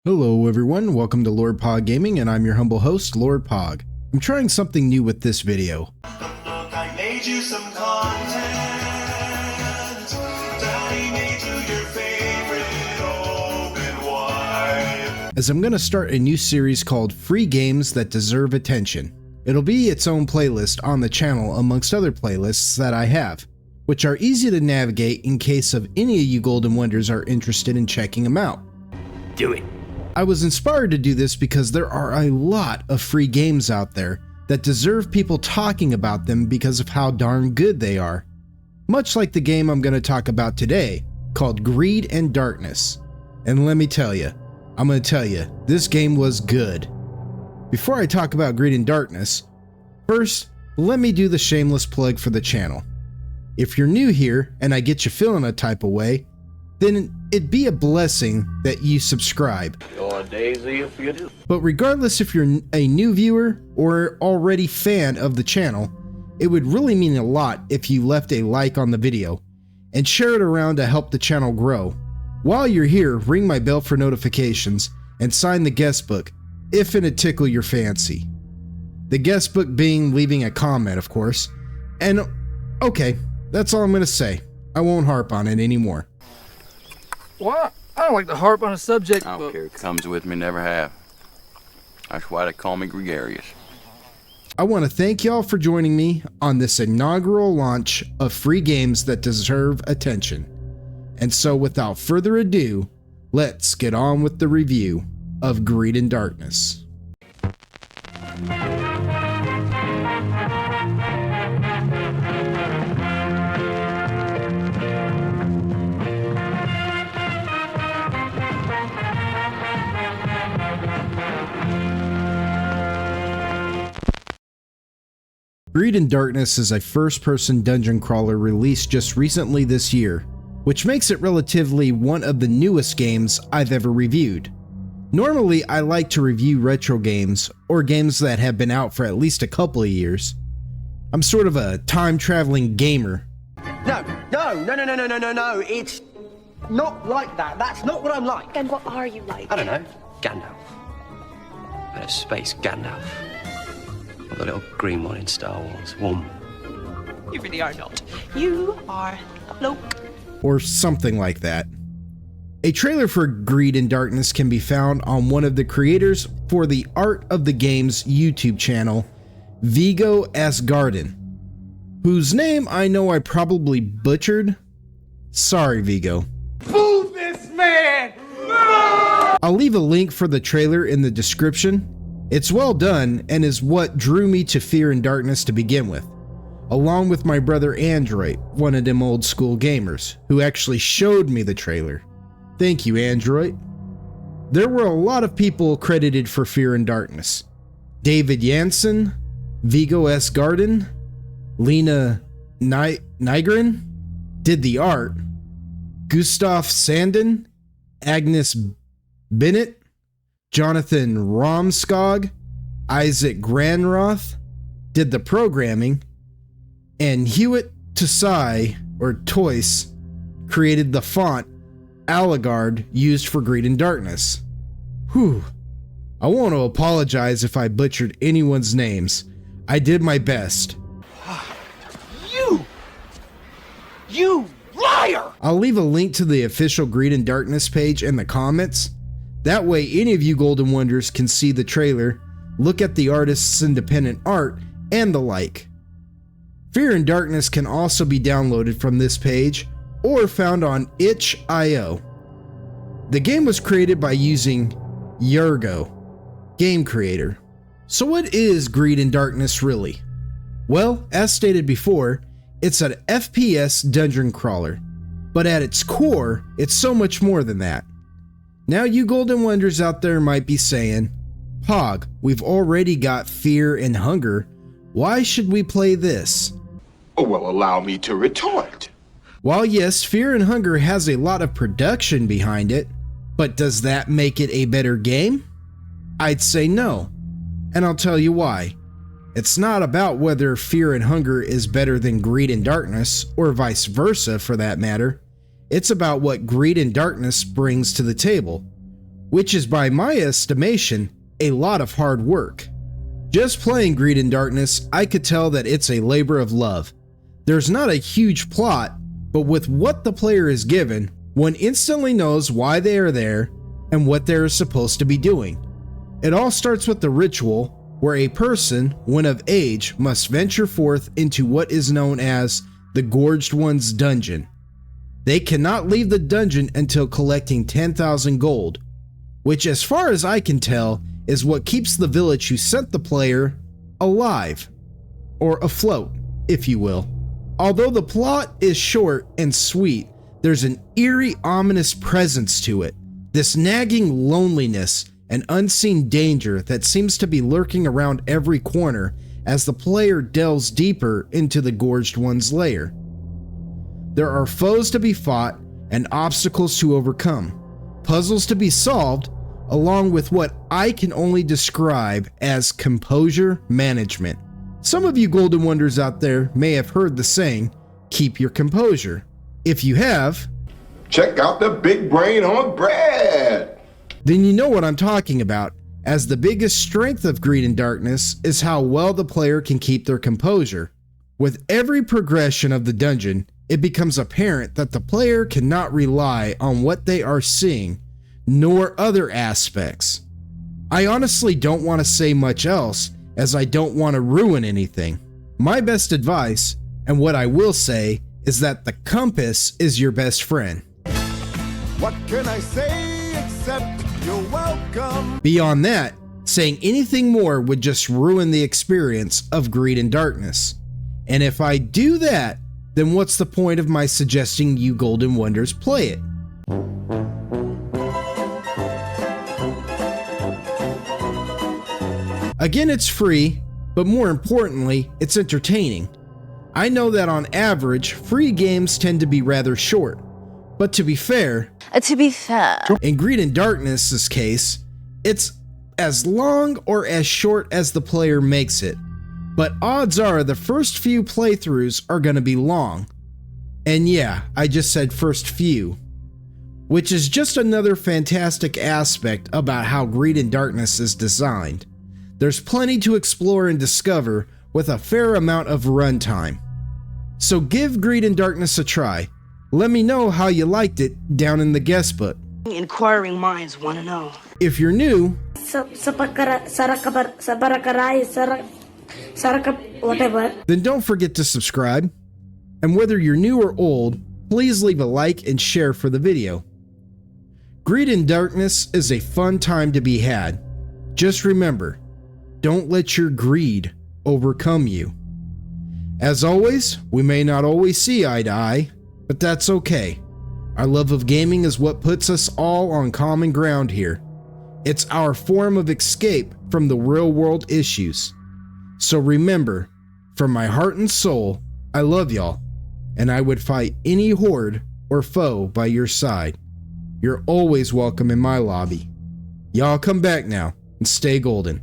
Hello everyone, welcome to Lord Pog Gaming, and I'm your humble host, Lord Pog. I'm trying something new with this video. I made you some content, diving into your favorite open wide. As I'm gonna start a new series called Free Games That Deserve Attention. It'll be its own playlist on the channel amongst other playlists that I have, which are easy to navigate in case of any of you Golden Wonders are interested in checking them out. Do it. I was inspired to do this because there are a lot of free games out there that deserve people talking about them because of how darn good they are. Much like the game I'm going to talk about today, called Greed and Darkness. And let me tell you, this game was good. Before I talk about Greed and Darkness, first, let me do the shameless plug for the channel. If you're new here and I get you feeling a type of way, then it'd be a blessing that you subscribe. You're a daisy if you do. But regardless if you're a new viewer or already fan of the channel, it would really mean a lot if you left a like on the video and share it around to help the channel grow. While you're here, ring my bell for notifications and sign the guest book if it'd tickle your fancy. The guest book being leaving a comment, of course. And okay, that's all I'm gonna say. I won't harp on it anymore. Well, I don't like to harp on a subject, I don't but care. It comes with me, never have. That's why they call me gregarious. I want to thank y'all for joining me on this inaugural launch of free games that deserve attention. And so without further ado, let's get on with the review of Greed and Darkness. Greed and Darkness is a first-person dungeon crawler released just recently this year, which makes it relatively one of the newest games I've ever reviewed. Normally, I like to review retro games, or games that have been out for at least a couple of years. I'm sort of a time-traveling gamer. No, it's not like that. That's not what I'm like. And what are you like? I don't know, Gandalf. But a space Gandalf. Or the little green one in Star Wars. You really are not. You are a bloke. Or something like that. A trailer for Greed and Darkness can be found on one of the creators for the Art of the Games YouTube channel, Vigo Asgarden, whose name I know I probably butchered. Sorry, Vigo. boo this man! I'll leave a link for the trailer in the description. It's well done and is what drew me to Fear and Darkness to begin with, along with my brother Android, one of them old school gamers, who actually showed me the trailer. Thank you, Android. There were a lot of people credited for Fear and Darkness. David Janssen, Vigo Asgarden, Lena Nygren did the art, Gustav Sandin, Agnes Bennett, Jonathan Romskog, Isaac Granroth did the programming, and Hewitt Tosai, or Toyce, created the font Allegard used for Greed and Darkness. Whew. I want to apologize if I butchered anyone's names. I did my best. You liar! I'll leave a link to the official Greed and Darkness page in the comments. That way any of you Golden Wonders can see the trailer, look at the artist's independent art, and the like. Fear and Darkness can also be downloaded from this page or found on itch.io. The game was created by using Yergo, game creator. So what is Greed and Darkness really? Well, as stated before, it's an FPS dungeon crawler, but at its core, it's so much more than that. Now you Golden Wonders out there might be saying, Pog, we've already got Fear and Hunger. Why should we play this? Oh, well, allow me to retort. While yes, Fear and Hunger has a lot of production behind it, but does that make it a better game? I'd say no, and I'll tell you why. It's not about whether Fear and Hunger is better than Greed and Darkness, or vice versa for that matter. It's about what Greed and Darkness brings to the table. which is by my estimation a lot of hard work. Just playing Greed and Darkness, I could tell that it's a labor of love. There's not a huge plot, but with what the player is given, one instantly knows why they are there and what they are supposed to be doing. It all starts with the ritual, where a person, when of age, must venture forth into what is known as the Gorged One's dungeon. They cannot leave the dungeon until collecting 10,000 gold, which as far as I can tell is what keeps the village who sent the player alive, or afloat, if you will. Although the plot is short and sweet, there's an eerie, ominous presence to it, this nagging loneliness and unseen danger that seems to be lurking around every corner as the player delves deeper into the Gorged One's lair. There are foes to be fought and obstacles to overcome, puzzles to be solved, along with what I can only describe as composure management. Some of you Golden Wonders out there may have heard the saying, keep your composure. If you have, Check out the big brain on Brad. then you know what I'm talking about, as the biggest strength of Greed and Darkness is how well the player can keep their composure. With every progression of the dungeon, it becomes apparent that the player cannot rely on what they are seeing, nor other aspects. I honestly don't want to say much else, as I don't want to ruin anything. My best advice, and what I will say, is that the compass is your best friend. What can I say except you're welcome? Beyond that, saying anything more would just ruin the experience of Greed and Darkness. And if I do that, then what's the point of my suggesting you Golden Wonders play it? Again, it's free, but more importantly, it's entertaining. I know that on average, free games tend to be rather short, but to be fair, in Greed and Darkness's case, it's as long or as short as the player makes it. But odds are the first few playthroughs are going to be long. And yeah, I just said first few. Which is just another fantastic aspect about how Greed and Darkness is designed. There's plenty to explore and discover with a fair amount of runtime. So give Greed and Darkness a try. Let me know how you liked it down in the guest book. Inquiring minds want to know. If you're new, Whatever. then don't forget to subscribe. And whether you're new or old, please leave a like and share for the video. Greed and Darkness is a fun time to be had. Just remember, don't let your greed overcome you. As always, we may not always see eye to eye, but that's okay. Our love of gaming is what puts us all on common ground here. It's our form of escape from the real world issues. So remember, from my heart and soul, I love y'all, and I would fight any horde or foe by your side. You're always welcome in my lobby. Y'all come back now and stay golden.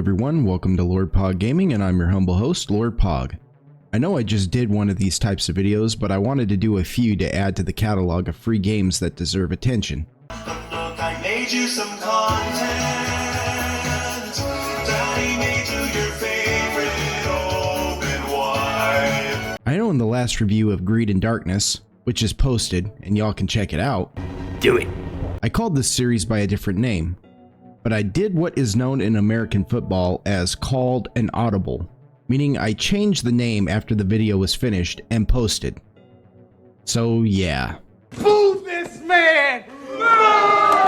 everyone, welcome to Lord Pog Gaming, and I'm your humble host, Lord Pog. I know I just did one of these types of videos, but I wanted to do a few to add to the catalog of free games that deserve attention. Look, I made you some content. Daddy made you your favorite open wide. I know in the last review of Greed and Darkness, which is posted, and y'all can check it out, Do it. I called this series by a different name, but I did what is known in American football as called an audible, meaning I changed the name after the video was finished and posted. So yeah. Move this man!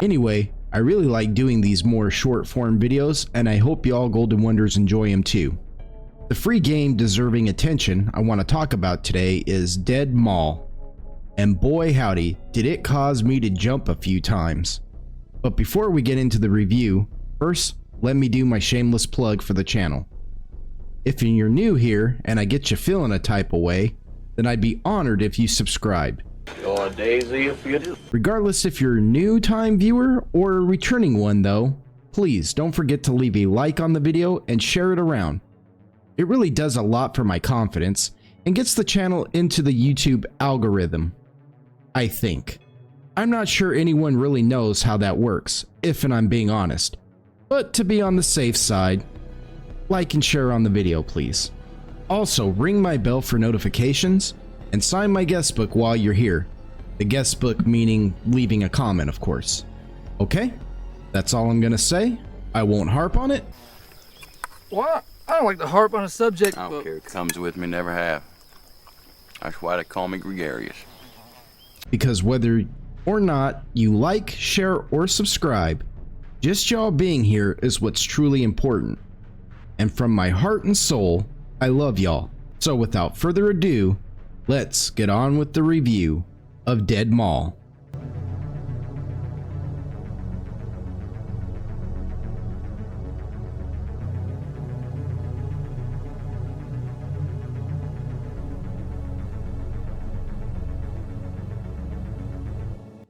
Anyway, I really like doing these more short form videos, and I hope y'all Golden Wonders enjoy them too. The free game deserving attention I want to talk about today is Dead Mall. And boy howdy, did it cause me to jump a few times. But before we get into the review, first let me do my shameless plug for the channel. If you're new here and I get you feeling a type of way, then I'd be honored if you subscribed. Your daisy if you do. Regardless if you're a new time viewer or a returning one though, please don't forget to leave a like on the video and share it around. It really does a lot for my confidence and gets the channel into the YouTube algorithm. I think. I'm not sure anyone really knows how that works, if and I'm being honest. But to be on the safe side, like and share on the video please. Also, ring my bell for notifications and sign my guest book while you're here. The guest book meaning leaving a comment, of course. Okay? That's all I'm gonna say. I won't harp on it. Well, I don't like to harp on a subject, I don't but care. It comes with me, never have. That's why they call me gregarious. Because whether or not you like, share, or subscribe, just y'all being here is what's truly important. And from my heart and soul, I love y'all. So without further ado, let's get on with the review of Dead Mall.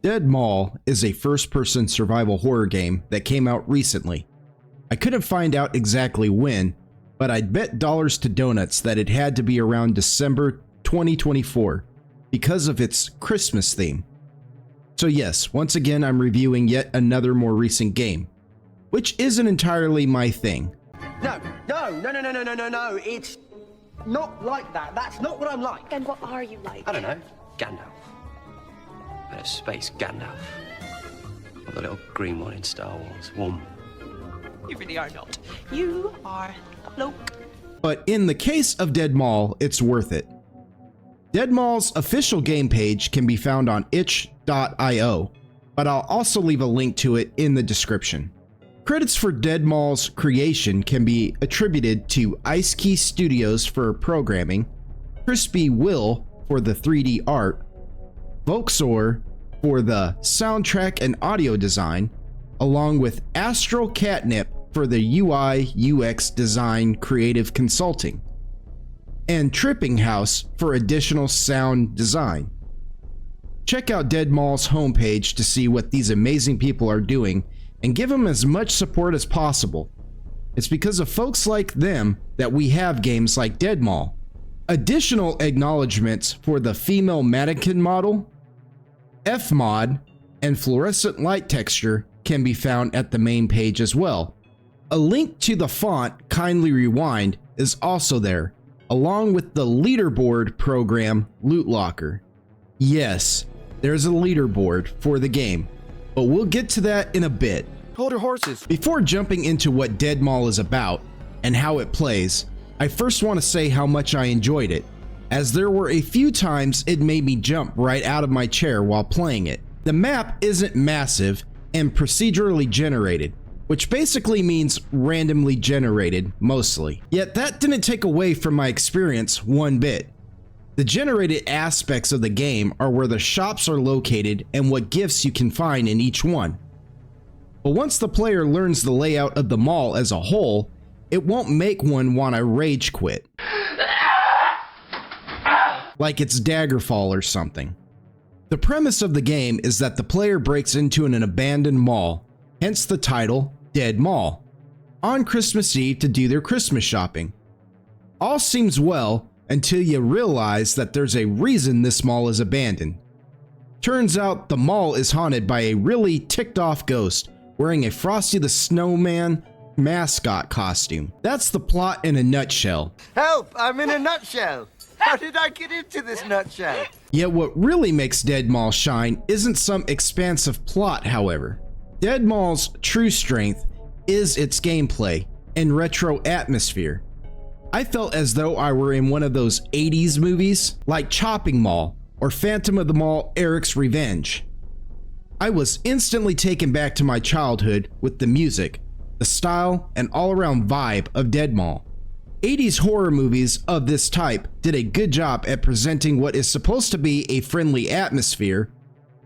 Dead Mall is a first-person survival horror game that came out recently. I couldn't find out exactly when, but I'd bet dollars to donuts that it had to be around December 2024 because of its Christmas theme. So yes, once again I'm reviewing yet another more recent game, which isn't entirely my thing. No, it's not like that. That's not what I'm like. Then what are you like? I don't know. Gandalf. But a space Gandalf. Or the little green one in Star Wars. Warm. You really are not. You are a bloke. But in the case of Dead Mall, it's worth it. Dead Mall's official game page can be found on itch.io, but I'll also leave a link to it in the description. Credits for Dead Mall's creation can be attributed to Ice Key Studios for programming, Crispy Will for the 3D art, Voxor for the soundtrack and audio design, along with Astral Catnip for the UI UX design creative consulting, and Tripping House for additional sound design. Check out Dead Mall's homepage to see what these amazing people are doing and give them as much support as possible. It's because of folks like them that we have games like Dead Mall. Additional acknowledgements for the female mannequin model, F-Mod, and fluorescent light texture can be found at the main page as well. A link to the font Kindly Rewind is also there, along with the leaderboard program Loot Locker. Yes, there's a leaderboard for the game, but we'll get to that in a bit. Hold your horses. Before jumping into what Dead Mall is about and how it plays, I first want to say how much I enjoyed it, as there were a few times it made me jump right out of my chair while playing it. The map isn't massive and procedurally generated, which basically means randomly generated mostly. Yet that didn't take away from my experience one bit. The generated aspects of the game are where the shops are located and what gifts you can find in each one. But once the player learns the layout of the mall as a whole, it won't make one want to rage quit. Like it's Daggerfall or something. The premise of the game is that the player breaks into an abandoned mall, hence the title Dead Mall. on Christmas Eve to do their Christmas shopping. All seems well until you realize that there's a reason this mall is abandoned. Turns out the mall is haunted by a really ticked off ghost wearing a Frosty the Snowman mascot costume. That's the plot in a nutshell. Help! I'm in a nutshell. How did I get into this nutshell? Yet what really makes Dead Mall shine isn't some expansive plot, however. Dead Mall's true strength is its gameplay and retro atmosphere. I felt as though I were in one of those 80s movies like Chopping Mall or Phantom of the Mall: Eric's Revenge. I was instantly taken back to my childhood with the music, the style, and all-around vibe of Dead Mall. 80s horror movies of this type did a good job at presenting what is supposed to be a friendly atmosphere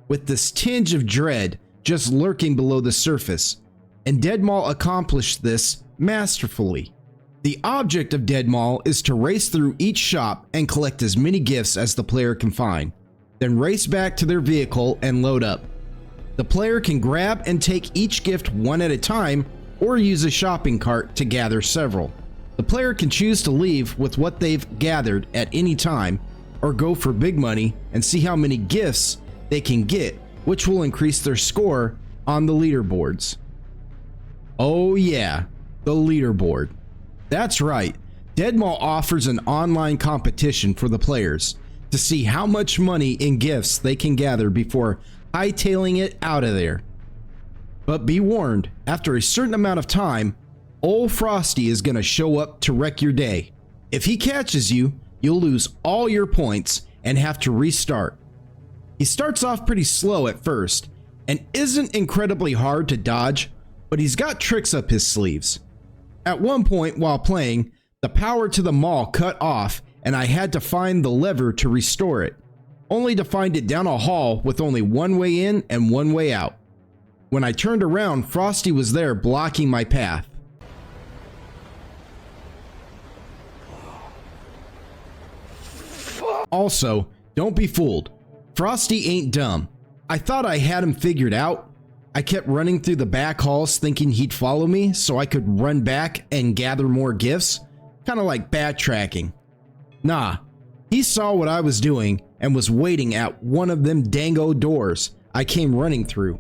with this tinge of dread just lurking below the surface, and Dead Mall accomplished this masterfully. The object of Dead Mall is to race through each shop and collect as many gifts as the player can find, then race back to their vehicle and load up. The player can grab and take each gift one at a time or use a shopping cart to gather several. The player can choose to leave with what they've gathered at any time or go for big money and see how many gifts they can get, which will increase their score on the leaderboards. Oh yeah, the leaderboard. That's right, Dead Mall offers an online competition for the players to see how much money in gifts they can gather before hightailing it out of there. But be warned, after a certain amount of time, Old Frosty is going to show up to wreck your day. If he catches you, you'll lose all your points and have to restart. He starts off pretty slow at first and isn't incredibly hard to dodge, but he's got tricks up his sleeves. At one point while playing, the power to the mall cut off and I had to find the lever to restore it, only to find it down a hall with only one way in and one way out. When I turned around, Frosty was there blocking my path. Also, don't be fooled. Frosty ain't dumb. I thought I had him figured out. I kept running through the back halls thinking he'd follow me so I could run back and gather more gifts. Kind of like backtracking. Nah, he saw what I was doing and was waiting at one of them dango doors I came running through.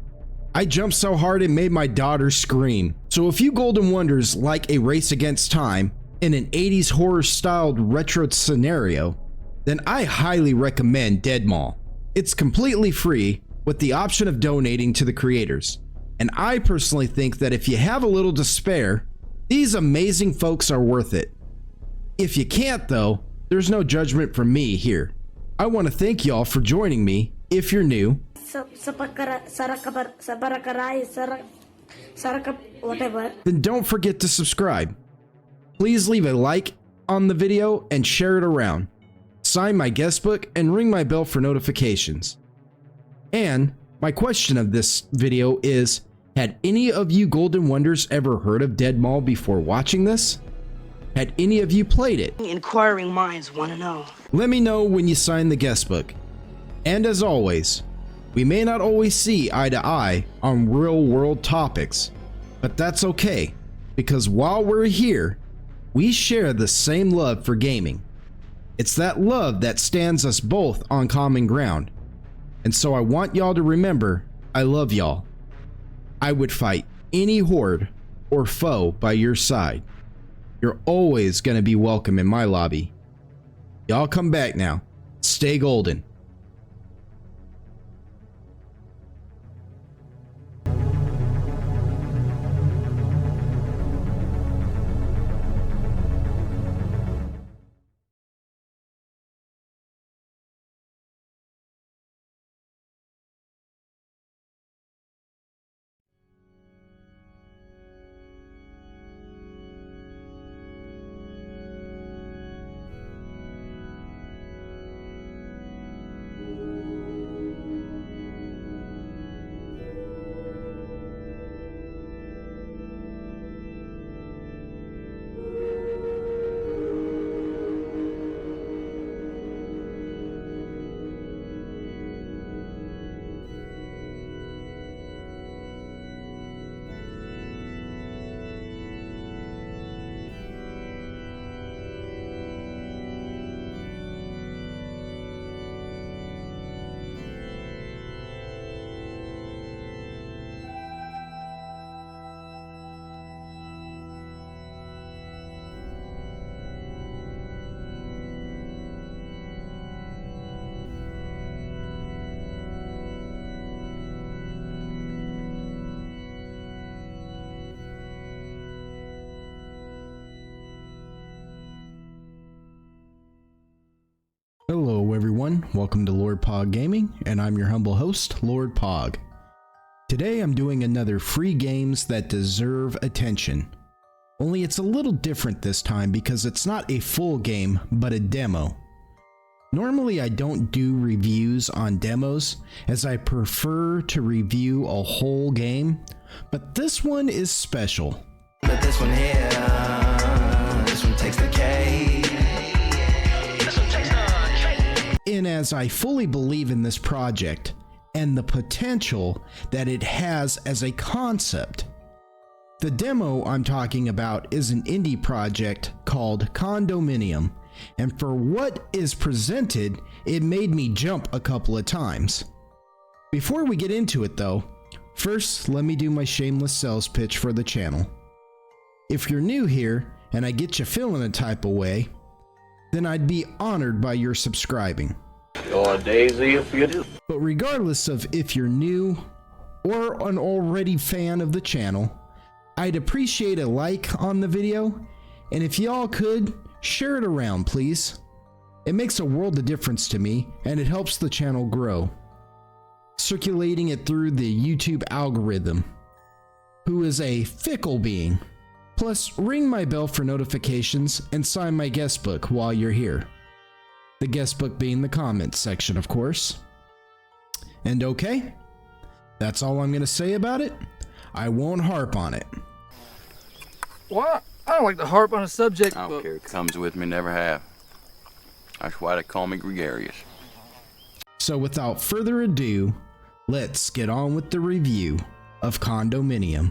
I jumped so hard it made my daughter scream. So if you Golden Wonders like a race against time in an 80s horror styled retro scenario, then I highly recommend Dead Mall. It's completely free with the option of donating to the creators. And I personally think that if you have a little to spare, these amazing folks are worth it. If you can't though, there's no judgment from me here. I want to thank y'all for joining me if you're new. Whatever. Then don't forget to subscribe. Please leave a like on the video and share it around. Sign my guest book and ring my bell for notifications. And my question of this video is, had any of you Golden Wonders ever heard of Dead Mall before watching this? Had any of you played it? Inquiring minds want to know. Let me know when you sign the guest book. And as always, we may not always see eye to eye on real world topics, but that's okay, because while we're here, we share the same love for gaming. It's that love that stands us both on common ground. And so I want y'all to remember, I love y'all. I would fight any horde or foe by your side. You're always going to be welcome in my lobby. Y'all come back now. Stay golden. everyone, welcome to Lord Pog Gaming, and I'm your humble host, Lord Pog. Today I'm doing another free games that deserve attention. Only it's a little different this time because it's not a full game, but a demo. Normally I don't do reviews on demos, as I prefer to review a whole game, but this one is special. But this one here, this one takes the cake. And as I fully believe in this project and the potential that it has as a concept. The demo I'm talking about is an indie project called Condominium, and for what is presented, it made me jump a couple of times. Before we get into it though, first let me do my shameless sales pitch for the channel. If you're new here and I get you feeling a type of way, then I'd be honored by your subscribing. Your daisy if you do. But regardless of if you're new or an already fan of the channel, I'd appreciate a like on the video, and if y'all could, share it around please. It makes a world of difference to me, and it helps the channel grow. Circulating it through the YouTube algorithm, who is a fickle being. Plus, ring my bell for notifications and sign my guest book while you're here. The guest book being the comments section, of course. And okay, that's all I'm going to say about it. I won't harp on it. Well, I don't like to harp on a subject, I don't but care. It comes with me, never have. That's why they call me gregarious. So without further ado, let's get on with the review of Condominium.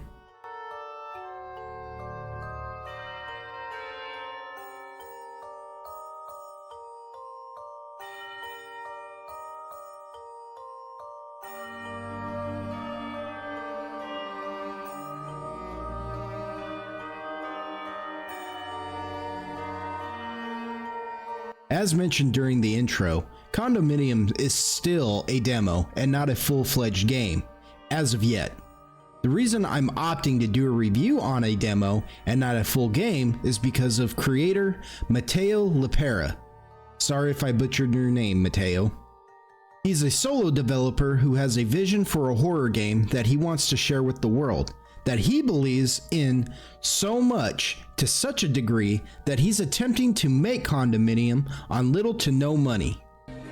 As mentioned during the intro, Condominium is still a demo and not a full-fledged game, as of yet. The reason I'm opting to do a review on a demo and not a full game is because of creator Matteo Lepera. Sorry if I butchered your name, Matteo. He's a solo developer who has a vision for a horror game that he wants to share with the world, that he believes in so much to such a degree that he's attempting to make Condominium on little to no money.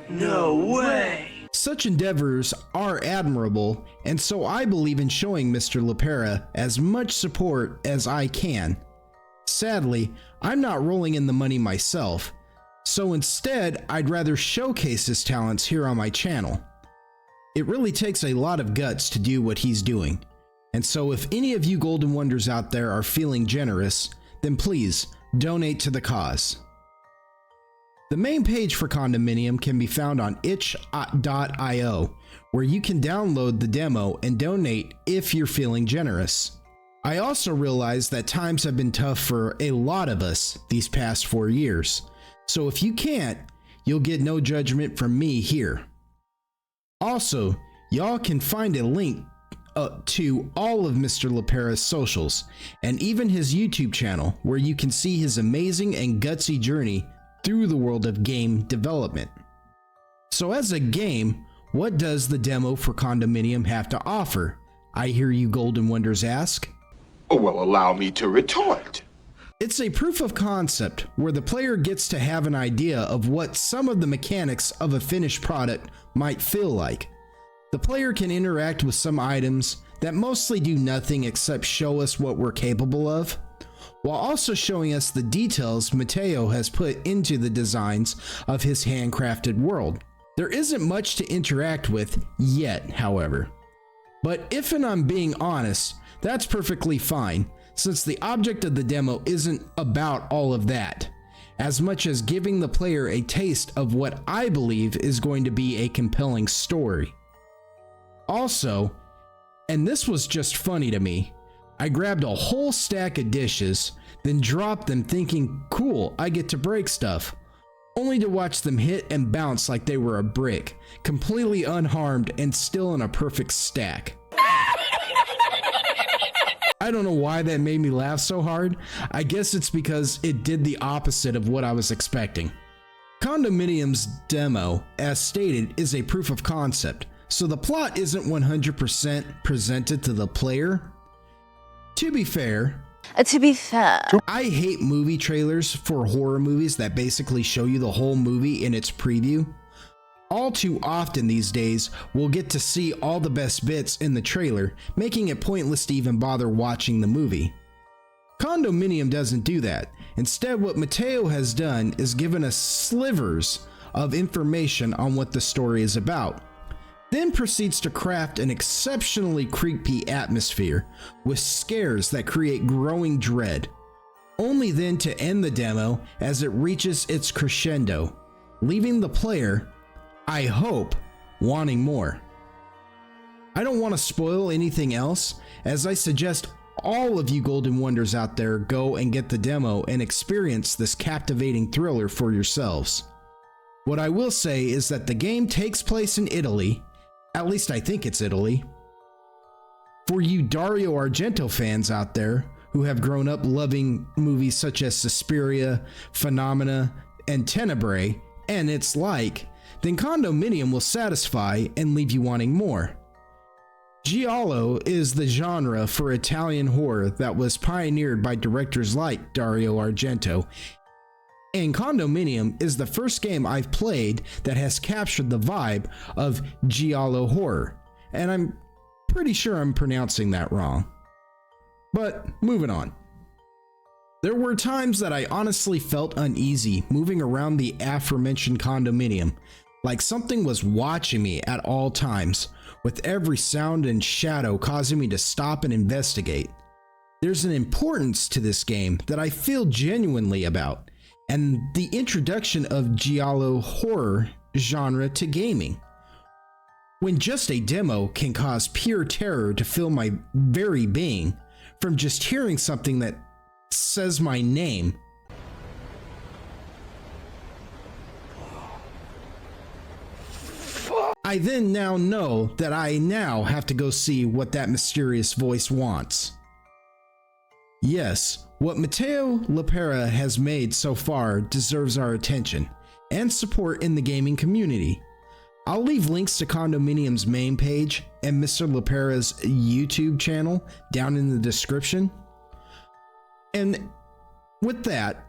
No way! Such endeavors are admirable, and so I believe in showing Mr. Lepera as much support as I can. Sadly, I'm not rolling in the money myself, so instead I'd rather showcase his talents here on my channel. It really takes a lot of guts to do what he's doing. And so if any of you Golden Wonders out there are feeling generous, then please donate to the cause. The main page for Condominium can be found on itch.io, where you can download the demo and donate if you're feeling generous. I also realize that times have been tough for a lot of us these past 4 years, so if you can't, you'll get no judgment from me here. Also, y'all can find a link to all of Mr. Lepera's socials and even his YouTube channel, where you can see his amazing and gutsy journey through the world of game development. So as a game, what does the demo for Condominium have to offer? I hear you Golden Wonders ask. Oh, well, allow me to retort. It's a proof of concept where the player gets to have an idea of what some of the mechanics of a finished product might feel like. The player can interact with some items that mostly do nothing except show us what we're capable of, while also showing us the details Matteo has put into the designs of his handcrafted world. There isn't much to interact with yet, however. But if I'm being honest, that's perfectly fine, since the object of the demo isn't about all of that, as much as giving the player a taste of what I believe is going to be a compelling story. Also, and this was just funny to me, I grabbed a whole stack of dishes, then dropped them thinking, cool, I get to break stuff, only to watch them hit and bounce like they were a brick, completely unharmed and still in a perfect stack. I don't know why that made me laugh so hard. I guess it's because it did the opposite of what I was expecting. Condominium's demo, as stated, is a proof of concept, so the plot isn't 100% presented to the player. To be fair, I hate movie trailers for horror movies that basically show you the whole movie in its preview. All too often these days, we'll get to see all the best bits in the trailer, making it pointless to even bother watching the movie. Condominium doesn't do that. Instead, what Mateo has done is given us slivers of information on what the story is about, then proceeds to craft an exceptionally creepy atmosphere with scares that create growing dread, only then to end the demo as it reaches its crescendo, leaving the player, I hope, wanting more. I don't want to spoil anything else, as I suggest all of you Golden Wonders out there go and get the demo and experience this captivating thriller for yourselves. What I will say is that the game takes place in Italy, at least I think it's Italy. For you Dario Argento fans out there who have grown up loving movies such as Suspiria, Phenomena, and Tenebrae, and its like, then Condominium will satisfy and leave you wanting more. Giallo is the genre for Italian horror that was pioneered by directors like Dario Argento, and Condominium is the first game I've played that has captured the vibe of Giallo horror, and I'm pretty sure I'm pronouncing that wrong. But moving on. There were times that I honestly felt uneasy moving around the aforementioned condominium, like something was watching me at all times, with every sound and shadow causing me to stop and investigate. There's an importance to this game that I feel genuinely about, and the introduction of Giallo horror genre to gaming. When just a demo can cause pure terror to fill my very being, from just hearing something that says my name. I then now know that I now have to go see what that mysterious voice wants. Yes, what Mateo Lepera has made so far deserves our attention and support in the gaming community. I'll leave links to Condominium's main page and Mr. Lepera's YouTube channel down in the description. And with that,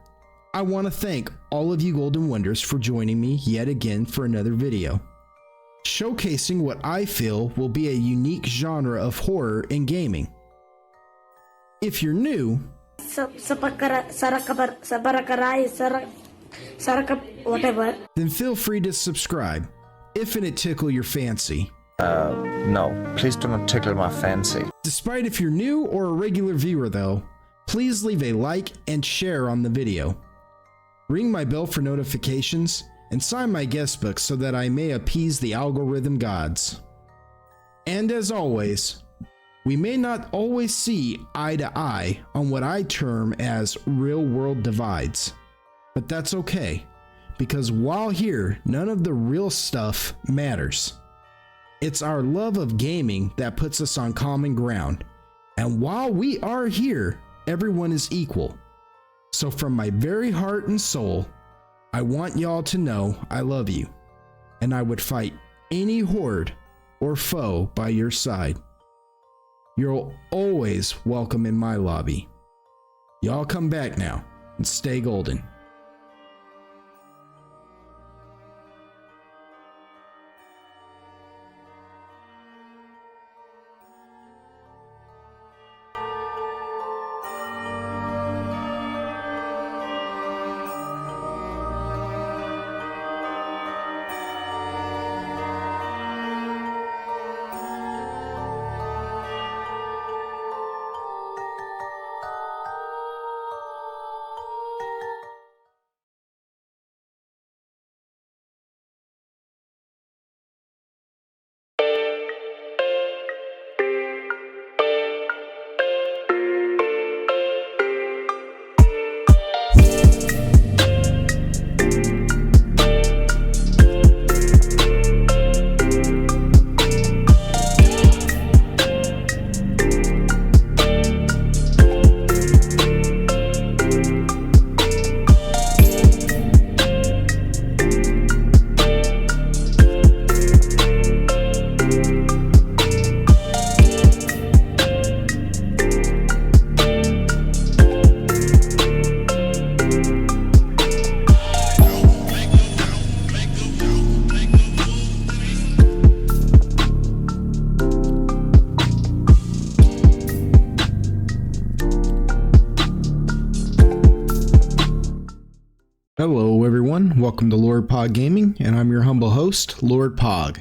I want to thank all of you Golden Wonders for joining me yet again for another video, showcasing what I feel will be a unique genre of horror in gaming. If you're new, whatever, then feel free to subscribe if it tickle your fancy. No, please do not tickle my fancy. Despite if you're new or a regular viewer though, please leave a like and share on the video. Ring my bell for notifications and sign my guest book so that I may appease the algorithm gods. And as always, we may not always see eye to eye on what I term as real world divides, but that's okay, because while here, none of the real stuff matters. It's our love of gaming that puts us on common ground, and while we are here, everyone is equal. So from my very heart and soul, I want y'all to know I love you, and I would fight any horde or foe by your side. You're always welcome in my lobby. Y'all come back now and stay golden. everyone, welcome to Lord Pog Gaming, and I'm your humble host, Lord Pog.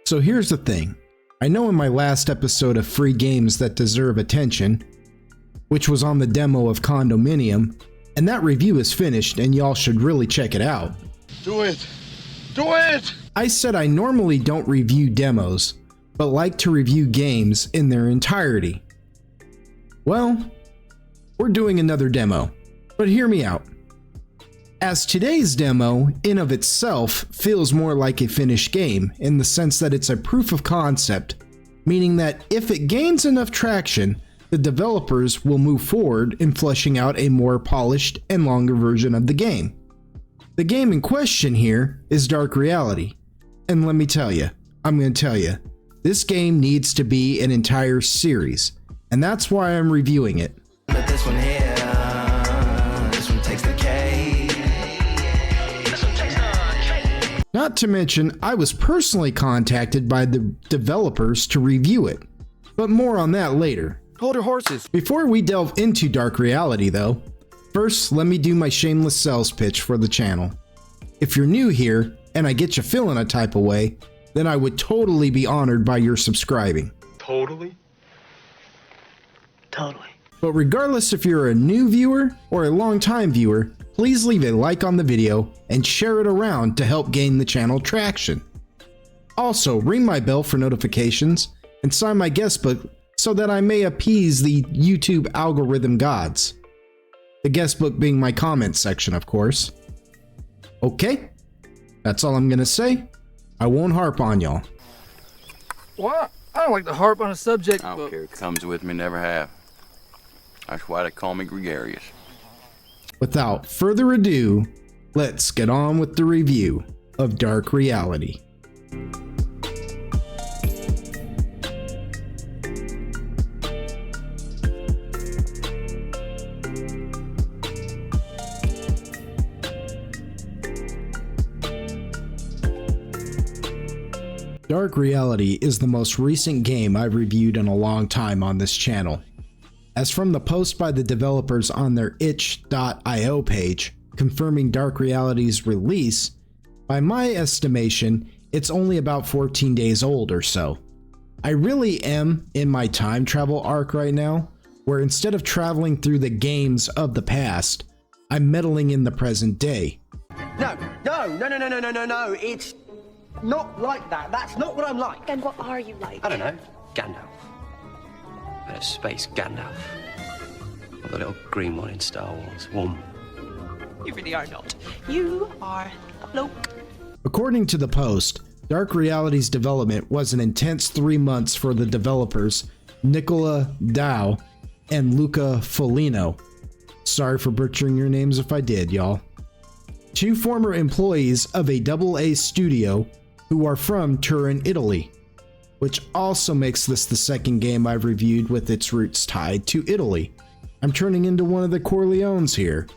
So here's the thing, I know in my last episode of Free Games That Deserve Attention, which was on the demo of Condominium, and that review is finished and y'all should really check it out. Do it! Do it! I said I normally don't review demos, but like to review games in their entirety. Well, we're doing another demo, but hear me out. As today's demo, in of itself, feels more like a finished game in the sense that it's a proof of concept, meaning that if it gains enough traction, the developers will move forward in fleshing out a more polished and longer version of the game. The game in question here is Dark Reality, and let me tell you, I'm going to tell you, this game needs to be an entire series, and that's why I'm reviewing it. But this one here, this one takes the cake. Not to mention, I was personally contacted by the developers to review it, but more on that later. Hold your horses. Before we delve into Dark Reality though, first let me do my shameless sales pitch for the channel. If you're new here, and I get you feeling a type of way, then I would totally be honored by your subscribing. Totally. But regardless if you're a new viewer or a long-time viewer, please leave a like on the video and share it around to help gain the channel traction. Also, ring my bell for notifications and sign my guest book so that I may appease the YouTube algorithm gods. The guest book being my comment section, of course. Okay, that's all I'm gonna say. I won't harp on y'all. Well, I don't like to harp on a subject, I don't but care. It comes with me, never have. That's why they call me gregarious. Without further ado, let's get on with the review of Dark Reality. Dark Reality is the most recent game I've reviewed in a long time on this channel. As from the post by the developers on their itch.io page confirming Dark Reality's release, by my estimation, it's only about 14 days old or so. I really am in my time travel arc right now, where instead of traveling through the games of the past, I'm meddling in the present day. No, it's not like that. That's not what I'm like. Then what are you like? I don't know. Gandalf. Bit of space Gandalf. Or the little green one in Star Wars. You really are not. You are Luke. According to the post, Dark Reality's development was an intense 3 months for the developers Nicola Dow and Luca Foligno. Sorry for butchering your names if I did, y'all. Two former employees of a AA studio who are from Turin, Italy, which also makes this the second game I've reviewed with its roots tied to Italy. I'm turning into one of the Corleones here.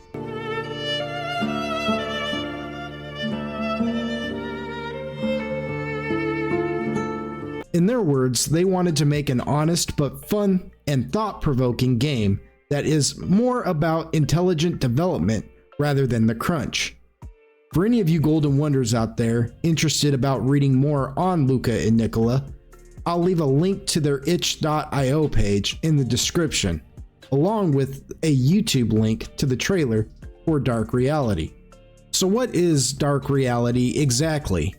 In their words, they wanted to make an honest but fun and thought-provoking game that is more about intelligent development rather than the crunch. For any of you Golden Wonders out there interested about reading more on Luca and Nicola, I'll leave a link to their itch.io page in the description, along with a YouTube link to the trailer for Dark Reality. So what is Dark Reality exactly?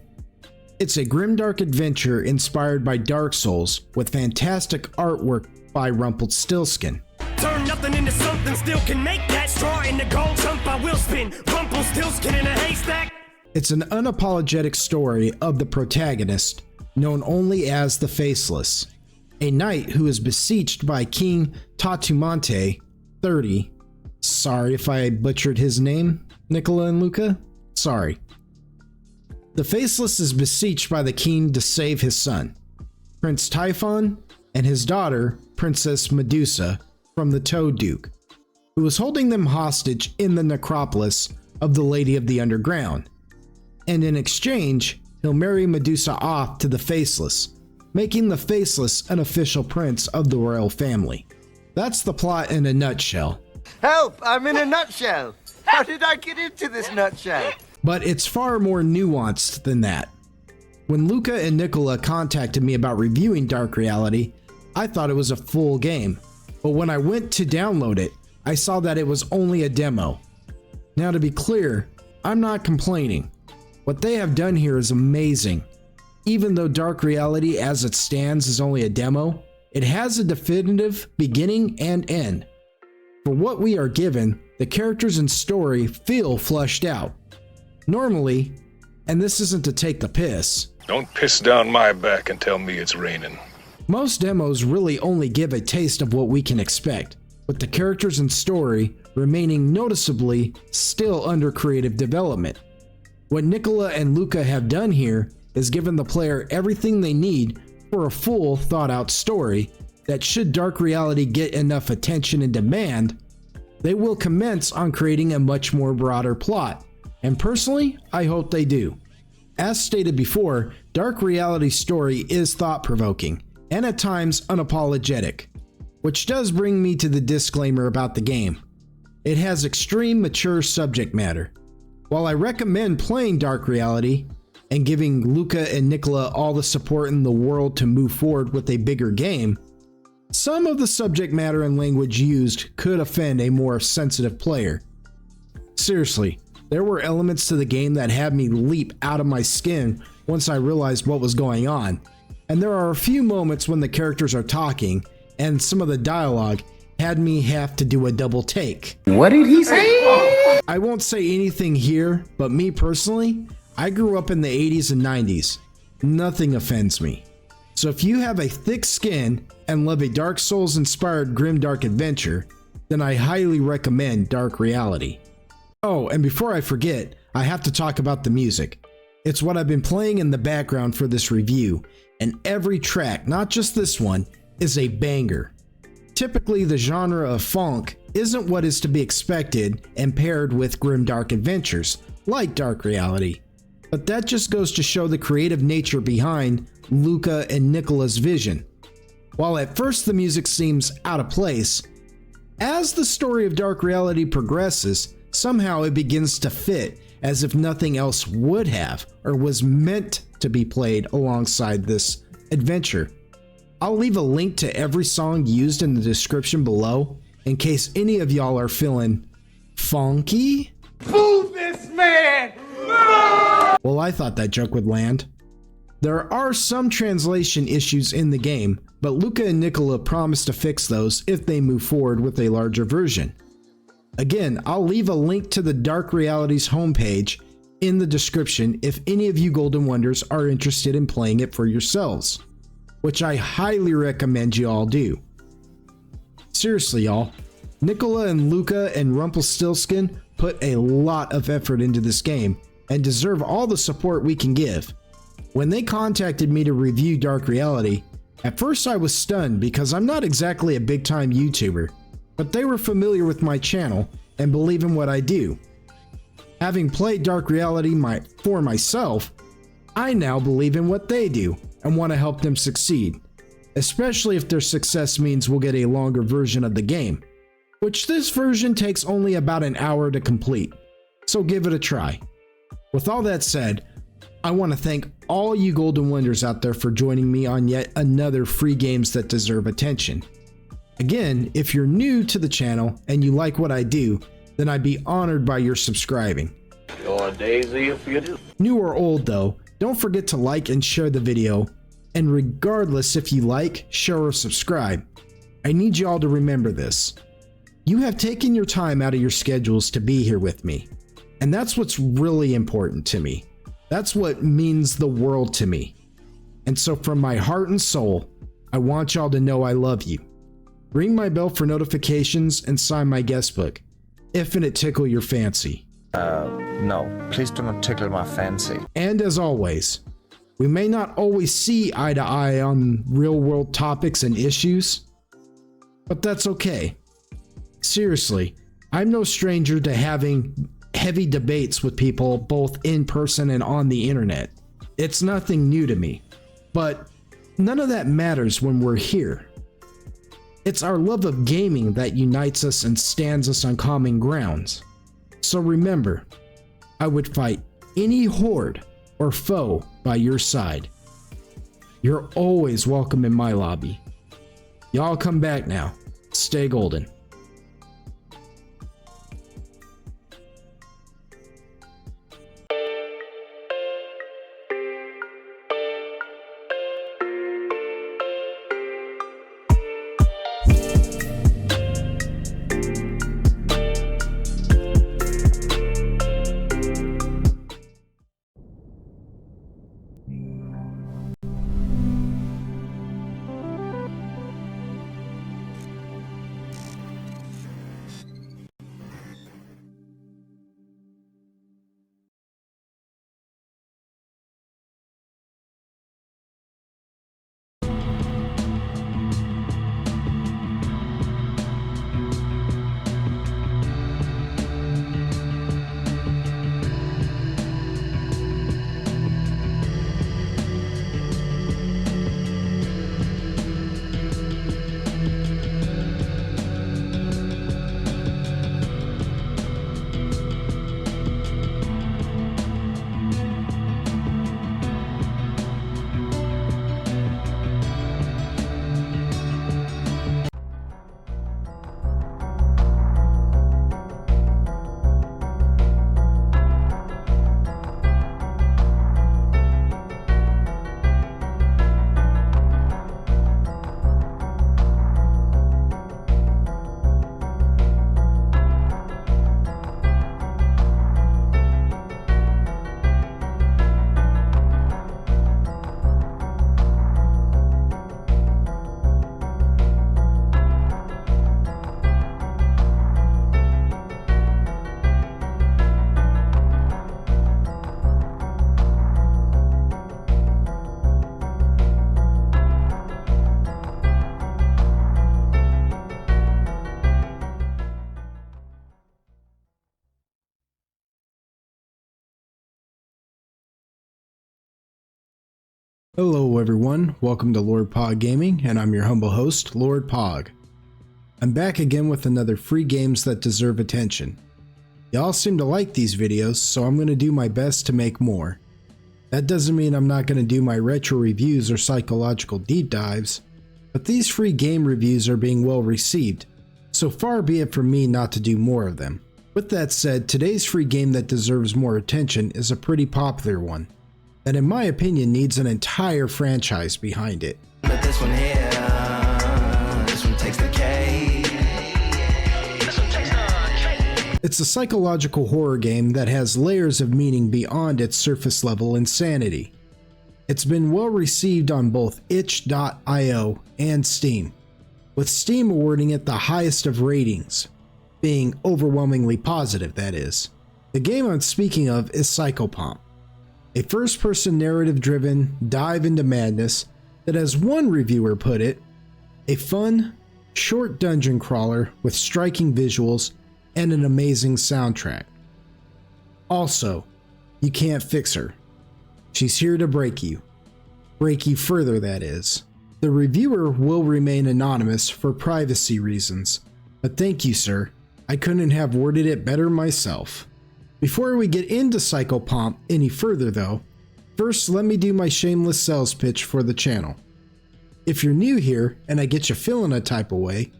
It's a grimdark adventure inspired by Dark Souls with fantastic artwork by Rumpelstiltskin. Turn nothing into something, still can make that straw in the gold jump. I will spin. Rumpelstiltskin in a haystack. It's an unapologetic story of the protagonist, known only as the Faceless, a knight who is besieged by King Tatumante 30. Sorry if I butchered his name, Nicola and Luca. Sorry. The Faceless is beseeched by the king to save his son, Prince Typhon, and his daughter, Princess Medusa, from the Toad Duke, who is holding them hostage in the necropolis of the Lady of the Underground. And in exchange, he'll marry Medusa off to the Faceless, making the Faceless an official prince of the royal family. That's the plot in a nutshell. Help! I'm in a nutshell. How did I get into this nutshell? But it's far more nuanced than that. When Luca and Nicola contacted me about reviewing Dark Reality, I thought it was a full game. But when I went to download it, I saw that it was only a demo. Now, to be clear, I'm not complaining. What they have done here is amazing. Even though Dark Reality as it stands is only a demo, it has a definitive beginning and end. For what we are given, the characters and story feel fleshed out. Normally, and this isn't to take the piss, don't piss down my back and tell me it's raining. Most demos really only give a taste of what we can expect, with the characters and story remaining noticeably still under creative development. What Nicola and Luca have done here is given the player everything they need for a full, thought-out story that, should Dark Reality get enough attention and demand, they will commence on creating a much more broader plot, and personally, I hope they do. As stated before, Dark Reality's story is thought-provoking, and at times unapologetic, which does bring me to the disclaimer about the game. It has extreme mature subject matter. While I recommend playing Dark Reality and giving Luca and Nicola all the support in the world to move forward with a bigger game, some of the subject matter and language used could offend a more sensitive player. Seriously, there were elements to the game that had me leap out of my skin once I realized what was going on, and there are a few moments when the characters are talking and some of the dialogue had me have to do a double take. What did he say? I won't say anything here, but me personally, I grew up in the 80s and 90s. Nothing offends me. So if you have a thick skin and love a Dark Souls inspired grimdark adventure, then I highly recommend Dark Reality. Oh, and before I forget, I have to talk about the music. It's what I've been playing in the background for this review, and every track, not just this one, is a banger. Typically, the genre of funk isn't what is to be expected and paired with grimdark adventures, like Dark Reality. But that just goes to show the creative nature behind Luca and Nicola's vision. While at first the music seems out of place, as the story of Dark Reality progresses, somehow it begins to fit as if nothing else would have or was meant to be played alongside this adventure. I'll leave a link to every song used in the description below in case any of y'all are feeling funky. Boo this man! Well, I thought that joke would land. There are some translation issues in the game, but Luca and Nicola promise to fix those if they move forward with a larger version. Again, I'll leave a link to the Dark Reality's homepage in the description if any of you Golden Wonders are interested in playing it for yourselves, which I highly recommend you all do. Seriously, y'all, Nicola and Luca and Rumpelstiltskin put a lot of effort into this game and deserve all the support we can give. When they contacted me to review Dark Reality, at first I was stunned because I'm not exactly a big-time YouTuber, but they were familiar with my channel and believe in what I do. Having played Dark Reality for myself, I now believe in what they do and want to help them succeed, especially if their success means we'll get a longer version of the game, which this version takes only about an hour to complete, so give it a try. With all that said, I want to thank all you Golden Wonders out there for joining me on yet another free games that deserve attention. Again, if you're new to the channel and you like what I do, then I'd be honored by your subscribing. You're a daisy if you do. New or old though, don't forget to like and share the video, and regardless if you like, share, or subscribe, I need you all to remember this. You have taken your time out of your schedules to be here with me, and that's what's really important to me. That's what means the world to me. And so from my heart and soul, I want y'all to know I love you. Ring my bell for notifications and sign my guest book, if it tickle your fancy. No, please do not tickle my fancy. And as always, we may not always see eye to eye on real world topics and issues, but that's okay. Seriously, I'm no stranger to having heavy debates with people both in person and on the internet. It's nothing new to me, but none of that matters when we're here. It's our love of gaming that unites us and stands us on common grounds. So remember, I would fight any horde or foe by your side. You're always welcome in my lobby. Y'all come back now. Stay golden. Hello everyone, welcome to Lord Pog Gaming, and I'm your humble host, Lord Pog. I'm back again with another free games that deserve attention. Y'all seem to like these videos, so I'm going to do my best to make more. That doesn't mean I'm not going to do my retro reviews or psychological deep dives, but these free game reviews are being well received, so far be it from me not to do more of them. With that said, today's free game that deserves more attention is a pretty popular one, that in my opinion needs an entire franchise behind it. But this one here, this one takes the cake. It's a psychological horror game that has layers of meaning beyond its surface level insanity. It's been well received on both itch.io and Steam, with Steam awarding it the highest of ratings, being overwhelmingly positive, that is. The game I'm speaking of is Psychopomp, a first-person narrative-driven dive into madness that, as one reviewer put it, a fun, short dungeon crawler with striking visuals and an amazing soundtrack. Also, you can't fix her. She's here to break you. Break you further, that is. The reviewer will remain anonymous for privacy reasons, but thank you, sir. I couldn't have worded it better myself. Before we get into Psychopomp any further though, first let me do my shameless sales pitch for the channel. If you're new here and I get you feeling a type of way,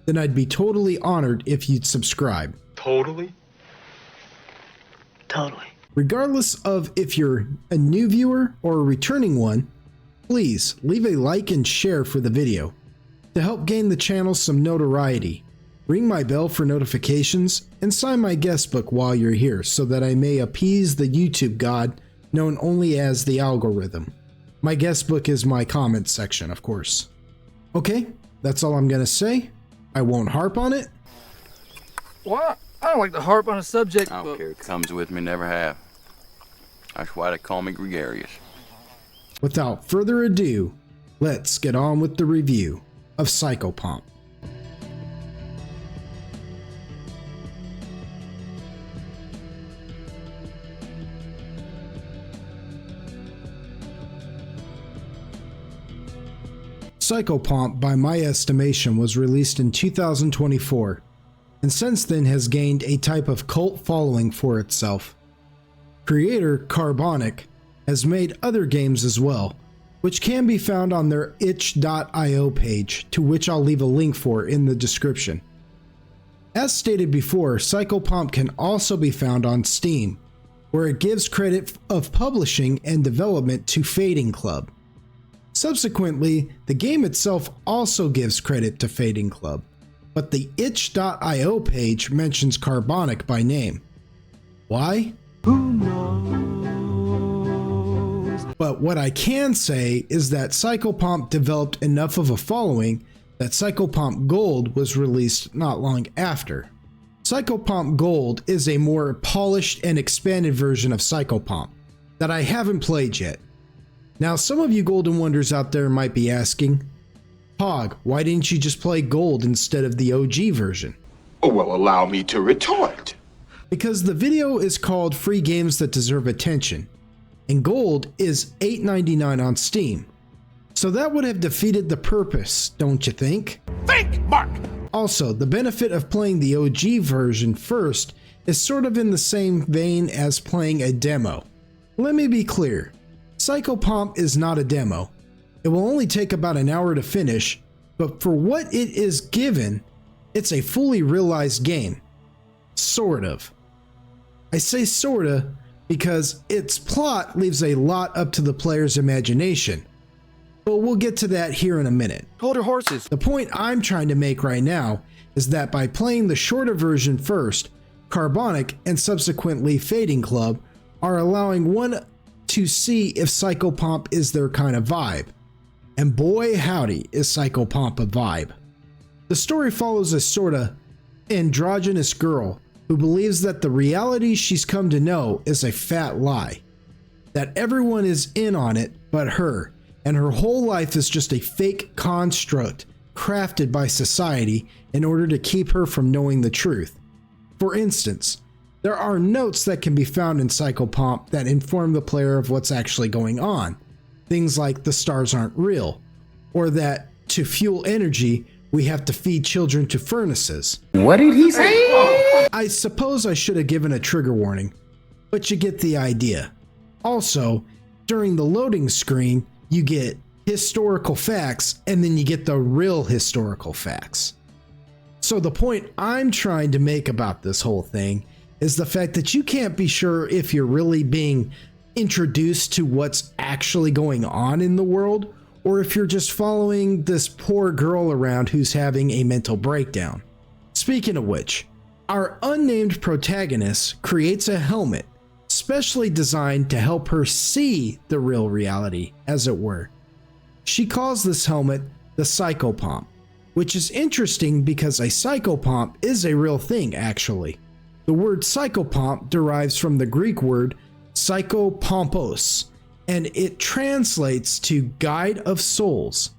then I'd be totally honored if you'd subscribe. Totally? Totally. Regardless of if you're a new viewer or a returning one, please leave a like and share for the video to help gain the channel some notoriety. Ring my bell for notifications and sign my guest book while you're here so that I may appease the YouTube god known only as the algorithm. My guest book is my comments section, of course. Okay, that's all I'm gonna say. I won't harp on it. Well, I don't like to harp on a subject, I don't but care. It comes with me, never have. That's why they call me gregarious. Without further ado, let's get on with the review of Psychopomp. Psychopomp, by my estimation, was released in 2024, and since then has gained a type of cult following for itself. Creator Carbonic has made other games as well, which can be found on their itch.io page, to which I'll leave a link for in the description. As stated before, Psychopomp can also be found on Steam, where it gives credit of publishing and development to Fading Club. Subsequently, the game itself also gives credit to Fading Club, but the itch.io page mentions Carbonic by name. Why? Who knows? But what I can say is that Psychopomp developed enough of a following that Psychopomp Gold was released not long after. Psychopomp Gold is a more polished and expanded version of Psychopomp that I haven't played yet. Now, some of you Golden Wonders out there might be asking, Hog, why didn't you just play Gold instead of the OG version? Oh, well, allow me to retort. Because the video is called Free Games That Deserve Attention, and Gold is $8.99 on Steam. So that would have defeated the purpose, don't you think? Think, Mark! Also, the benefit of playing the OG version first is sort of in the same vein as playing a demo. Let me be clear, Psychopomp is not a demo. It will only take about an hour to finish, but for what it is given, it's a fully realized game. Sort of. I say sorta because its plot leaves a lot up to the player's imagination. But we'll get to that here in a minute. Hold your horses. The point I'm trying to make right now is that by playing the shorter version first, Carbonic and subsequently Fading Club are allowing one to see if Psychopomp is their kind of vibe. And boy howdy is Psychopomp a vibe. The story follows a sorta androgynous girl who believes that the reality she's come to know is a fat lie. That everyone is in on it but her, and her whole life is just a fake construct crafted by society in order to keep her from knowing the truth. For instance, there are notes that can be found in Psychopomp that inform the player of what's actually going on. Things like the stars aren't real, or that to fuel energy, we have to feed children to furnaces. What did he say? I suppose I should have given a trigger warning, but you get the idea. Also, during the loading screen, you get historical facts and then you get the real historical facts. So the point I'm trying to make about this whole thing is the fact that you can't be sure if you're really being introduced to what's actually going on in the world, or if you're just following this poor girl around who's having a mental breakdown. Speaking of which, our unnamed protagonist creates a helmet specially designed to help her see the real reality, as it were. She calls this helmet the Psychopomp, which is interesting because a psychopomp is a real thing actually. The word psychopomp derives from the Greek word psychopompos, and it translates to guide of souls.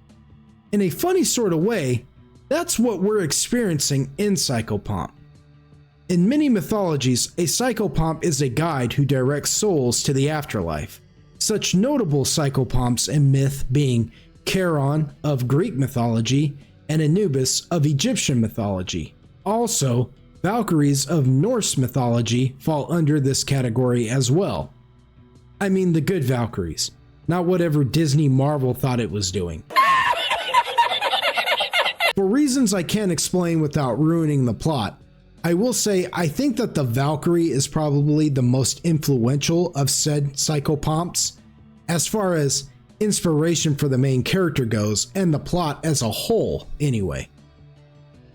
In a funny sort of way, that's what we're experiencing in Psychopomp. In many mythologies, a psychopomp is a guide who directs souls to the afterlife. Such notable psychopomps in myth being Charon of Greek mythology and Anubis of Egyptian mythology. Also, Valkyries of Norse mythology fall under this category as well. I mean the good Valkyries, not whatever Disney Marvel thought it was doing. For reasons I can't explain without ruining the plot, I will say I think that the Valkyrie is probably the most influential of said psychopomps, as far as inspiration for the main character goes, and the plot as a whole anyway.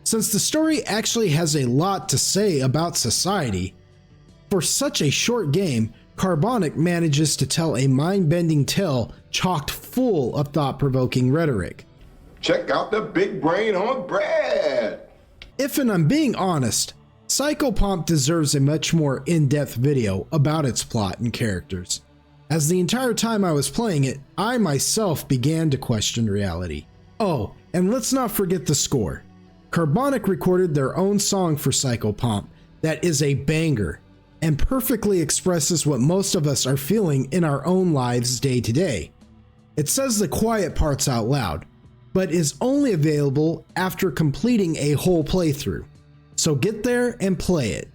Since the story actually has a lot to say about society, for such a short game, Carbonic manages to tell a mind-bending tale chocked full of thought-provoking rhetoric. Check out the big brain on Brad. If and I'm being honest, Psychopomp deserves a much more in-depth video about its plot and characters, as the entire time I was playing it, I myself began to question reality. Oh, and let's not forget the score. Carbonic recorded their own song for Psychopomp that is a banger and perfectly expresses what most of us are feeling in our own lives day to day. It says the quiet parts out loud, but is only available after completing a whole playthrough. So get there and play it.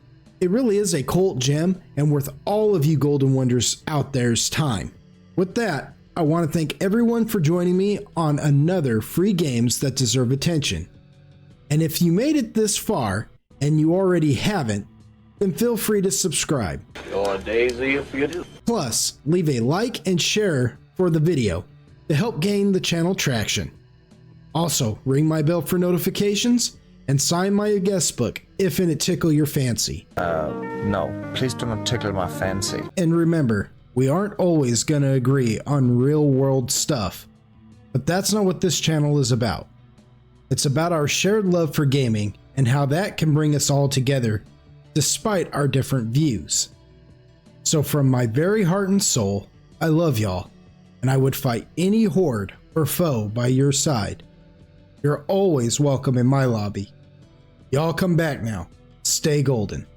It really is a cult gem and worth all of you Golden Wonders out there's time. With that, I want to thank everyone for joining me on another free games that deserve attention. And if you made it this far and you already haven't, then feel free to subscribe. Your daisy if you do. Plus, leave a like and share for the video to help gain the channel traction. Also, ring my bell for notifications and sign my guest book if it tickle your fancy. No, please do not tickle my fancy. And remember, we aren't always gonna agree on real world stuff, but that's not what this channel is about. It's about our shared love for gaming and how that can bring us all together despite our different views. So from my very heart and soul, I love y'all, and I would fight any horde or foe by your side. You're always welcome in my lobby. Y'all come back now. Stay golden.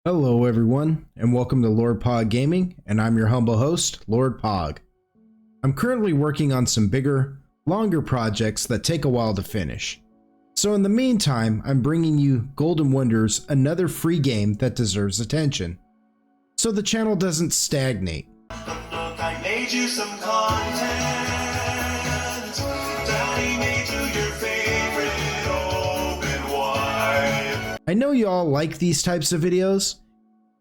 Hello everyone, and welcome to Lord Pog Gaming, and I'm your humble host, Lord Pog. I'm currently working on some bigger, longer projects that take a while to finish. So in the meantime, I'm bringing you Golden Wonders, another free game that deserves attention, so the channel doesn't stagnate. Look, I made you some content. Daddy made you your favorite open wide. I know y'all like these types of videos,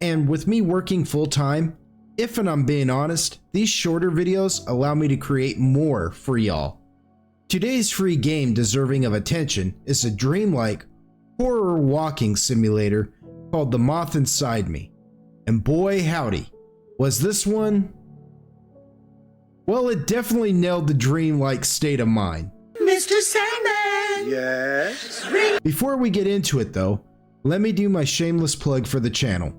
and with me working full-time, if and I'm being honest, these shorter videos allow me to create more for y'all. Today's free game deserving of attention is a dreamlike horror walking simulator called The Moth Inside Me. And boy howdy, was this one? Well, it definitely nailed the dreamlike state of mind. Mr. Sandman! Yes? Before we get into it though, let me do my shameless plug for the channel.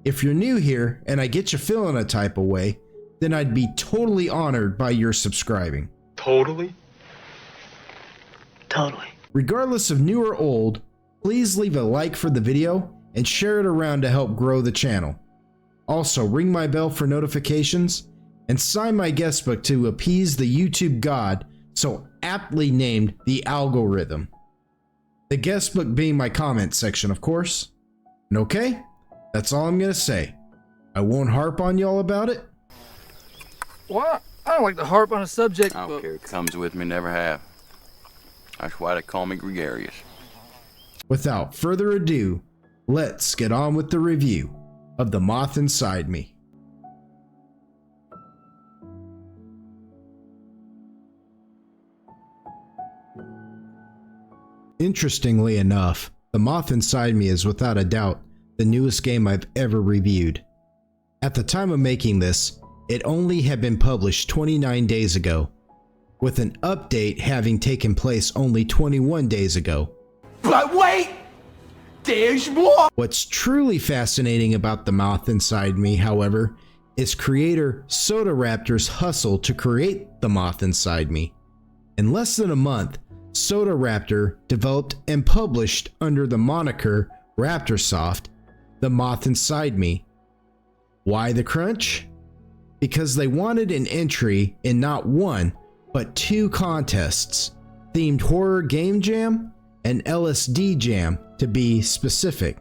If you're new here and I get you feeling a type of way, then I'd be totally honored by your subscribing. Totally? Totally. Regardless of new or old, please leave a like for the video and share it around to help grow the channel. Also, ring my bell for notifications and sign my guest book to appease the YouTube god so aptly named the algorithm. The guest book being my comment section, of course. And okay, that's all I'm gonna say. I won't harp on y'all about it. Well, I don't like to harp on a subject, I don't but care. It comes with me, never have. That's why they call me gregarious. Without further ado, let's get on with the review of The Moth Inside Me. Interestingly enough, The Moth Inside Me is without a doubt the newest game I've ever reviewed. At the time of making this, it only had been published 29 days ago, with an update having taken place only 21 days ago. But wait! There's more! What's truly fascinating about The Moth Inside Me, however, is creator Soda Raptor's hustle to create The Moth Inside Me. In less than a month, Soda Raptor developed and published under the moniker Raptorsoft The Moth Inside Me. Why the crunch? Because they wanted an entry in not one, but two contests, themed Horror Game Jam and LSD Jam to be specific.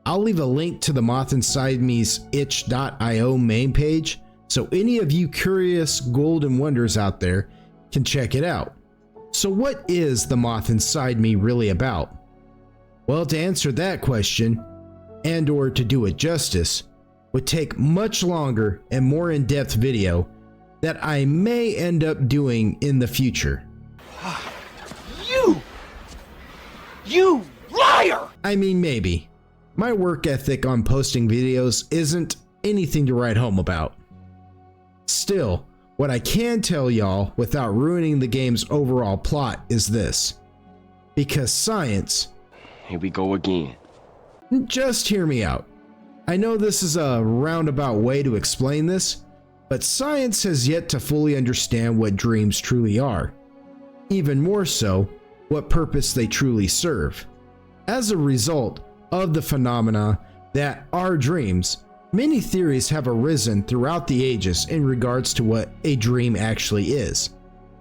I'll leave a link to The Moth Inside Me's itch.io main page so any of you curious Golden Wonders out there can check it out. So what is the moth inside me really about? Well, to answer that question, and or to do it justice, would take much longer and more in-depth video that I may end up doing in the future. You liar! I mean, maybe. My work ethic on posting videos isn't anything to write home about. Still, what I can tell y'all without ruining the game's overall plot is this. Because science... Here we go again. Just hear me out. I know this is a roundabout way to explain this, but science has yet to fully understand what dreams truly are. Even more so, what purpose they truly serve. As a result of the phenomena that are dreams, many theories have arisen throughout the ages in regards to what a dream actually is.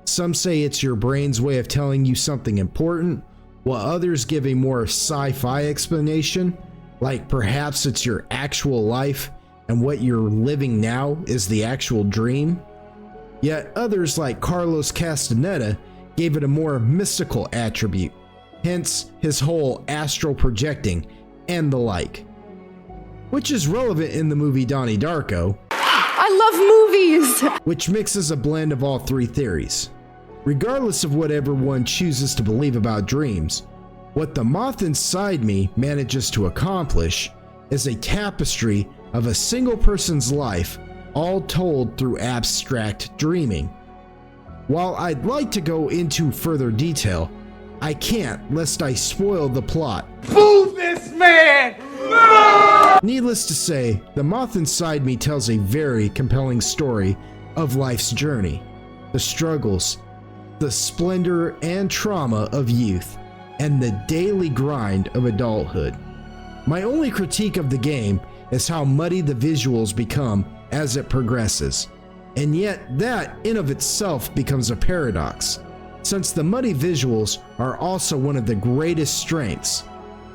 Some say it's your brain's way of telling you something important, while others give a more sci-fi explanation, like perhaps it's your actual life and what you're living now is the actual dream. Yet others like Carlos Castaneda gave it a more mystical attribute, hence his whole astral projecting and the like. Which is relevant in the movie Donnie Darko. I love movies! Which mixes a blend of all three theories. Regardless of whatever one chooses to believe about dreams, what the moth inside me manages to accomplish is a tapestry of a single person's life, all told through abstract dreaming. While I'd like to go into further detail, I can't lest I spoil the plot. Boo this man! Needless to say, the moth inside me tells a very compelling story of life's journey, the struggles, the splendor and trauma of youth, and the daily grind of adulthood. My only critique of the game is how muddy the visuals become as it progresses. And yet that in of itself becomes a paradox, since the muddy visuals are also one of the greatest strengths,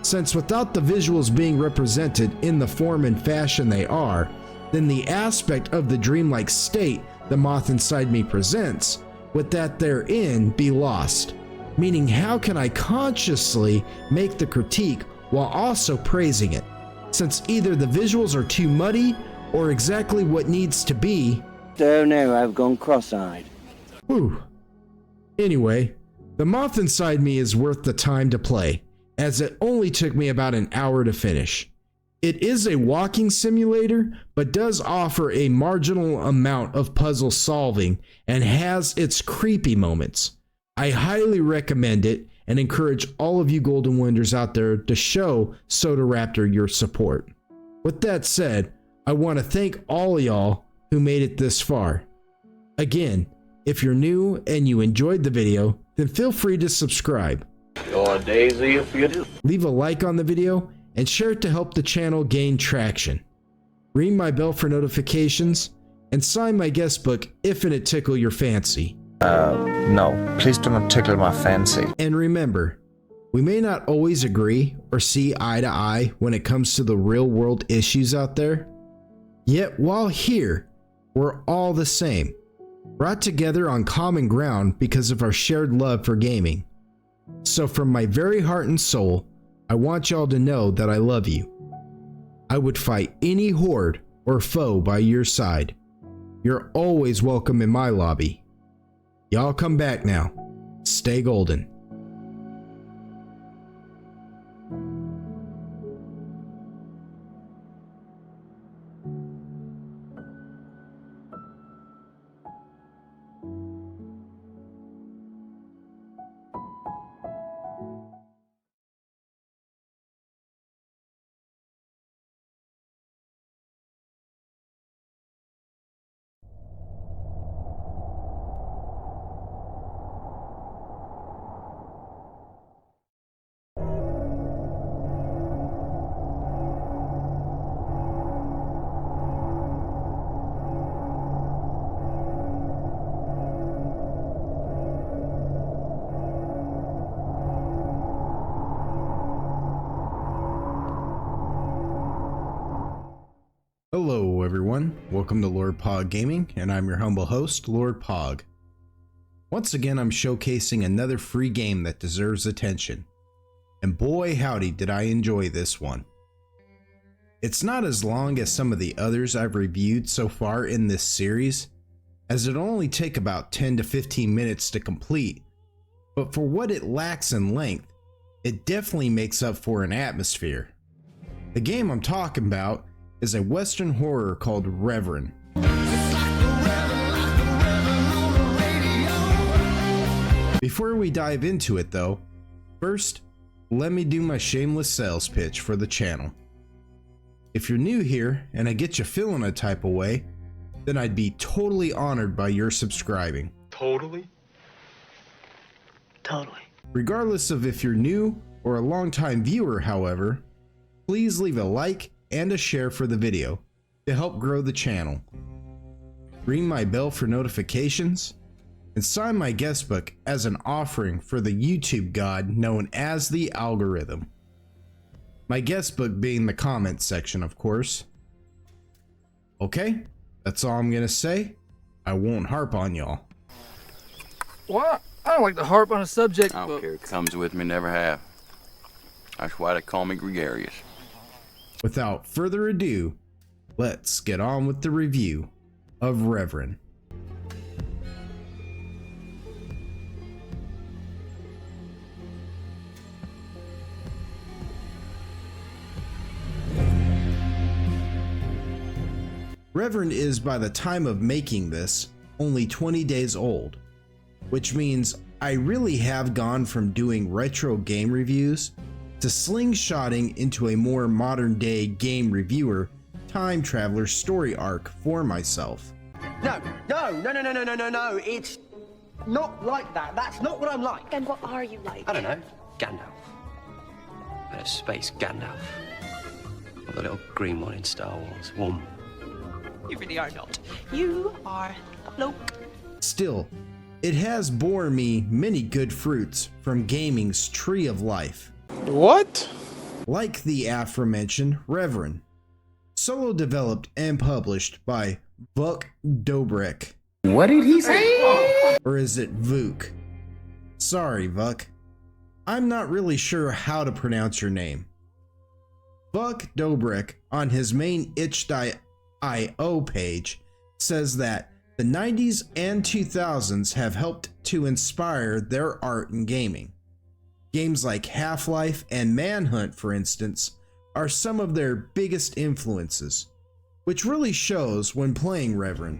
since without the visuals being represented in the form and fashion they are, then the aspect of the dreamlike state the moth inside me presents would that therein be lost. Meaning, how can I consciously make the critique while also praising it, since either the visuals are too muddy or exactly what needs to be. Oh no, I've gone cross-eyed. Whew. Anyway, the moth inside me is worth the time to play, as it only took me about an hour to finish. It is a walking simulator, but does offer a marginal amount of puzzle solving and has its creepy moments. I highly recommend it and encourage all of you Golden Wonders out there to show Soda Raptor your support. With that said, I want to thank all y'all who made it this far. Again, if you're new and you enjoyed the video, then feel free to subscribe. Your daisy if you do. Leave a like on the video and share it to help the channel gain traction. Ring my bell for notifications and sign my guest book if it tickle your fancy. No, please do not tickle my fancy. And remember, we may not always agree or see eye to eye when it comes to the real world issues out there. Yet while here, we're all the same, brought together on common ground because of our shared love for gaming. So from my very heart and soul, I want y'all to know that I love you. I would fight any horde or foe by your side. You're always welcome in my lobby. Y'all come back now. Stay golden. Hello everyone, welcome to Lord Pog Gaming, and I'm your humble host, Lord Pog. Once again, I'm showcasing another free game that deserves attention. And boy howdy did I enjoy this one. It's not as long as some of the others I've reviewed so far in this series, as it'll only take about 10 to 15 minutes to complete, but for what it lacks in length, it definitely makes up for an atmosphere. The game I'm talking about is a Western horror called Reverend. Before we dive into it though, first, let me do my shameless sales pitch for the channel. If you're new here and I get you feeling a type of way, then I'd be totally honored by your subscribing. Totally? Totally. Regardless of if you're new or a longtime viewer, however, please leave a like and a share for the video to help grow the channel. Ring my bell for notifications and sign my guest book as an offering for the YouTube god known as the algorithm. My guest book being the comment section, of course. Okay, that's all I'm gonna say. I won't harp on y'all. Well, I don't like to harp on a subject, I don't but... care. It comes with me, never have. That's why they call me gregarious. Without further ado, let's get on with the review of Reverend. Reverend is, by the time of making this, only 20 days old, which means I really have gone from doing retro game reviews to slingshotting into a more modern day game reviewer time traveler story arc for myself. No, it's not like that. That's not what I'm like. And what are you like? I don't know. Gandalf. But a space Gandalf. Or the little green one in Star Wars. Warm. You really are not. You are Luke. Still, it has borne me many good fruits from gaming's tree of life. What? Like the aforementioned Reverend. Solo developed and published by Vuk Dobrik. What did he say? Or is it Vuk? Sorry, Vuk. I'm not really sure how to pronounce your name. Vuk Dobrik, on his main itch.io page, says that the 90s and 2000s have helped to inspire their art in gaming. Games like Half-Life and Manhunt, for instance, are some of their biggest influences, which really shows when playing Reverend,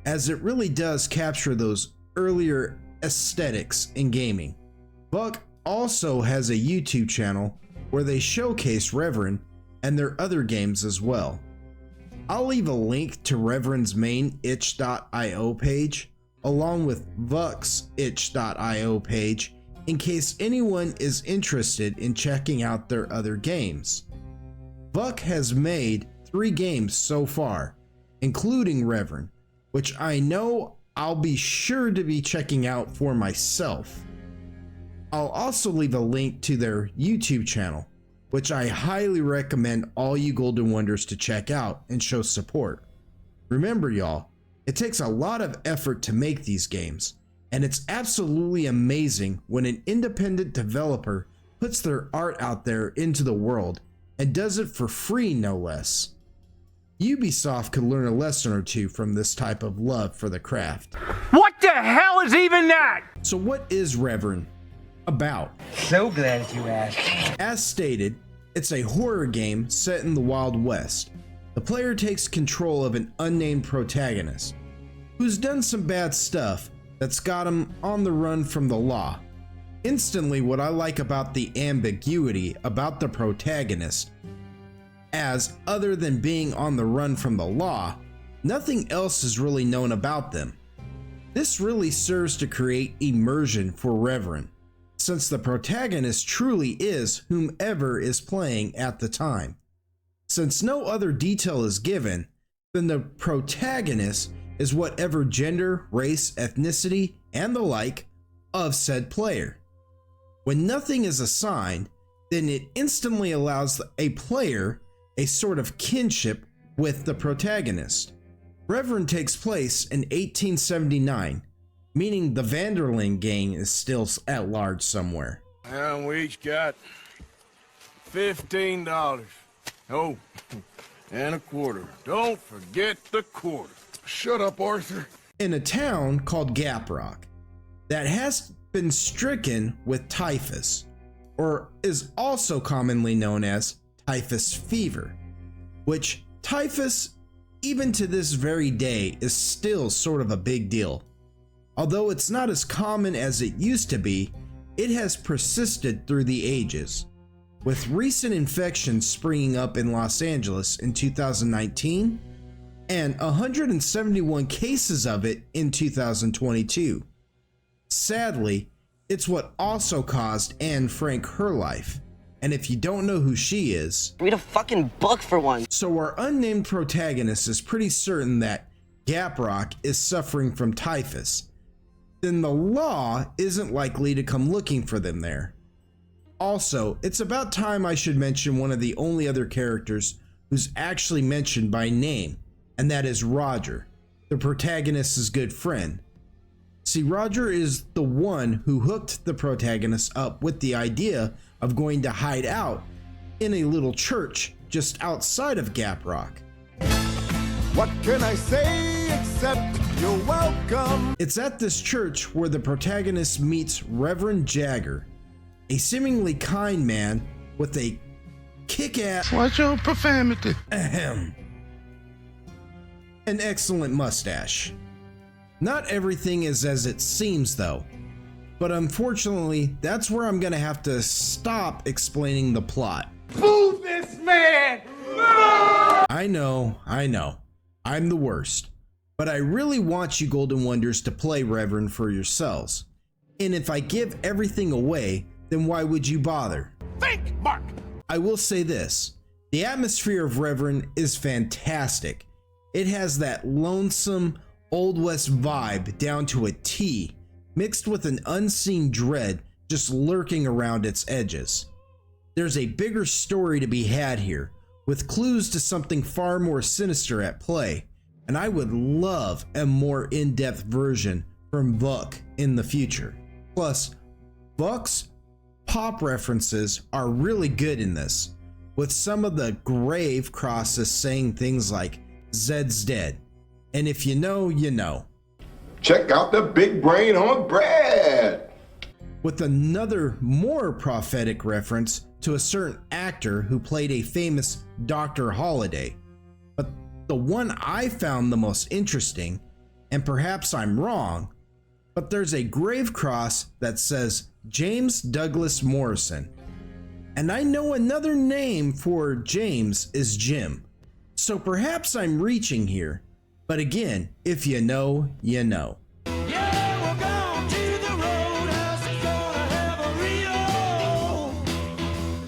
as it really does capture those earlier aesthetics in gaming. Vuk also has a YouTube channel where they showcase Reverend and their other games as well. I'll leave a link to Reverend's main itch.io page along with Vuk's itch.io page in case anyone is interested in checking out their other games. Vuk has made 3 games so far, including Reverend, which I know I'll be sure to be checking out for myself. I'll also leave a link to their YouTube channel, which I highly recommend all you Golden Wonders to check out and show support. Remember y'all, it takes a lot of effort to make these games, and it's absolutely amazing when an independent developer puts their art out there into the world and does it for free, no less. Ubisoft could learn a lesson or two from this type of love for the craft. What the hell is even that? So what is Reverend about? So glad you asked. As stated, it's a horror game set in the Wild West. The player takes control of an unnamed protagonist who's done some bad stuff that's got him on the run from the law. Instantly, what I like about the ambiguity about the protagonist, as other than being on the run from the law, nothing else is really known about them. This really serves to create immersion for Reverend, since the protagonist truly is whomever is playing at the time. Since no other detail is given, then the protagonist is whatever gender, race, ethnicity, and the like of said player. When nothing is assigned, then it instantly allows a player a sort of kinship with the protagonist. Reverend takes place in 1879, meaning the Vanderling gang is still at large somewhere. And we each got $15. Oh, and a quarter. Don't forget the quarter. Shut up, Arthur. In a town called Gaprock that has been stricken with typhus, or is also commonly known as typhus fever, which typhus, even to this very day, is still sort of a big deal. Although it's not as common as it used to be, it has persisted through the ages, with recent infections springing up in Los Angeles in 2019 and 171 cases of it in 2022. Sadly, it's what also caused Anne Frank her life. And if you don't know who she is, read a fucking book for one. So our unnamed protagonist is pretty certain that Gaprock is suffering from typhus. Then the law isn't likely to come looking for them there. Also, it's about time I should mention one of the only other characters who's actually mentioned by name, and that is Roger, the protagonist's good friend. See, Roger is the one who hooked the protagonist up with the idea of going to hide out in a little church just outside of Gaprock. What can I say except you're welcome? It's at this church where the protagonist meets Reverend Jagger, a seemingly kind man with a kick-ass, Watch your profanity, an excellent mustache. Not everything is as it seems though, but unfortunately that's where I'm gonna have to stop explaining the plot. Boo this man! I know, I'm the worst, but I really want you Golden Wonders to play Reverend for yourselves. And if I give everything away, then why would you bother? Think, Mark! I will say this, the atmosphere of Reverend is fantastic. It has that lonesome, Old West vibe down to a T, mixed with an unseen dread just lurking around its edges. There's a bigger story to be had here, with clues to something far more sinister at play, and I would love a more in-depth version from Buck in the future. Plus, Buck's pop references are really good in this, with some of the grave crosses saying things like, Zed's dead. And if you know, you know. Check out the big brain on Brad. With another more prophetic reference to a certain actor who played a famous Dr. Holiday. But the one I found the most interesting, and perhaps I'm wrong, but there's a grave cross that says James Douglas Morrison. And I know another name for James is Jim. So perhaps I'm reaching here. But again, if you know, you know. Yeah, we're going to the roadhouse. Gonna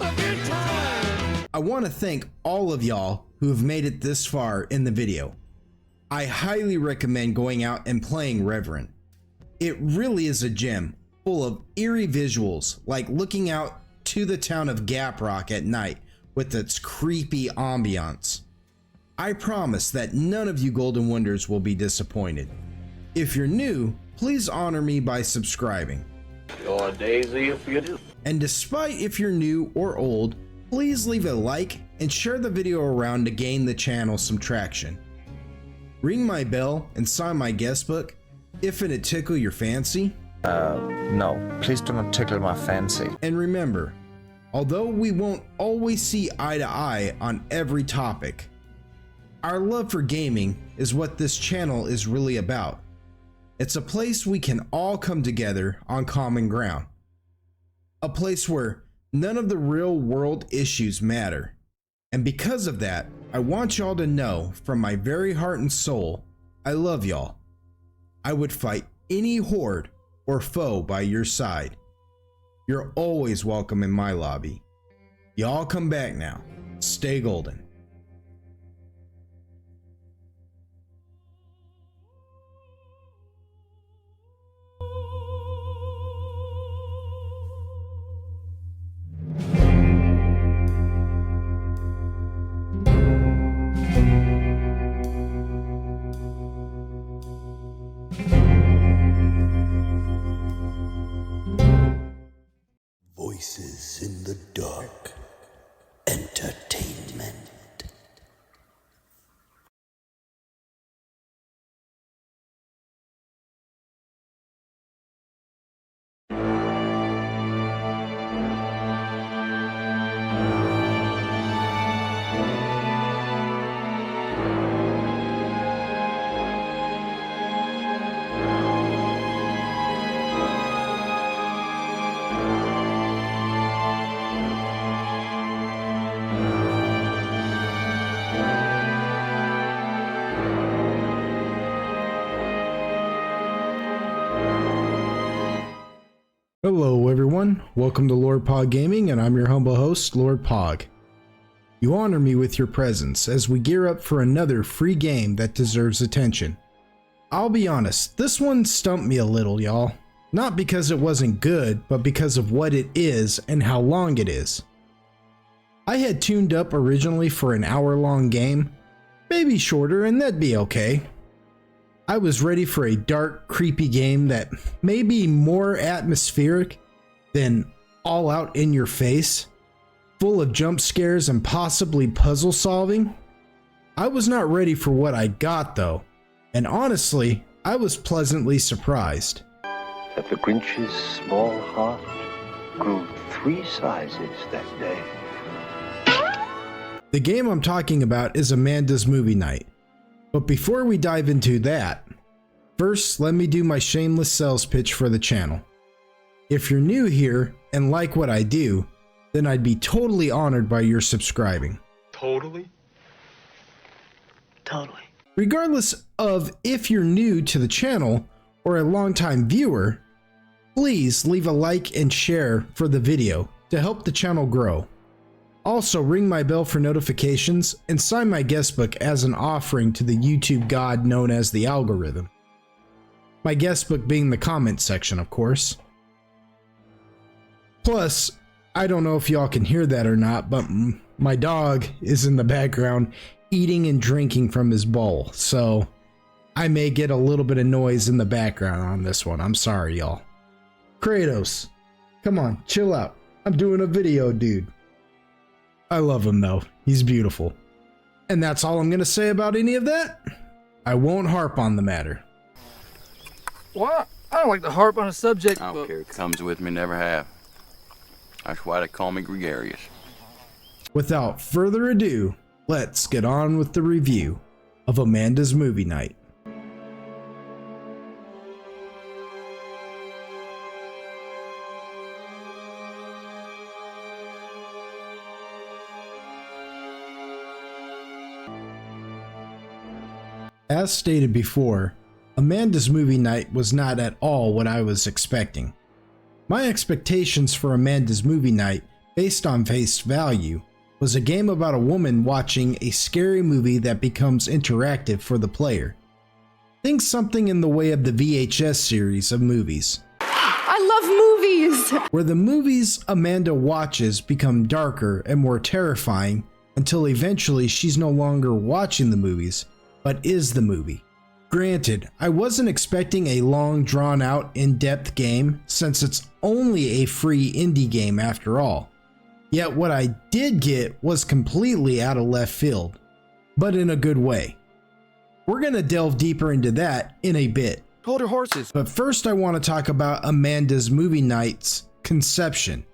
have a good time. I want to thank all of y'all who have made it this far in the video. I highly recommend going out and playing Reverend. It really is a gem, full of eerie visuals, like looking out to the town of Gaprock at night with its creepy ambiance. I promise that none of you Golden Wonders will be disappointed. If you're new, please honor me by subscribing. You're Daisy if you do. And despite if you're new or old, please leave a like and share the video around to gain the channel some traction. Ring my bell and sign my guest book if it tickle your fancy. No, please do not tickle my fancy. And remember, although we won't always see eye to eye on every topic, our love for gaming is what this channel is really about. It's a place we can all come together on common ground. A place where none of the real world issues matter. And because of that, I want y'all to know from my very heart and soul, I love y'all. I would fight any horde or foe by your side. You're always welcome in my lobby. Y'all come back now. Stay golden. the Dark Entertainment. Hello everyone, welcome to Lord Pog Gaming, and I'm your humble host, Lord Pog. You honor me with your presence as we gear up for another free game that deserves attention. I'll be honest, this one stumped me a little, y'all. Not because it wasn't good, but because of what it is and how long it is. I had tuned up originally for an hour-long game, maybe shorter, and that'd be okay. I was ready for a dark, creepy game that may be more atmospheric than all out in your face, full of jump scares and possibly puzzle solving. I was not ready for what I got though, and honestly, I was pleasantly surprised. That the Grinch's small heart grew 3 sizes that day. The game I'm talking about is Amanda's Movie Night. But before we dive into that, first let me do my shameless sales pitch for the channel. If you're new here and like what I do, then I'd be totally honored by your subscribing. Totally? Totally. Regardless of if you're new to the channel or a longtime viewer, please leave a like and share for the video to help the channel grow. Also, ring my bell for notifications and sign my guestbook as an offering to the YouTube god known as the algorithm. My guestbook being the comment section, of course. Plus, I don't know if y'all can hear that or not, but my dog is in the background eating and drinking from his bowl, so I may get a little bit of noise in the background on this one. I'm sorry, y'all. Kratos, come on, chill out. I'm doing a video, dude. I love him though, he's beautiful. And that's all I'm gonna say about any of that. I won't harp on the matter. Well, I don't like to harp on a subject, I don't but care. It comes with me, never have. That's why they call me gregarious. Without further ado, let's get on with the review of Amanda's Movie Night. As stated before, Amanda's Movie Night was not at all what I was expecting. My expectations for Amanda's Movie Night, based on face value, was a game about a woman watching a scary movie that becomes interactive for the player. Think something in the way of the VHS series of movies. I love movies! Where the movies Amanda watches become darker and more terrifying until eventually she's no longer watching the movies, but is the movie. Granted, I wasn't expecting a long, drawn-out, in-depth game since it's only a free indie game after all. Yet what I did get was completely out of left field, but in a good way. We're gonna delve deeper into that in a bit. Hold your horses. But first I want to talk about Amanda's Movie Night's conception.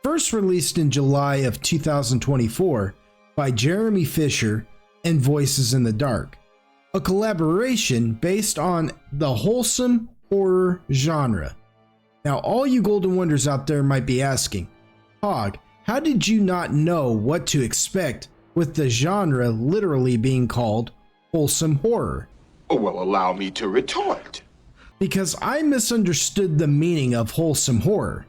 First released in July of 2024 by Jeremy Fisher and Voices in the Dark, a collaboration based on the wholesome horror genre. Now all you Golden Wonders out there might be asking, Pog, how did you not know what to expect with the genre literally being called wholesome horror? Oh, well, allow me to retort. Because I misunderstood the meaning of wholesome horror,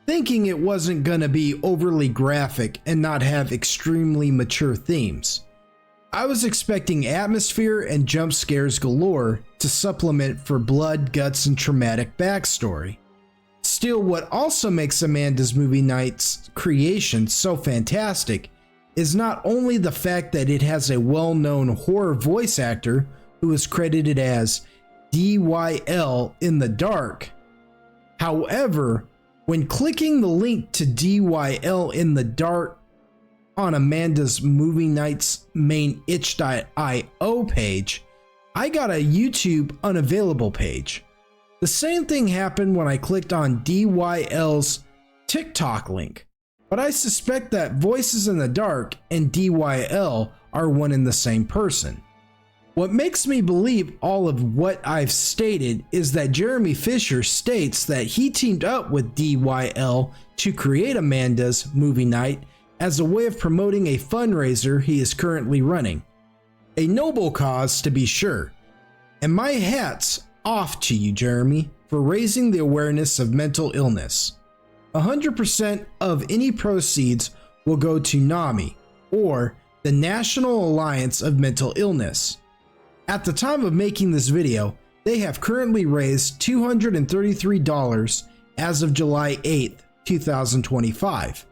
thinking it wasn't gonna be overly graphic and not have extremely mature themes. I was expecting atmosphere and jump scares galore to supplement for blood, guts, and traumatic backstory. Still, what also makes Amanda's Movie Night's creation so fantastic is not only the fact that it has a well-known horror voice actor who is credited as DYL in the Dark. However, When clicking the link to DYL in the Dark on Amanda's Movie Night's main itch.io page, I got a YouTube unavailable page. The same thing happened when I clicked on DYL's TikTok link, but I suspect that Voices in the Dark and DYL are one and the same person. What makes me believe all of what I've stated is that Jeremy Fisher states that he teamed up with DYL to create Amanda's Movie Night as a way of promoting a fundraiser he is currently running. A noble cause, to be sure. And my hat's off to you, Jeremy, for raising the awareness of mental illness. 100% of any proceeds will go to NAMI, or the National Alliance of Mental Illness. At the time of making this video, they have currently raised $233 as of July 8th, 2025.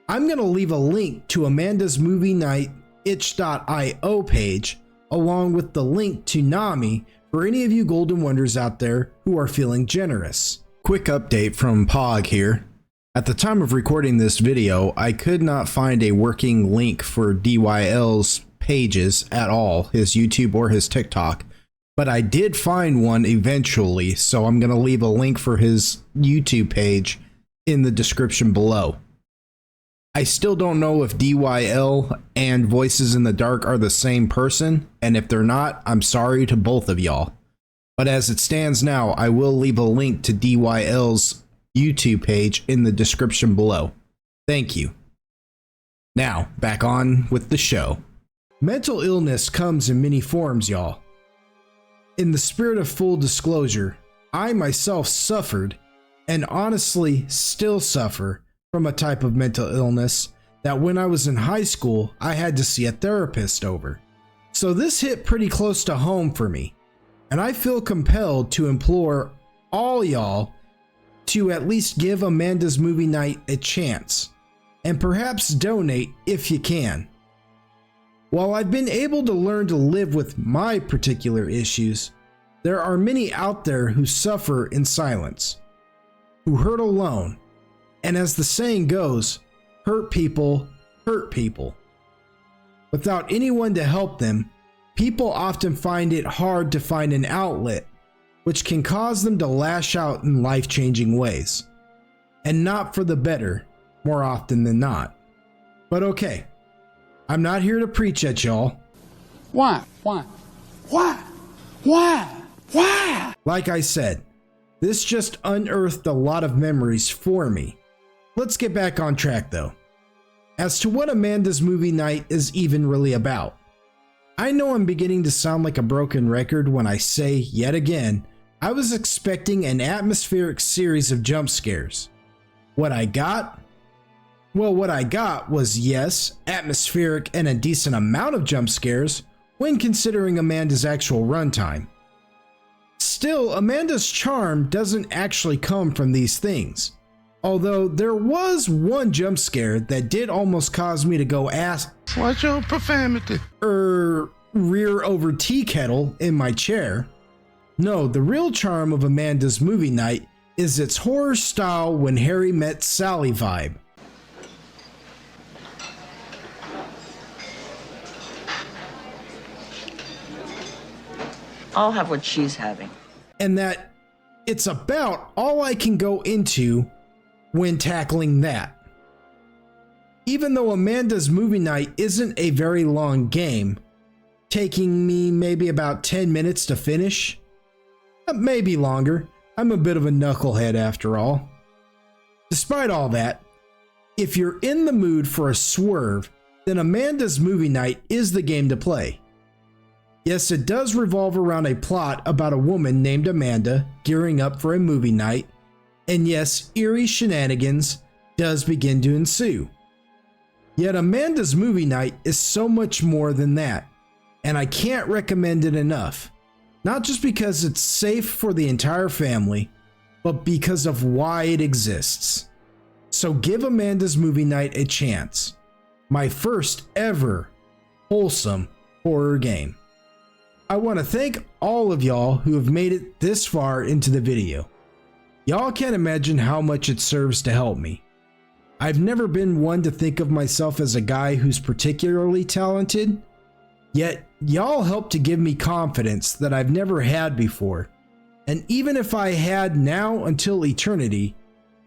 I'm going to leave a link to Amanda's Movie Night itch.io page along with the link to NAMI for any of you Golden Wonders out there who are feeling generous. Quick update from Pog here. At the time of recording this video, I could not find a working link for DYL's pages at all, his YouTube or his TikTok, but I did find one eventually, so I'm going to leave a link for his YouTube page in the description below. I still don't know if DYL and Voices in the Dark are the same person, and if they're not, I'm sorry to both of y'all. But as it stands now, I will leave a link to DYL's YouTube page in the description below. Thank you. Now, back on with the show. Mental illness comes in many forms, y'all. In the spirit of full disclosure, I myself suffered, and honestly still suffer, from a type of mental illness that when I was in high school, I had to see a therapist over. So this hit pretty close to home for me, and I feel compelled to implore all y'all to at least give Amanda's Movie Night a chance, and perhaps donate if you can. While I've been able to learn to live with my particular issues, there are many out there who suffer in silence, who hurt alone, and as the saying goes, hurt people hurt people. Without anyone to help them, people often find it hard to find an outlet, which can cause them to lash out in life-changing ways. And not for the better, more often than not. But okay, I'm not here to preach at y'all. Why? Like I said, this just unearthed a lot of memories for me. Let's get back on track though. As to what Amanda's Movie Night is even really about. I know I'm beginning to sound like a broken record when I say, yet again, I was expecting an atmospheric series of jump scares. What I got? Well, what I got was, yes, atmospheric and a decent amount of jump scares when considering Amanda's actual runtime. Still, Amanda's charm doesn't actually come from these things. Although there was one jump scare that did almost cause me to go watch your profanity, rear over tea kettle in my chair. No, the real charm of Amanda's Movie Night is its horror style When Harry Met Sally vibe. I'll have what she's having. And that it's about all I can go into when tackling that. Even though Amanda's Movie Night isn't a very long game, taking me maybe about 10 minutes to finish, maybe longer. I'm a bit of a knucklehead after all. Despite all that, if you're in the mood for a swerve, then Amanda's Movie Night is the game to play. Yes, it does revolve around a plot about a woman named Amanda gearing up for a movie night, and yes, eerie shenanigans does begin to ensue. Yet Amanda's Movie Night is so much more than that, and I can't recommend it enough. Not just because it's safe for the entire family, but because of why it exists. So give Amanda's Movie Night a chance. My first ever wholesome horror game. I want to thank all of y'all who have made it this far into the video. Y'all can't imagine how much it serves to help me. I've never been one to think of myself as a guy who's particularly talented, yet y'all help to give me confidence that I've never had before. And even if I had now until eternity,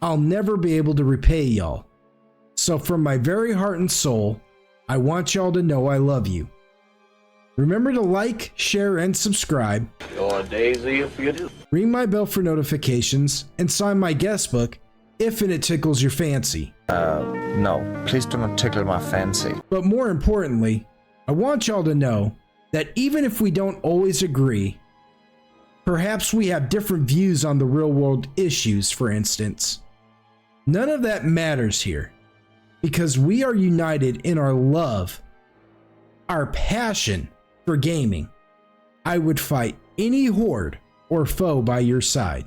I'll never be able to repay y'all. So from my very heart and soul, I want y'all to know I love you. Remember to like, share, and subscribe. Your daisy if you do. Ring my bell for notifications, and sign my guest book if and it tickles your fancy. No, please do not tickle my fancy. But more importantly, I want y'all to know that even if we don't always agree, perhaps we have different views on the real world issues, for instance, none of that matters here, because we are united in our love, our passion for gaming. I would fight any horde or foe by your side.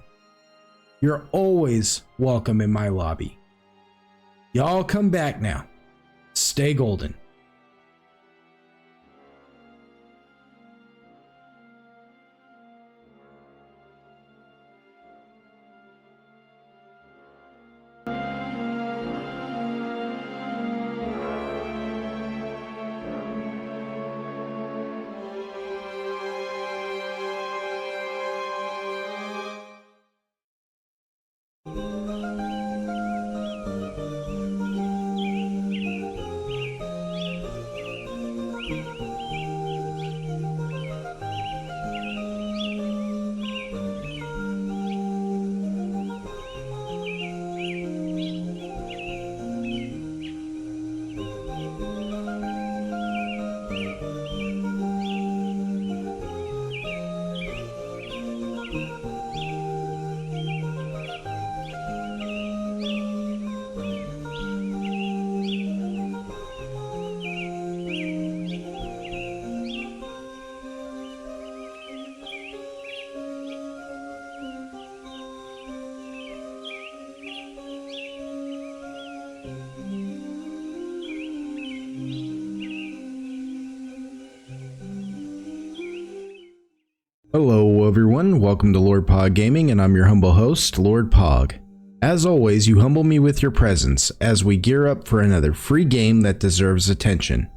You're always welcome in my lobby. Y'all come back now. Stay golden. Hello everyone, welcome to Lord Pog Gaming, and I'm your humble host, Lord Pog. As always, you humble me with your presence as we gear up for another free game that deserves attention.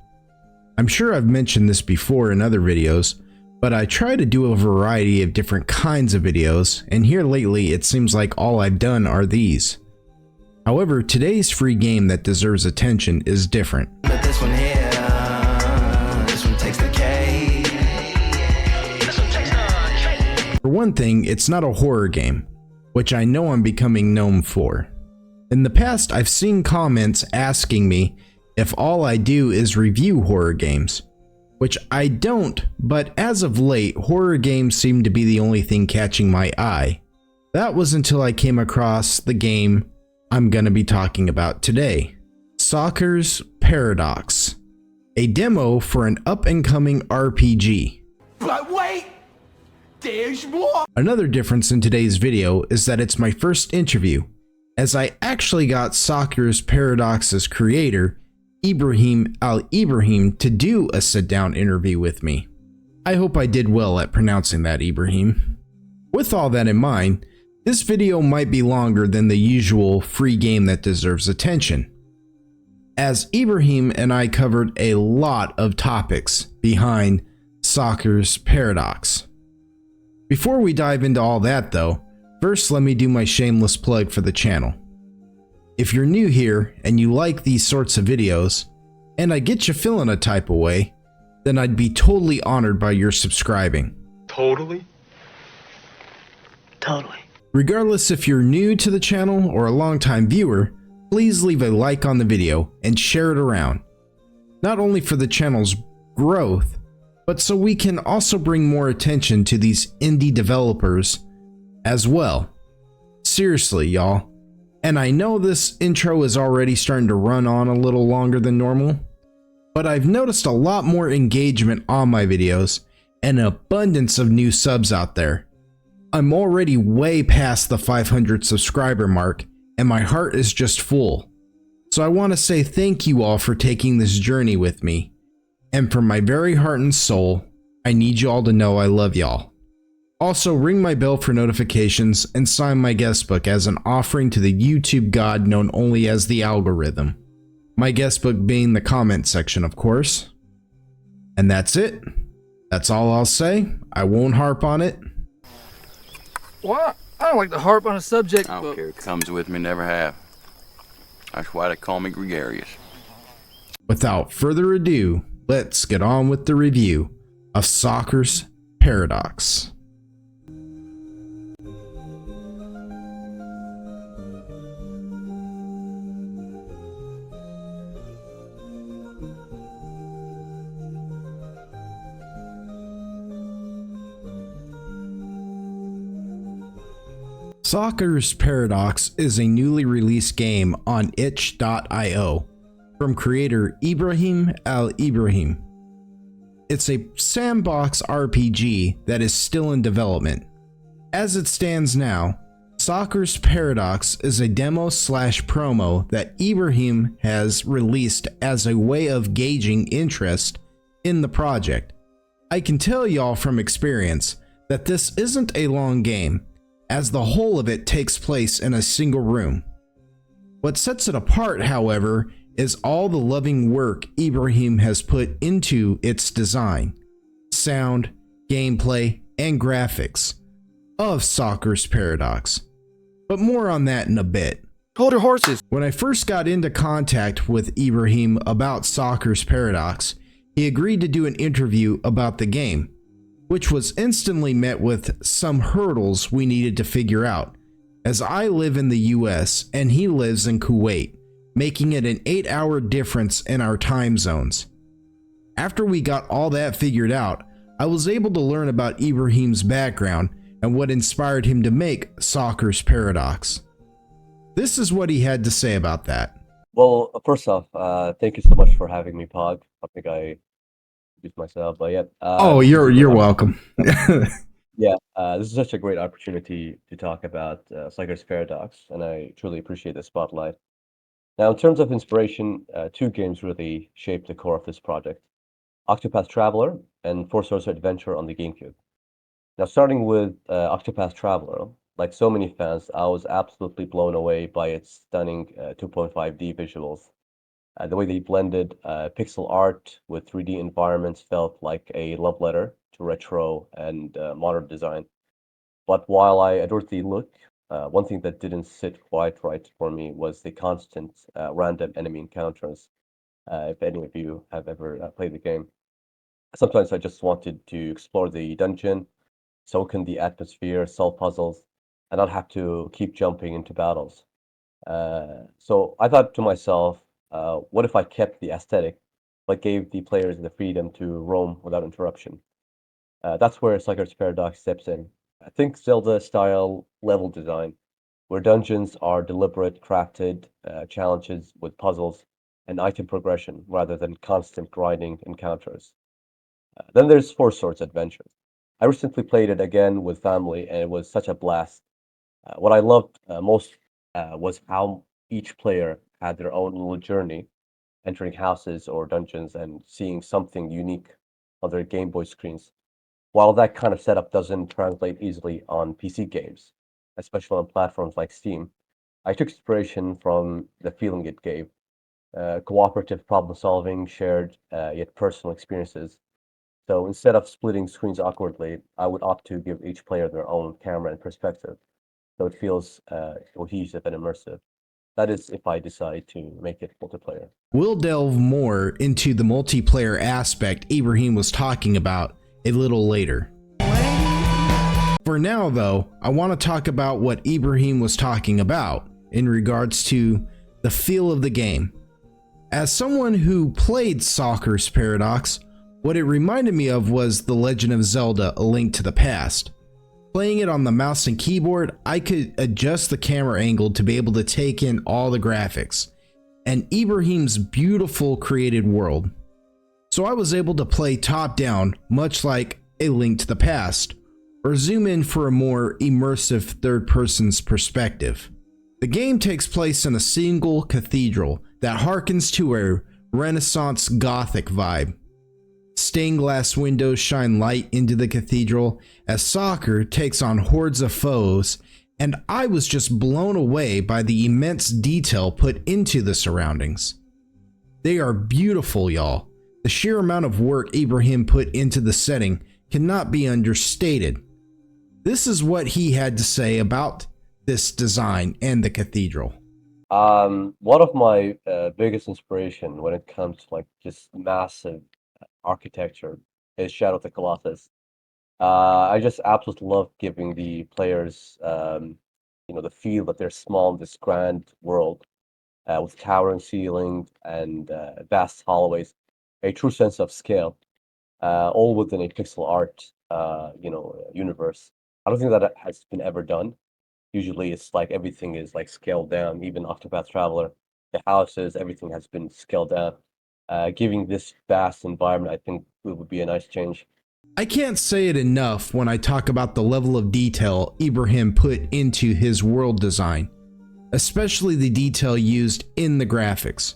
I'm sure I've mentioned this before in other videos, but I try to do a variety of different kinds of videos, and here lately it seems like all I've done are these. However, today's free game that deserves attention is different. But this one here, this one takes the cake. For one thing, it's not a horror game, which I know I'm becoming known for. In the past, I've seen comments asking me if all I do is review horror games, which I don't, but as of late, horror games seem to be the only thing catching my eye. That was until I came across the game I'm gonna be talking about today, Sakura's Paradox, a demo for an up-and-coming RPG. But wait! There's more! Another difference in today's video is that it's my first interview, as I actually got Sakura's Paradox's creator, Ibrahim Al-Ibrahim, to do a sit-down interview with me. I hope I did well at pronouncing that, Ibrahim. With all that in mind, this video might be longer than the usual free game that deserves attention, as Ibrahim and I covered a lot of topics behind Sakura's Paradox. Before we dive into all that though, first let me do my shameless plug for the channel. If you're new here and you like these sorts of videos, and I get you feeling a type of way, then I'd be totally honored by your subscribing. Totally? Totally. Regardless if you're new to the channel or a longtime viewer, please leave a like on the video and share it around. Not only for the channel's growth, but so we can also bring more attention to these indie developers as well. Seriously, y'all. And I know this intro is already starting to run on a little longer than normal, but I've noticed a lot more engagement on my videos and an abundance of new subs out there. I'm already way past the 500 subscriber mark, and my heart is just full. So I want to say thank you all for taking this journey with me. And from my very heart and soul, I need y'all to know I love y'all. Also, ring my bell for notifications and sign my guest book as an offering to the YouTube god known only as the algorithm. My guest book being the comment section, of course. And that's it. That's all I'll say. I won't harp on it. Well, I don't like to harp on a subject, I don't care. It comes with me, never have. That's why they call me gregarious. Without further ado, let's get on with the review of Soccer's Paradox. Soccer's Paradox is a newly released game on itch.io from creator Ibrahim Al Ibrahim. It's a sandbox RPG that is still in development. As it stands now, Soccer's Paradox is a demo/promo that Ibrahim has released as a way of gauging interest in the project. I can tell y'all from experience that this isn't a long game, as the whole of it takes place in a single room. What sets it apart, however, is all the loving work Ibrahim has put into its design, sound, gameplay, and graphics of Soccer's Paradox. But more on that in a bit. Hold your horses. When I first got into contact with Ibrahim about Soccer's Paradox, he agreed to do an interview about the game, which was instantly met with some hurdles we needed to figure out, as I live in the US and he lives in Kuwait, making it an 8-hour difference in our time zones. After we got all that figured out, I was able to learn about Ibrahim's background and what inspired him to make Soccer's Paradox. This is what he had to say about that. Well, first off, thank you so much for having me, Pog. I think I introduced myself, but yeah. You're welcome. Yeah, this is such a great opportunity to talk about Soccer's Paradox, and I truly appreciate the spotlight. Now, in terms of inspiration, 2 games really shaped the core of this project: Octopath Traveler and Four Swords Adventure on the GameCube. Now, starting with Octopath Traveler, like so many fans, I was absolutely blown away by its stunning 2.5D visuals. The way they blended pixel art with 3D environments felt like a love letter to retro and modern design. But while I adored the look, one thing that didn't sit quite right for me was the constant random enemy encounters. If any of you have ever played the game, sometimes I just wanted to explore the dungeon, soak in the atmosphere, solve puzzles, and not have to keep jumping into battles. So I thought to myself, what if I kept the aesthetic, but gave the players the freedom to roam without interruption? That's where Soccer's Paradox steps in. I think Zelda-style level design, where dungeons are deliberate, crafted challenges with puzzles and item progression rather than constant grinding encounters. Then there's Four Swords Adventure. I recently played it again with family, and it was such a blast. What I loved most was how each player had their own little journey, entering houses or dungeons and seeing something unique on their Game Boy screens. While that kind of setup doesn't translate easily on PC games, especially on platforms like Steam, I took inspiration from the feeling it gave. Cooperative problem solving, shared yet personal experiences. So instead of splitting screens awkwardly, I would opt to give each player their own camera and perspective, so it feels cohesive and immersive. That is if I decide to make it multiplayer. We'll delve more into the multiplayer aspect Ibrahim was talking about a little later. For now, though, I want to talk about what Ibrahim was talking about in regards to the feel of the game. As someone who played Soccer's Paradox, what it reminded me of was The Legend of Zelda: A Link to the Past. Playing it on the mouse and keyboard, I could adjust the camera angle to be able to take in all the graphics and Ibrahim's beautiful created world. So I was able to play top-down, much like A Link to the Past, or zoom in for a more immersive third-person's perspective. The game takes place in a single cathedral that harkens to a Renaissance Gothic vibe. Stained glass windows shine light into the cathedral as Soccer takes on hordes of foes, and I was just blown away by the immense detail put into the surroundings. They are beautiful, y'all. The sheer amount of work Ibrahim put into the setting cannot be understated. This is what he had to say about this design and the cathedral. One of my biggest inspiration when it comes to like just massive architecture is Shadow of the Colossus. I just absolutely love giving the players, the feel that they're small in this grand world with towering ceilings and vast hallways, a true sense of scale, all within a pixel art, universe. I don't think that has been ever done. Usually, it's like everything is like scaled down. Even Octopath Traveler, the houses, everything has been scaled down. Giving this vast environment, I think it would be a nice change. I can't say it enough when I talk about the level of detail Ibrahim put into his world design, especially the detail used in the graphics.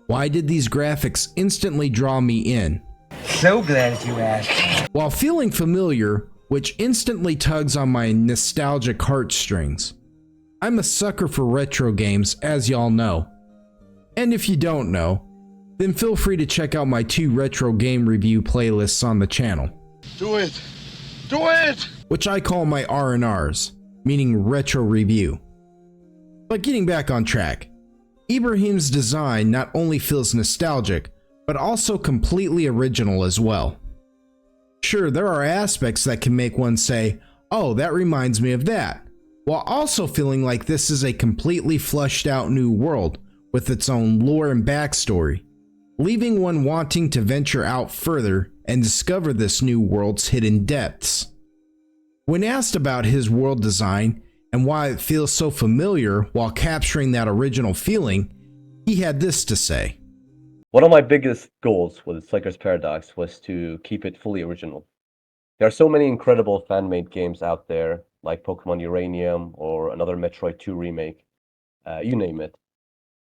Why did these graphics instantly draw me in? So glad you asked. While feeling familiar, which instantly tugs on my nostalgic heartstrings. I'm a sucker for retro games, as y'all know. And if you don't know, then feel free to check out my 2 retro game review playlists on the channel. Do it! Do it! Which I call my R&Rs, meaning retro review. But getting back on track, Ibrahim's design not only feels nostalgic, but also completely original as well. Sure, there are aspects that can make one say, oh, that reminds me of that, while also feeling like this is a completely fleshed out new world with its own lore and backstory, leaving one wanting to venture out further and discover this new world's hidden depths. When asked about his world design and why it feels so familiar while capturing that original feeling, he had this to say. One of my biggest goals with Sliker's Paradox was to keep it fully original. There are so many incredible fan-made games out there, like Pokemon Uranium or another Metroid 2 remake, you name it,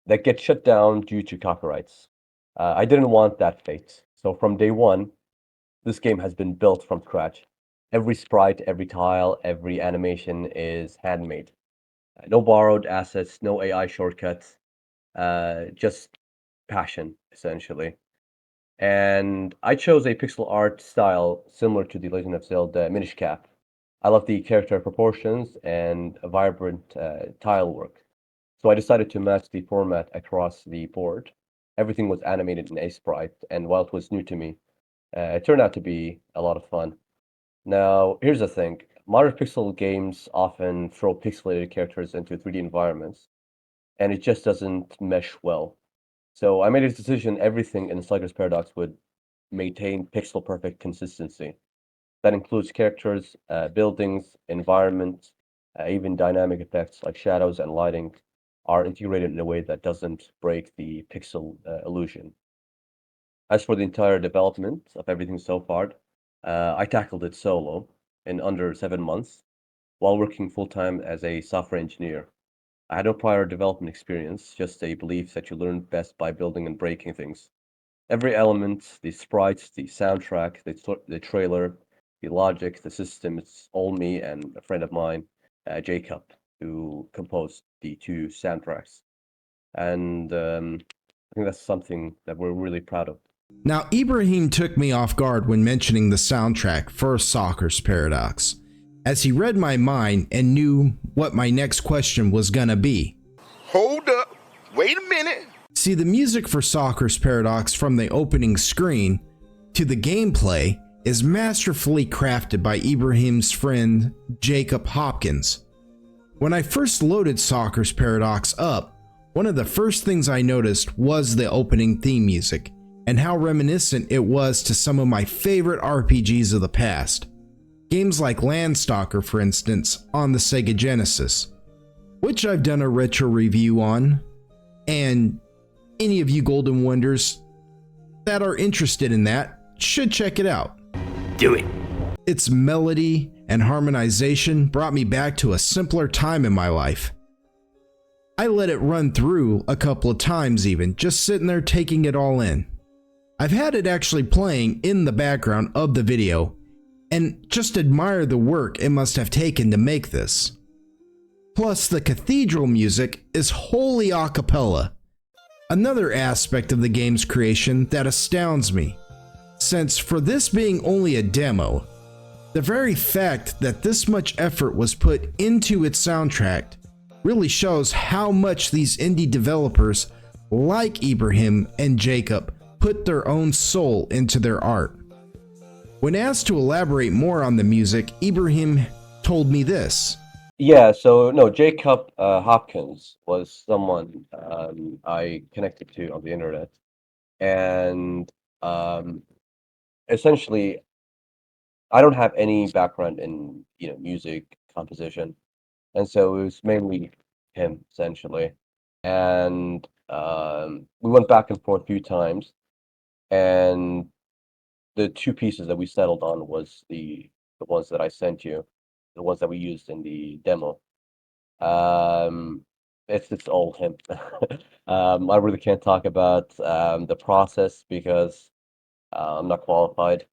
that get shut down due to copyrights. I didn't want that fate. So from day one, this game has been built from scratch. Every sprite, every tile, every animation is handmade. No borrowed assets, no AI shortcuts, just passion, essentially. And I chose a pixel art style similar to the Legend of Zelda Minish Cap. I love the character proportions and vibrant tile work. So I decided to match the format across the board. Everything was animated in a sprite, and while it was new to me, it turned out to be a lot of fun. Now, here's the thing. Modern pixel games often throw pixelated characters into 3D environments, and it just doesn't mesh well. So I made a decision everything in Sliker's Paradox would maintain pixel-perfect consistency. That includes characters, buildings, environments, even dynamic effects like shadows and lighting are integrated in a way that doesn't break the pixel illusion. As for the entire development of everything so far, I tackled it solo in under 7 months while working full-time as a software engineer. I had no prior development experience, just a belief that you learn best by building and breaking things. Every element, the sprites, the soundtrack, the trailer, the logic, the system, it's all me and a friend of mine, Jacob, who composed the 2 soundtracks. And I think that's something that we're really proud of. Now, Ibrahim took me off guard when mentioning the soundtrack for Soccer's Paradox, as he read my mind and knew what my next question was gonna be. Hold up. Wait a minute. See, the music for Soccer's Paradox, from the opening screen to the gameplay, is masterfully crafted by Ibrahim's friend Jacob Hopkins. When I first loaded Soccer's Paradox up, one of the first things I noticed was the opening theme music, and how reminiscent it was to some of my favorite RPGs of the past. Games like Landstalker, for instance, on the Sega Genesis, which I've done a retro review on, and any of you Golden Wonders that are interested in that should check it out. Do it. Its melody and harmonization brought me back to a simpler time in my life. I let it run through a couple of times even, just sitting there taking it all in. I've had it actually playing in the background of the video and just admire the work it must have taken to make this. Plus, the cathedral music is wholly a cappella, another aspect of the game's creation that astounds me, since for this being only a demo, the very fact that this much effort was put into its soundtrack really shows how much these indie developers like Ibrahim and Jacob put their own soul into their art. When asked to elaborate more on the music, Ibrahim told me this. Yeah, so no, Jacob Hopkins was someone I connected to on the internet, and essentially, I don't have any background in music composition, and so it was mainly him essentially, and we went back and forth a few times, and the two pieces that we settled on was the ones that I sent you, the ones that we used in the demo. It's all him. I really can't talk about the process because I'm not qualified.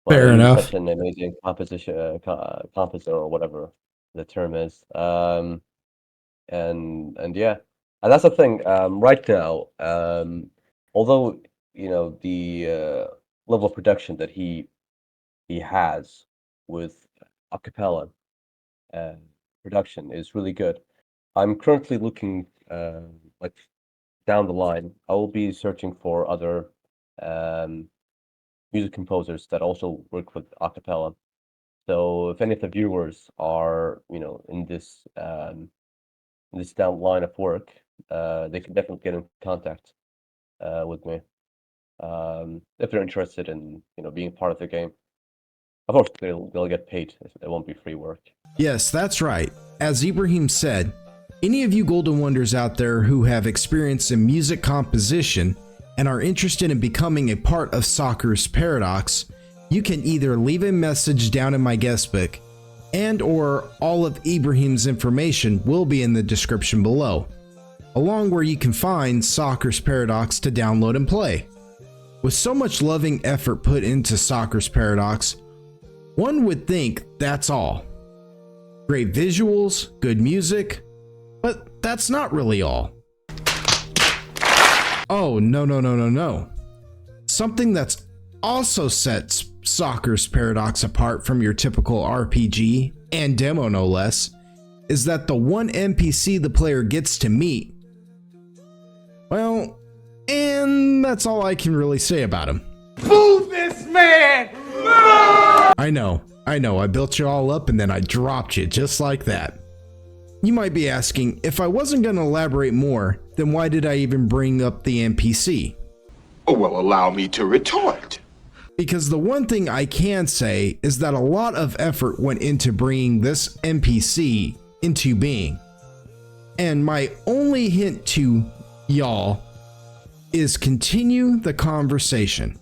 But Fair he's enough. such an amazing composer or whatever the term is. And yeah, and that's the thing. Right now, although the level of production that he has with a cappella production is really good. I'm currently looking like down the line. I will be searching for other music composers that also work with a cappella. So if any of the viewers are in this down line of work, they can definitely get in contact with me if they're interested in being part of the game. Of course, they'll get paid. It won't be free work. Yes, that's right. As Ibrahim said, any of you Golden Wonders out there who have experience in music composition and are interested in becoming a part of Soccer's Paradox, you can either leave a message down in my guest book, and or all of Ibrahim's information will be in the description below, along where you can find Soccer's Paradox to download and play. With so much loving effort put into Soccer's Paradox, one would think that's all. Great visuals, good music, but that's not really all. Oh, no. Something that's also sets Soccer's Paradox apart from your typical RPG, and demo no less, is that the one NPC the player gets to meet, well, and that's all I can really say about him. Boo this man! I know, I built you all up and then I dropped you just like that. You might be asking, if I wasn't going to elaborate more, then why did I even bring up the NPC? Oh, well, allow me to retort. Because the one thing I can say is that a lot of effort went into bringing this NPC into being. And my only hint to y'all is continue the conversation.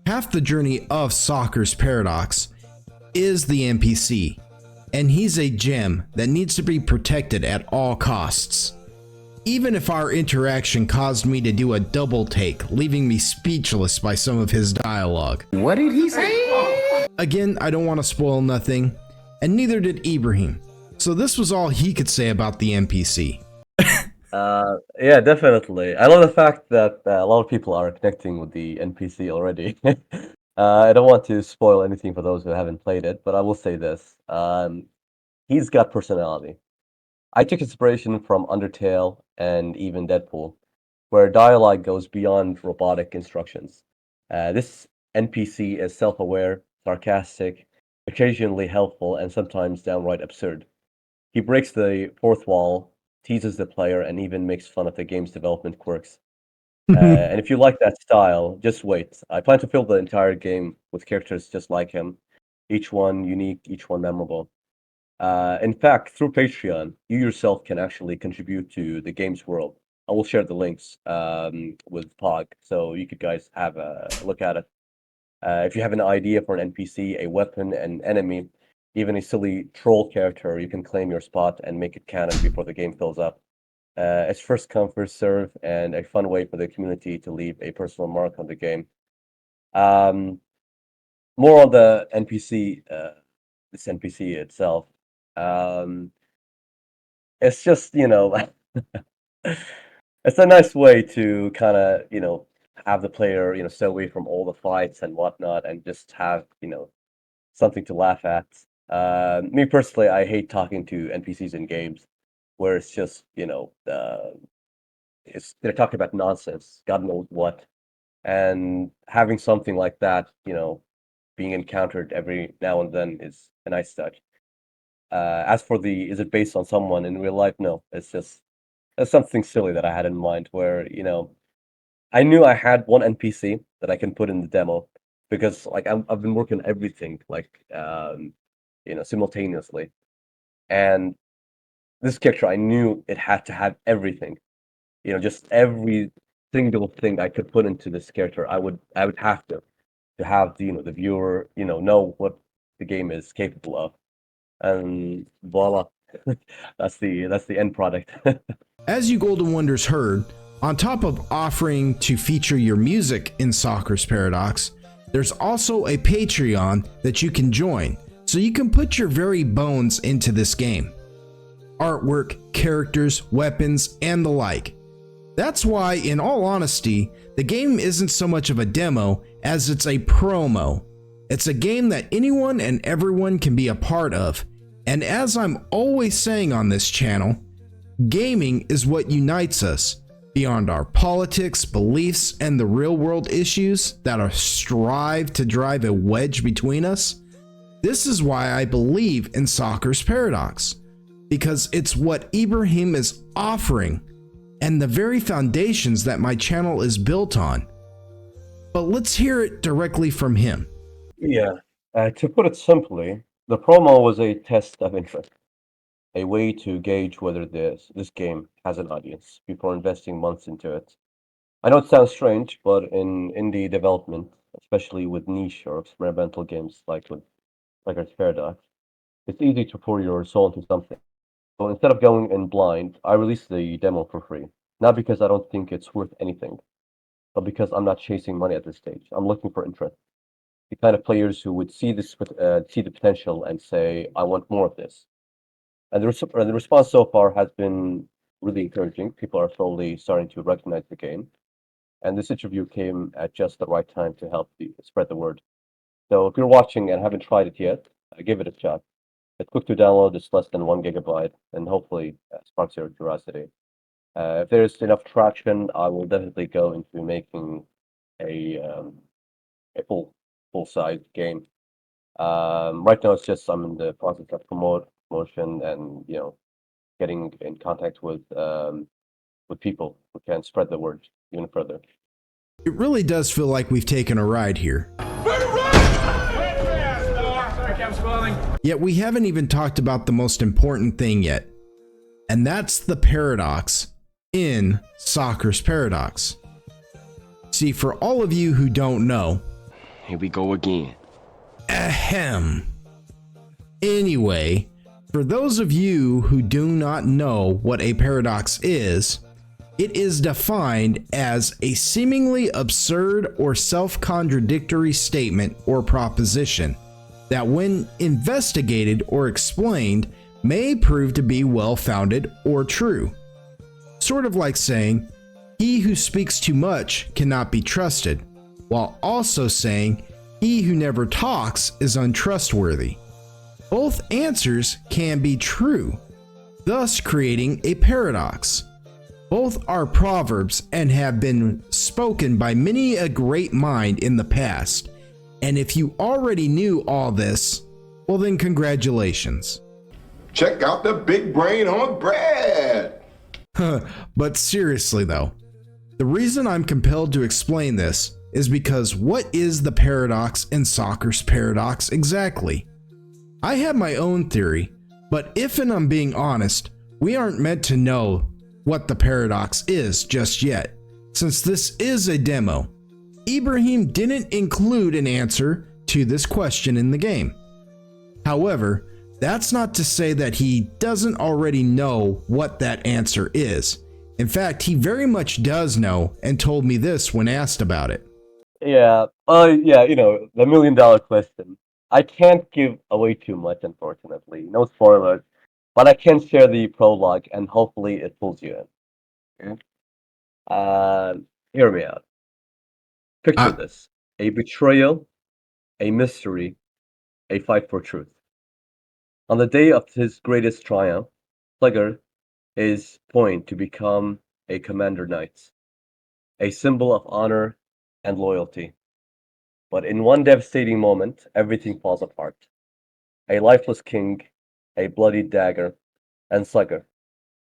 Half the journey of Soccer's Paradox is the NPC, and he's a gem that needs to be protected at all costs. Even if our interaction caused me to do a double take, leaving me speechless by some of his dialogue. What did he say? Again, I don't want to spoil nothing, and neither did Ibrahim, so this was all he could say about the NPC. Yeah, definitely. I love the fact that a lot of people are connecting with the NPC already. I don't want to spoil anything for those who haven't played it, but I will say this. He's got personality. I took inspiration from Undertale and even Deadpool, where dialogue goes beyond robotic instructions. This NPC is self-aware, sarcastic, occasionally helpful, and sometimes downright absurd. He breaks the fourth wall, teases the player, and even makes fun of the game's development quirks. And if you like that style, just wait. I plan to fill the entire game with characters just like him, each one unique, each one memorable. In fact, through Patreon, you yourself can actually contribute to the game's world. I will share the links with Pog, so you could guys have a look at it. If you have an idea for an NPC, a weapon, an enemy, even a silly troll character, you can claim your spot and make it canon before the game fills up. It's first come, first serve, and a fun way for the community to leave a personal mark on the game. More on the NPC, this NPC itself. It's just, it's a nice way to kind of, have the player, stay away from all the fights and whatnot, and just have, something to laugh at. Me personally, I hate talking to NPCs in games where it's just, they're talking about nonsense, God knows what, and having something like that, being encountered every now and then is a nice touch. As for is it based on someone in real life? No, it's something silly that I had in mind where, I knew I had one NPC that I can put in the demo because like I've been working on everything like, simultaneously. And this character, I knew it had to have everything, just every single thing I could put into this character. I would have to have the viewer, know what the game is capable of. And voila, that's the end product. As you Golden Wonders heard, on top of offering to feature your music in Soccer's Paradox, there's also a Patreon that you can join, so you can put your very bones into this game. Artwork, characters, weapons, and the like. That's why, in all honesty, the game isn't so much of a demo as it's a promo. It's a game that anyone and everyone can be a part of, and as I'm always saying on this channel, gaming is what unites us, beyond our politics, beliefs, and the real-world issues that are strive to drive a wedge between us. This is why I believe in Soccer's Paradox, because it's what Ibrahim is offering, and the very foundations that my channel is built on. But let's hear it directly from him. Yeah, to put it simply, the promo was a test of interest, a way to gauge whether this game has an audience before investing months into it. I know it sounds strange, but in indie development, especially with niche or experimental games like Soccer's Paradox, it's easy to pour your soul into something. So instead of going in blind, I released the demo for free. Not because I don't think it's worth anything, but because I'm not chasing money at this stage. I'm looking for interest. The kind of players who would see the potential and say, I want more of this. And the response so far has been really encouraging. People are slowly starting to recognize the game. And this interview came at just the right time to help spread the word. So if you're watching and haven't tried it yet, give it a shot. It's quick to download, it's less than 1 gigabyte, and hopefully sparks your curiosity. If there's enough traction, I will definitely go into making a full-size game. Right now, it's just I'm in the process of promotion and getting in contact with people who can spread the word even further. It really does feel like we've taken a ride here. Yet we haven't even talked about the most important thing yet, and that's the paradox in Soccer's Paradox. See, for all of you who don't know, here we go again. Ahem. Anyway, for those of you who do not know what a paradox is, it is defined as a seemingly absurd or self-contradictory statement or proposition that when investigated or explained may prove to be well-founded or true. Sort of like saying, he who speaks too much cannot be trusted, while also saying, he who never talks is untrustworthy. Both answers can be true, thus creating a paradox. Both are proverbs and have been spoken by many a great mind in the past. And if you already knew all this, well then congratulations. Check out the big brain on Brad. But seriously though, the reason I'm compelled to explain this is because what is the paradox in Soccer's Paradox exactly? I have my own theory, but if and I'm being honest, we aren't meant to know what the paradox is just yet, since this is a demo. Ibrahim didn't include an answer to this question in the game. However, that's not to say that he doesn't already know what that answer is. In fact, he very much does know and told me this when asked about it. Yeah. Yeah. The $1 million question. I can't give away too much, unfortunately. No spoilers, but I can share the prologue, and hopefully it pulls you in. Okay? Hear me out. Picture this: a betrayal, a mystery, a fight for truth. On the day of his greatest triumph, Slugger is poised to become a commander knight, a symbol of honor and loyalty. But in one devastating moment, everything falls apart. A lifeless king, a bloody dagger, and Slugger,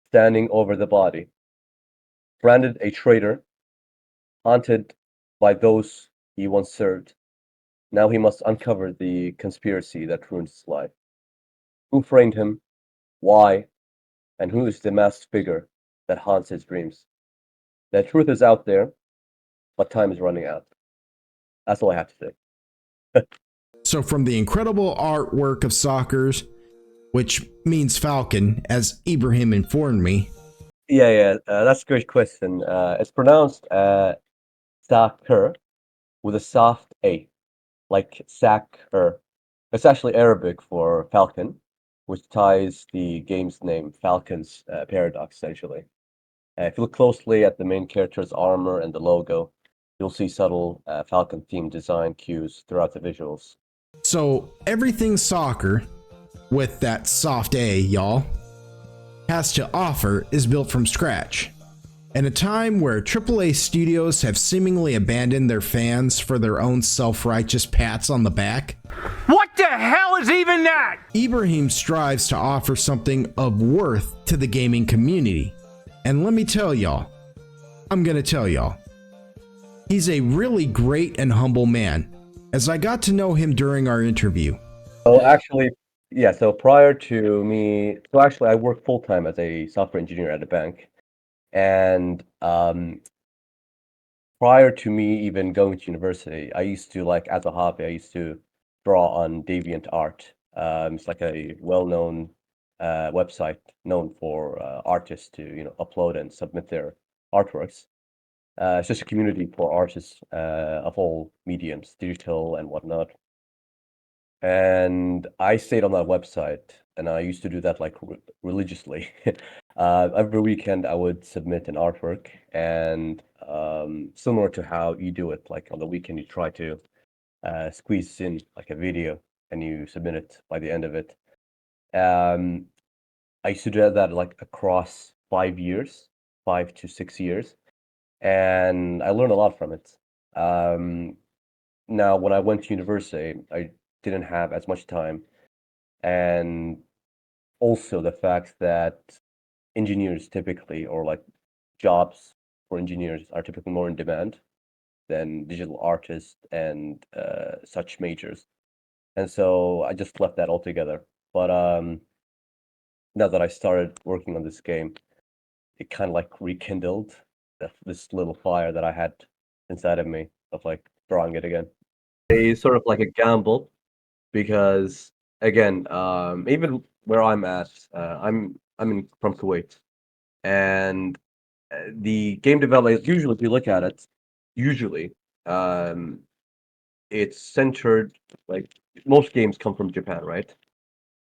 standing over the body, branded a traitor, haunted by those he once served. Now he must uncover the conspiracy that ruined his life. Who framed him? Why? And who is the masked figure that haunts his dreams? The truth is out there, but time is running out. That's all I have to say. So, from the incredible artwork of Soccer's, which means Falcon, as Ibrahim informed me. Yeah, that's a great question. It's pronounced Soccer with a soft A, like Sacker. It's actually Arabic for Falcon, which ties the game's name, Falcon's Paradox, essentially. If you look closely at the main character's armor and the logo, you'll see subtle Falcon-themed design cues throughout the visuals. So everything Soccer, with that soft A, y'all, has to offer is built from scratch. In a time where AAA studios have seemingly abandoned their fans for their own self-righteous pats on the back. What the hell is even that? Ibrahim strives to offer something of worth to the gaming community. And let me tell y'all, I'm gonna tell y'all, he's a really great and humble man, as I got to know him during our interview. So actually, yeah, so prior to me, so actually I work full-time as a software engineer at a bank. And prior to me even going to university, I used to, like, as a hobby, I used to draw on DeviantArt. It's like a well-known website known for artists to, upload and submit their artworks. It's just a community for artists of all mediums, digital and whatnot. And I stayed on that website, and I used to do that like religiously. Every weekend, I would submit an artwork, and similar to how you do it, like on the weekend, you try to squeeze in like a video, and you submit it by the end of it. I used to do that like across 5 years, 5 to 6 years, and I learned a lot from it. Now, when I went to university, I didn't have as much time, and also the fact that engineers typically, or like jobs for engineers, are typically more in demand than digital artists and such majors. And so I just left that altogether. But now that I started working on this game, it kind of like rekindled this little fire that I had inside of me of like drawing it again. It's sort of like a gamble, because again, even where I'm at, I'm from Kuwait, and the game development, usually if you look at it, usually it's centered, like most games come from Japan, right?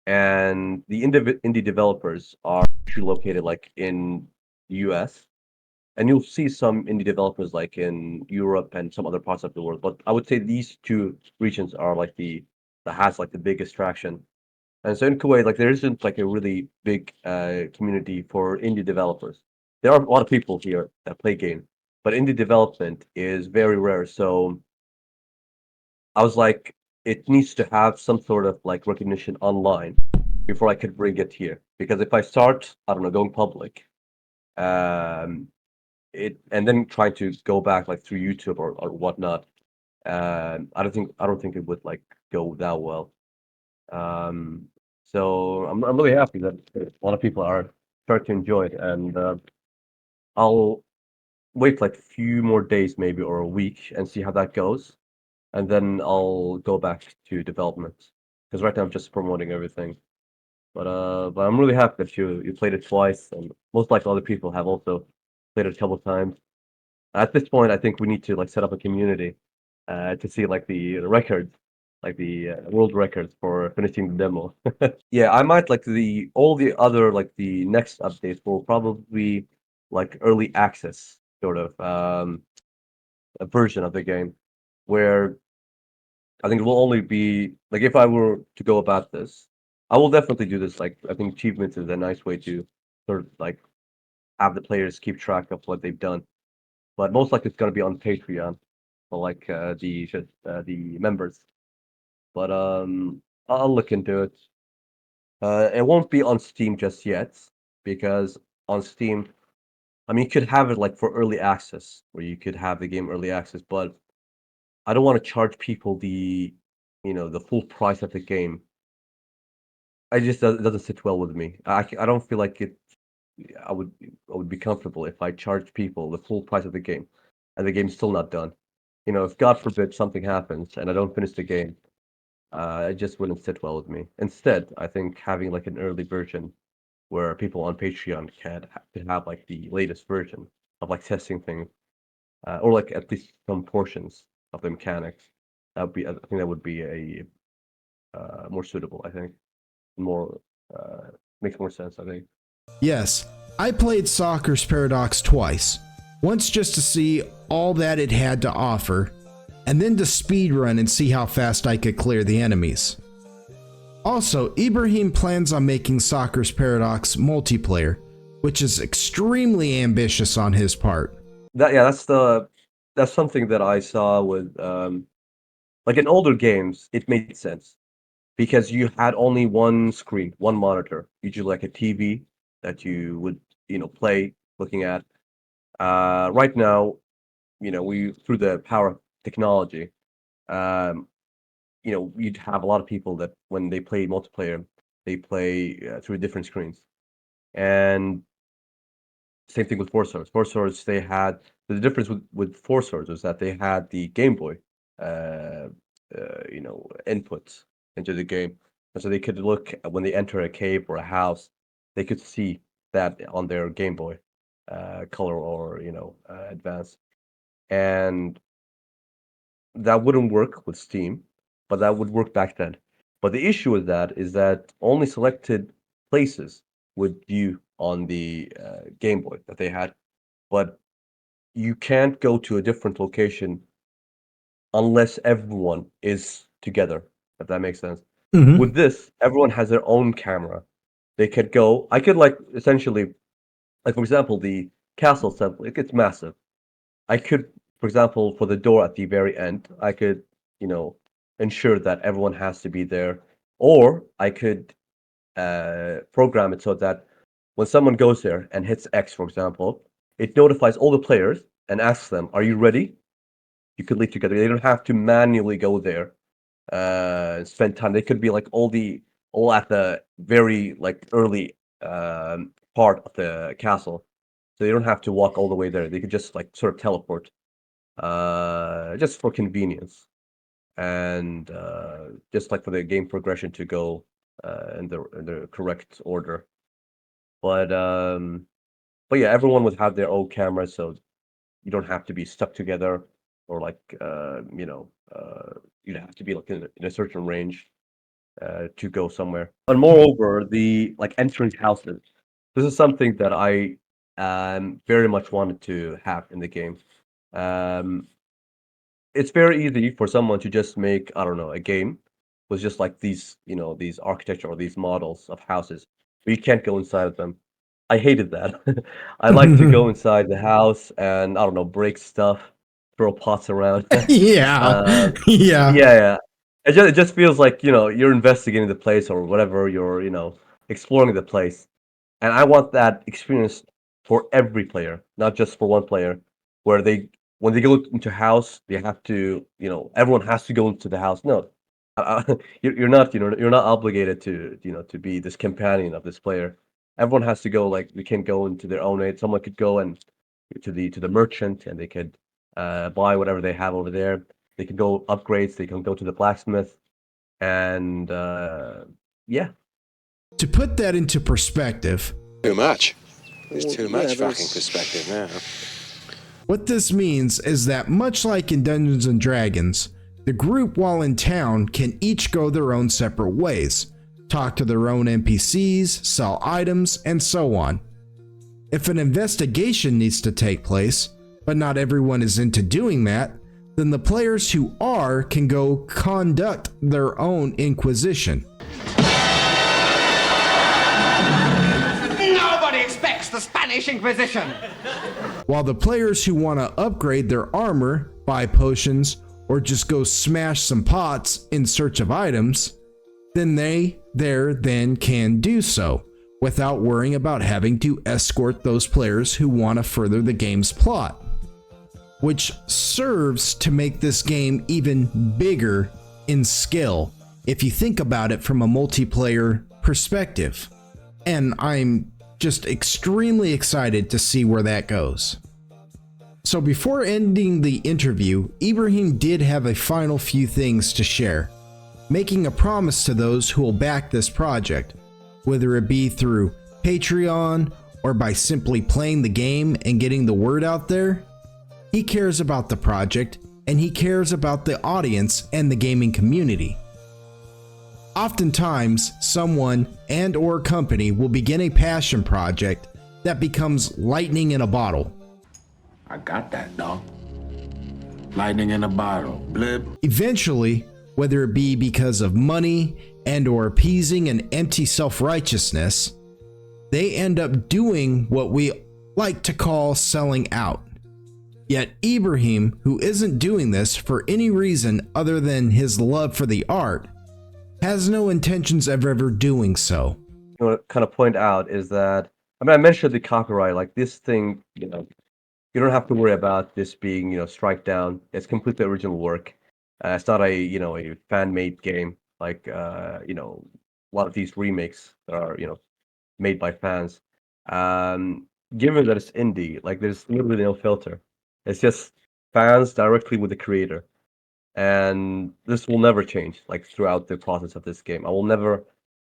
And the indie developers are usually located like in the US, and you'll see some indie developers like in Europe and some other parts of the world. But I would say these two regions are like that has like the biggest traction. And so in Kuwait, like there isn't like a really big community for indie developers. There are a lot of people here that play games, but indie development is very rare. So I was like, it needs to have some sort of like recognition online before I could bring it here. Because if I start, I don't know, going public, and then trying to go back like through YouTube or whatnot, I don't think it would like go that well. So I'm really happy that a lot of people are starting to enjoy it, and I'll wait like a few more days maybe, or a week, and see how that goes, and then I'll go back to development, because right now I'm just promoting everything. But I'm really happy that you played it twice, and most likely other people have also played it a couple times. At this point, I think we need to like set up a community to see like the records, like the world records for finishing the demo. Yeah, I might like all the other like the next updates will probably be like early access sort of a version of the game where I think it will only be like if I were to go about this, I will definitely do this. Like I think achievements is a nice way to sort of like have the players keep track of what they've done. But most likely it's gonna be on Patreon for like the members. But I'll look into it. It won't be on Steam just yet because on Steam, I mean, you could have it like for early access, where you could have the game early access, but I don't want to charge people the full price of the game. It doesn't sit well with me. I don't feel like it. I would be comfortable if I charged people the full price of the game, and the game's still not done. If God forbid something happens and I don't finish the game, it just wouldn't sit well with me. Instead, I think having like an early version where people on Patreon could have like the latest version of like testing things, or like at least some portions of the mechanics. I think that would be a more suitable. I think more makes more sense. I think. Yes, I played Soccer's Paradox twice. Once just to see all that it had to offer, and then to speedrun and see how fast I could clear the enemies. Also, Ibrahim plans on making Soccer's Paradox multiplayer, which is extremely ambitious on his part. That's something that I saw with like in older games, it made sense because you had only one screen, one monitor, usually like a TV that you would play looking at. Right now, we through the power of technology, you'd have a lot of people that when they play multiplayer, they play through different screens. And same thing with Four Swords. Four Swords, they had the difference with Four Swords was that they had the Game Boy, inputs into the game, and so they could look when they enter a cave or a house, they could see that on their Game Boy, Color or Advance, and that wouldn't work with Steam, but that would work back then. But the issue with that is that only selected places would view on the Game Boy that they had, but you can't go to a different location unless everyone is together, if that makes sense. Mhm. With this, everyone has their own camera. They could go. I could like essentially, like for example, the castle temple. It's massive. I could, for example, for the door at the very end, I could, ensure that everyone has to be there, or I could program it so that when someone goes there and hits X, for example, it notifies all the players and asks them, "Are you ready? You could leave together." They don't have to manually go there, spend time. They could be like all at the very like early part of the castle, so they don't have to walk all the way there. They could just like sort of teleport, just for convenience, and just like for the game progression to go in the correct order. But yeah, everyone would have their own camera, so you don't have to be stuck together or like you'd have to be like in a certain range to go somewhere. And moreover, the like entering houses. This is something that I very much wanted to have in the game. It's very easy for someone to just make, I don't know, a game with just like these architecture or these models of houses, but you can't go inside of them. I hated that. I like to go inside the house and I don't know, break stuff, throw pots around. Yeah. Yeah. Yeah. It just feels like you're investigating the place or whatever. You're exploring the place, and I want that experience for every player, not just for one player. Where when they go into a house, they have to everyone has to go into the house. No, you're not obligated to to be this companion of this player. Everyone has to go, like, they can go into their own aid. Someone could go and to the merchant and they could buy whatever they have over there. They can go upgrades, they can go to the blacksmith, and yeah. To put that into perspective, Too much. There's too much fucking perspective now. What this means is that much like in Dungeons & Dragons, the group while in town can each go their own separate ways, talk to their own NPCs, sell items, and so on. If an investigation needs to take place, but not everyone is into doing that, then the players who are can go conduct their own inquisition. Nobody expects the Spanish Inquisition! While the players who want to upgrade their armor, buy potions, or just go smash some pots in search of items, then they then can do so without worrying about having to escort those players who want to further the game's plot, which serves to make this game even bigger in skill if you think about it from a multiplayer perspective. And I'm just extremely excited to see where that goes. So before ending the interview, Ibrahim did have a final few things to share, making a promise to those who will back this project, whether it be through Patreon or by simply playing the game and getting the word out there. He cares about the project and he cares about the audience and the gaming community. Oftentimes, someone and/or company will begin a passion project that becomes lightning in a bottle. I got that, dog. Lightning in a bottle. Blip. Eventually, whether it be because of money and/or appeasing an empty self-righteousness, they end up doing what we like to call selling out. Yet Ibrahim, who isn't doing this for any reason other than his love for the art, has no intentions of ever doing so. You know, kind of point out is that, I mentioned the copyright, like this thing, you don't have to worry about this being, strike down. It's completely original work. It's not a fan-made game like, a lot of these remakes that are, made by fans. Given that it's indie, like there's literally no filter. It's just fans directly with the creator. And this will never change, like throughout the process of this game. I will never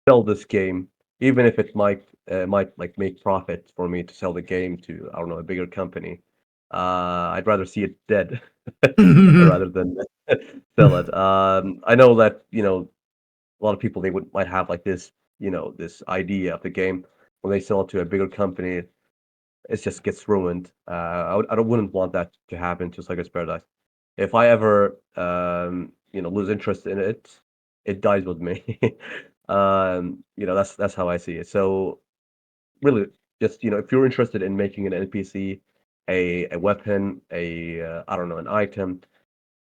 sell this game, even if it might like make profit for me to sell the game to, I don't know, a bigger company. I'd rather see it dead rather than sell it. I know that a lot of people might have like this this idea of the game when they sell it to a bigger company, it just gets ruined. I wouldn't want that to happen to Slugger's Paradise. If I ever lose interest in it, it dies with me. That's how I see it. So really, just if you're interested in making an NPC, a weapon, an item,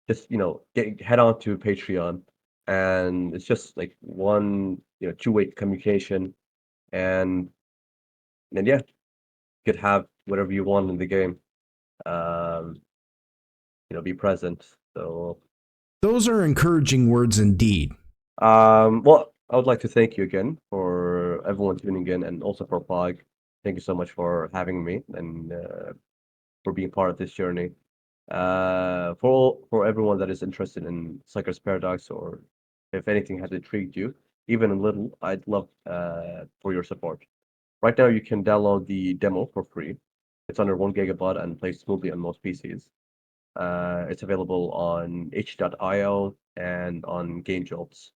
just head on to Patreon, and it's just like one two-way communication, and yeah, you could have whatever you want in the game. Be present. So those are encouraging words indeed. Well, I would like to thank you again for everyone tuning in, and also for Pog. Thank you so much for having me and for being part of this journey. For everyone that is interested in Slugger's Paradox, or if anything has intrigued you, even a little, I'd love for your support. Right now, you can download the demo for free. It's under 1 gigabyte and plays smoothly on most PCs. It's available on itch.io and on GameJolts.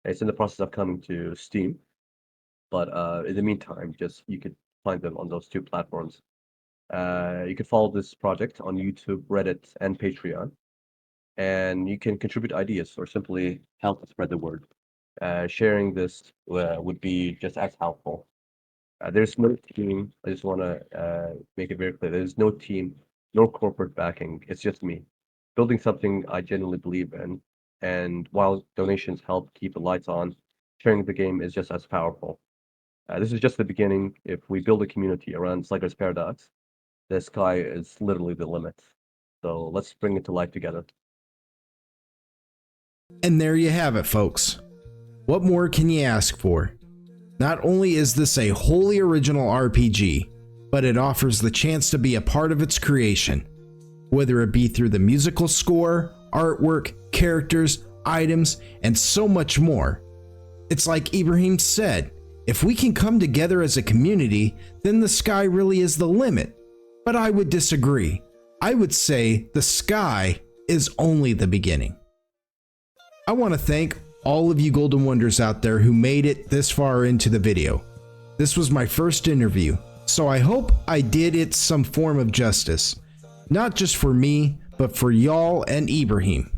It's in the process of coming to Steam, but in the meantime, you could find them on those two platforms. You can follow this project on YouTube, Reddit, and Patreon, and you can contribute ideas or simply help spread the word. Sharing this would be just as helpful. There's no team. I just want to make it very clear. There's no team, no corporate backing. It's just me building something I genuinely believe in. And while donations help keep the lights on, sharing the game is just as powerful. This is just the beginning. If we build a community around Slugger's Paradox, the sky is literally the limit. So let's bring it to life together. And there you have it, folks. What more can you ask for? Not only is this a wholly original RPG, but it offers the chance to be a part of its creation, whether it be through the musical score, artwork, characters, items, and so much more. It's like Ibrahim said, if we can come together as a community, then the sky really is the limit. But I would disagree. I would say the sky is only the beginning. I want to thank all of you Golden Wonders out there who made it this far into the video. This was my first interview, so I hope I did it some form of justice, not just for me, but for y'all and Ibrahim.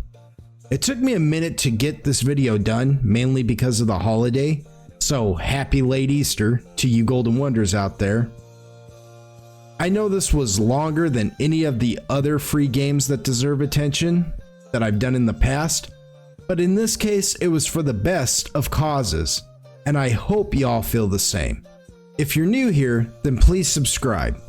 It took me a minute to get this video done, mainly because of the holiday, so happy late Easter to you Golden Wonders out there. I know this was longer than any of the other free games that deserve attention that I've done in the past, but in this case it was for the best of causes, and I hope y'all feel the same. If you're new here, then please subscribe,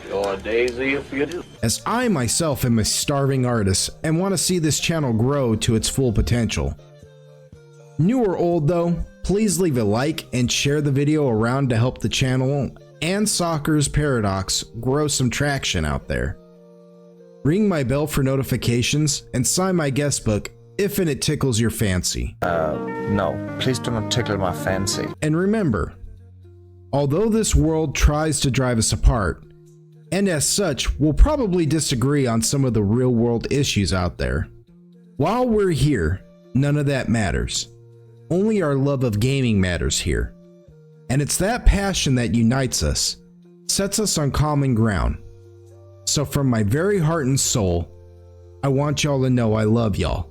You're Daisy if you do. as I myself am a starving artist and want to see this channel grow to its full potential. New or old though, please leave a like and share the video around to help the channel and Soccer's Paradox grow some traction out there. Ring my bell for notifications and sign my guest book if and it tickles your fancy. No, please do not tickle my fancy. And remember, although this world tries to drive us apart, and as such we'll probably disagree on some of the real world issues out there, while we're here, none of that matters. Only our love of gaming matters here. And it's that passion that unites us, sets us on common ground. So from my very heart and soul, I want y'all to know I love y'all,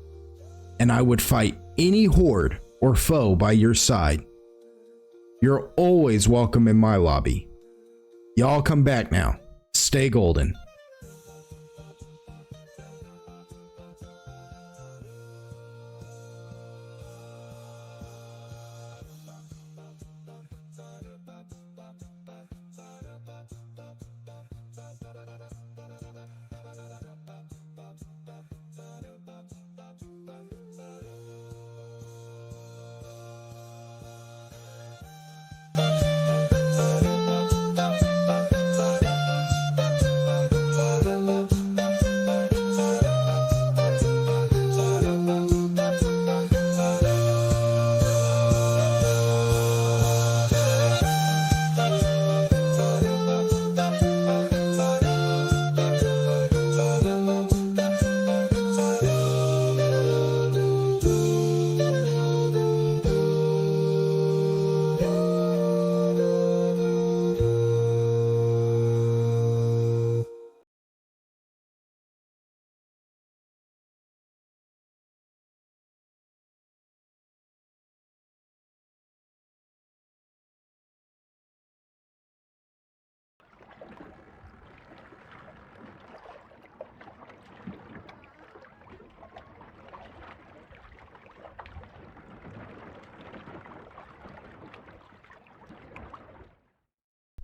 and I would fight any horde or foe by your side. You're always welcome in my lobby. Y'all come back now. Stay golden.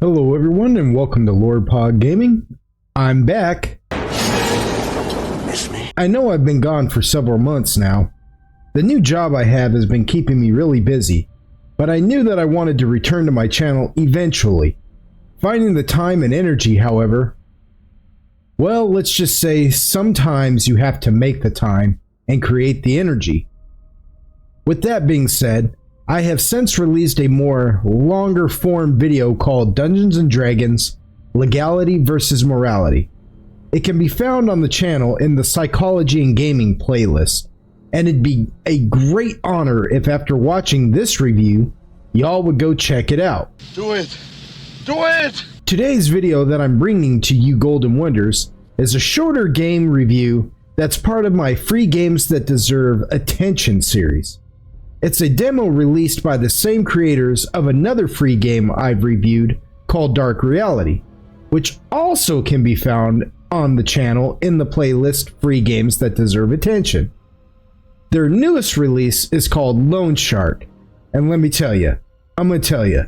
Hello everyone and welcome to Lord Pod Gaming. I'm back. Miss me. I know I've been gone for several months now. The new job I have has been keeping me really busy, but I knew that I wanted to return to my channel eventually. Finding the time and energy, however, well, let's just say sometimes you have to make the time and create the energy. With that being said, I have since released a more longer form video called Dungeons & Dragons: Legality vs. Morality. It can be found on the channel in the Psychology and Gaming playlist, and it'd be a great honor if after watching this review, y'all would go check it out. Do it! Do it! Today's video that I'm bringing to you Golden Wonders is a shorter game review that's part of my Free Games That Deserve Attention series. It's a demo released by the same creators of another free game I've reviewed called Dark Reality, which also can be found on the channel in the playlist Free Games That Deserve Attention. Their newest release is called Loan Shark, and let me tell you, I'm gonna tell you,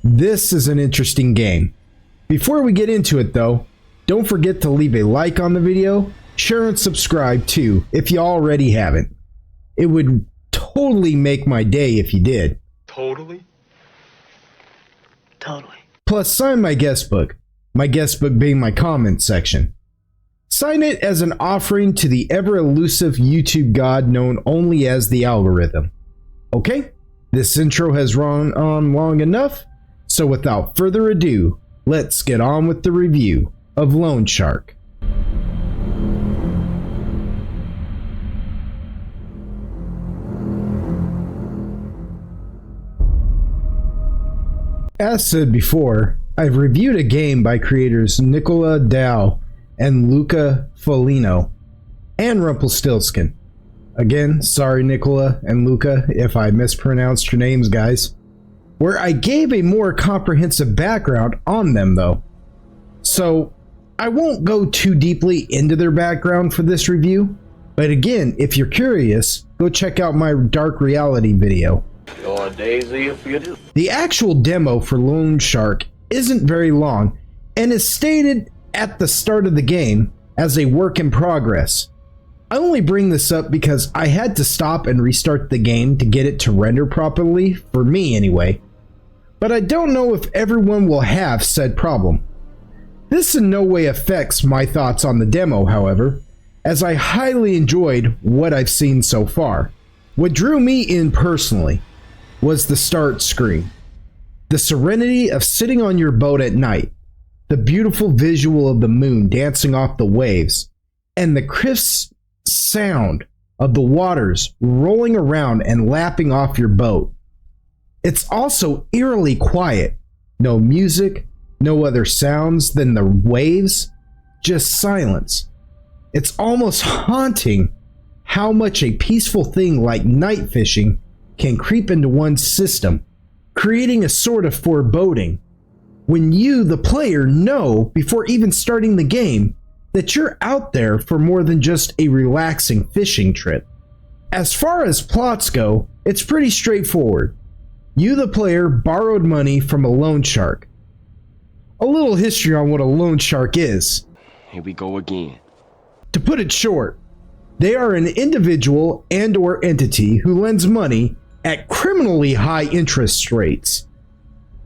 this is an interesting game. Before we get into it though, don't forget to leave a like on the video, share and subscribe too if you already haven't. It would totally make my day if you did. Totally? Totally. Plus sign my guest book being my comment section. Sign it as an offering to the ever-elusive YouTube god known only as the algorithm. Okay, this intro has run on long enough, so without further ado, let's get on with the review of Loan Shark. As said before, I've reviewed a game by creators Nicola Dow and Luca Foligno, and Rumpelstiltskin. Again, sorry Nicola and Luca if I mispronounced your names, guys. Where I gave a more comprehensive background on them though. So, I won't go too deeply into their background for this review, but again, if you're curious, go check out my Dark Reality video. You're Daisy if you do. The actual demo for Loan Shark isn't very long and is stated at the start of the game as a work in progress. I only bring this up because I had to stop and restart the game to get it to render properly, for me anyway. But I don't know if everyone will have said problem. This in no way affects my thoughts on the demo, however, as I highly enjoyed what I've seen so far. What drew me in personally was the start screen. The serenity of sitting on your boat at night, the beautiful visual of the moon dancing off the waves, and the crisp sound of the waters rolling around and lapping off your boat. It's also eerily quiet. No music, no other sounds than the waves, just silence. It's almost haunting how much a peaceful thing like night fishing can creep into one's system, creating a sort of foreboding when you, the player, know before even starting the game that you're out there for more than just a relaxing fishing trip. As far as plots go, it's pretty straightforward. You, the player, borrowed money from a loan shark. A little history on what a loan shark is. Here we go again. To put it short, they are an individual and/or entity who lends money at criminally high interest rates.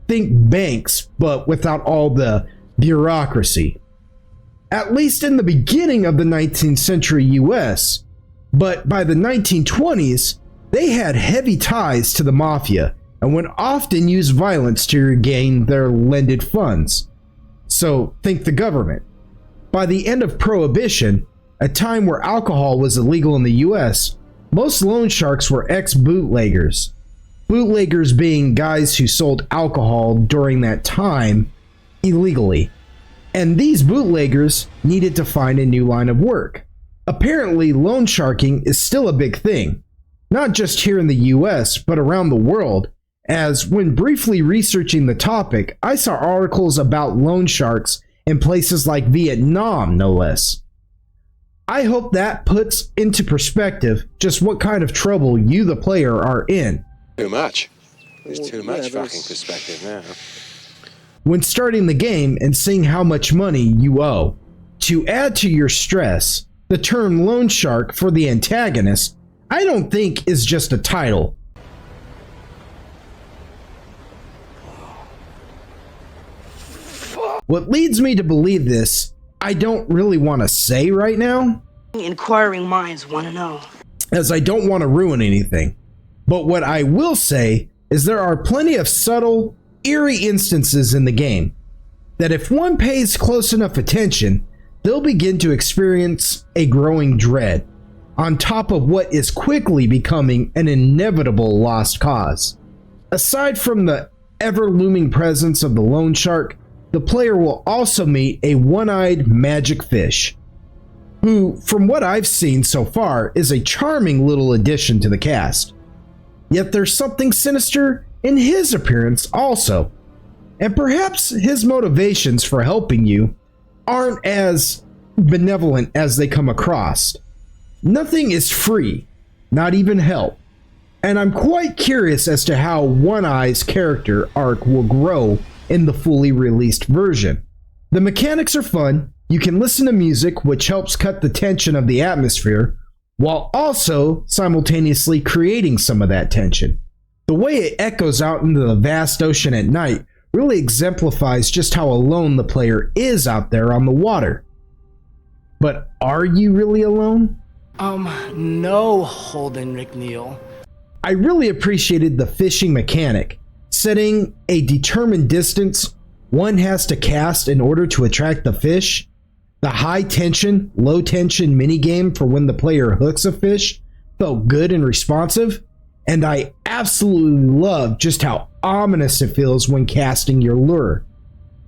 Think banks, but without all the bureaucracy. At least in the beginning of the 19th century US, but by the 1920s, they had heavy ties to the mafia and would often use violence to regain their lended funds. So think the government. By the end of Prohibition, a time where alcohol was illegal in the US, most loan sharks were ex-bootleggers. Bootleggers being guys who sold alcohol during that time illegally. And these bootleggers needed to find a new line of work. Apparently, loan sharking is still a big thing, not just here in the US, but around the world, as when briefly researching the topic, I saw articles about loan sharks in places like Vietnam, no less. I hope that puts into perspective just what kind of trouble you, the player, are in. Too much. There's too much fucking perspective now. When starting the game and seeing how much money you owe. To add to your stress, the term loan shark for the antagonist, I don't think is just a title. What leads me to believe this, I don't really want to say right now. Inquiring minds want to know. As I don't want to ruin anything. But what I will say is there are plenty of subtle, eerie instances in the game that if one pays close enough attention, they'll begin to experience a growing dread, on top of what is quickly becoming an inevitable lost cause. Aside from the ever-looming presence of the loan shark, the player will also meet a one-eyed magic fish, who, from what I've seen so far, is a charming little addition to the cast. Yet there's something sinister in his appearance also, and perhaps his motivations for helping you aren't as benevolent as they come across. Nothing is free, not even help, and I'm quite curious as to how One Eye's character arc will grow in the fully released version. The mechanics are fun. You can listen to music, which helps cut the tension of the atmosphere, while also simultaneously creating some of that tension. The way it echoes out into the vast ocean at night really exemplifies just how alone the player is out there on the water. But are you really alone? No, Holden McNeil. I really appreciated the fishing mechanic, setting a determined distance one has to cast in order to attract the fish. The high tension, low tension minigame for when the player hooks a fish felt good and responsive, And I absolutely love just how ominous it feels when casting your lure.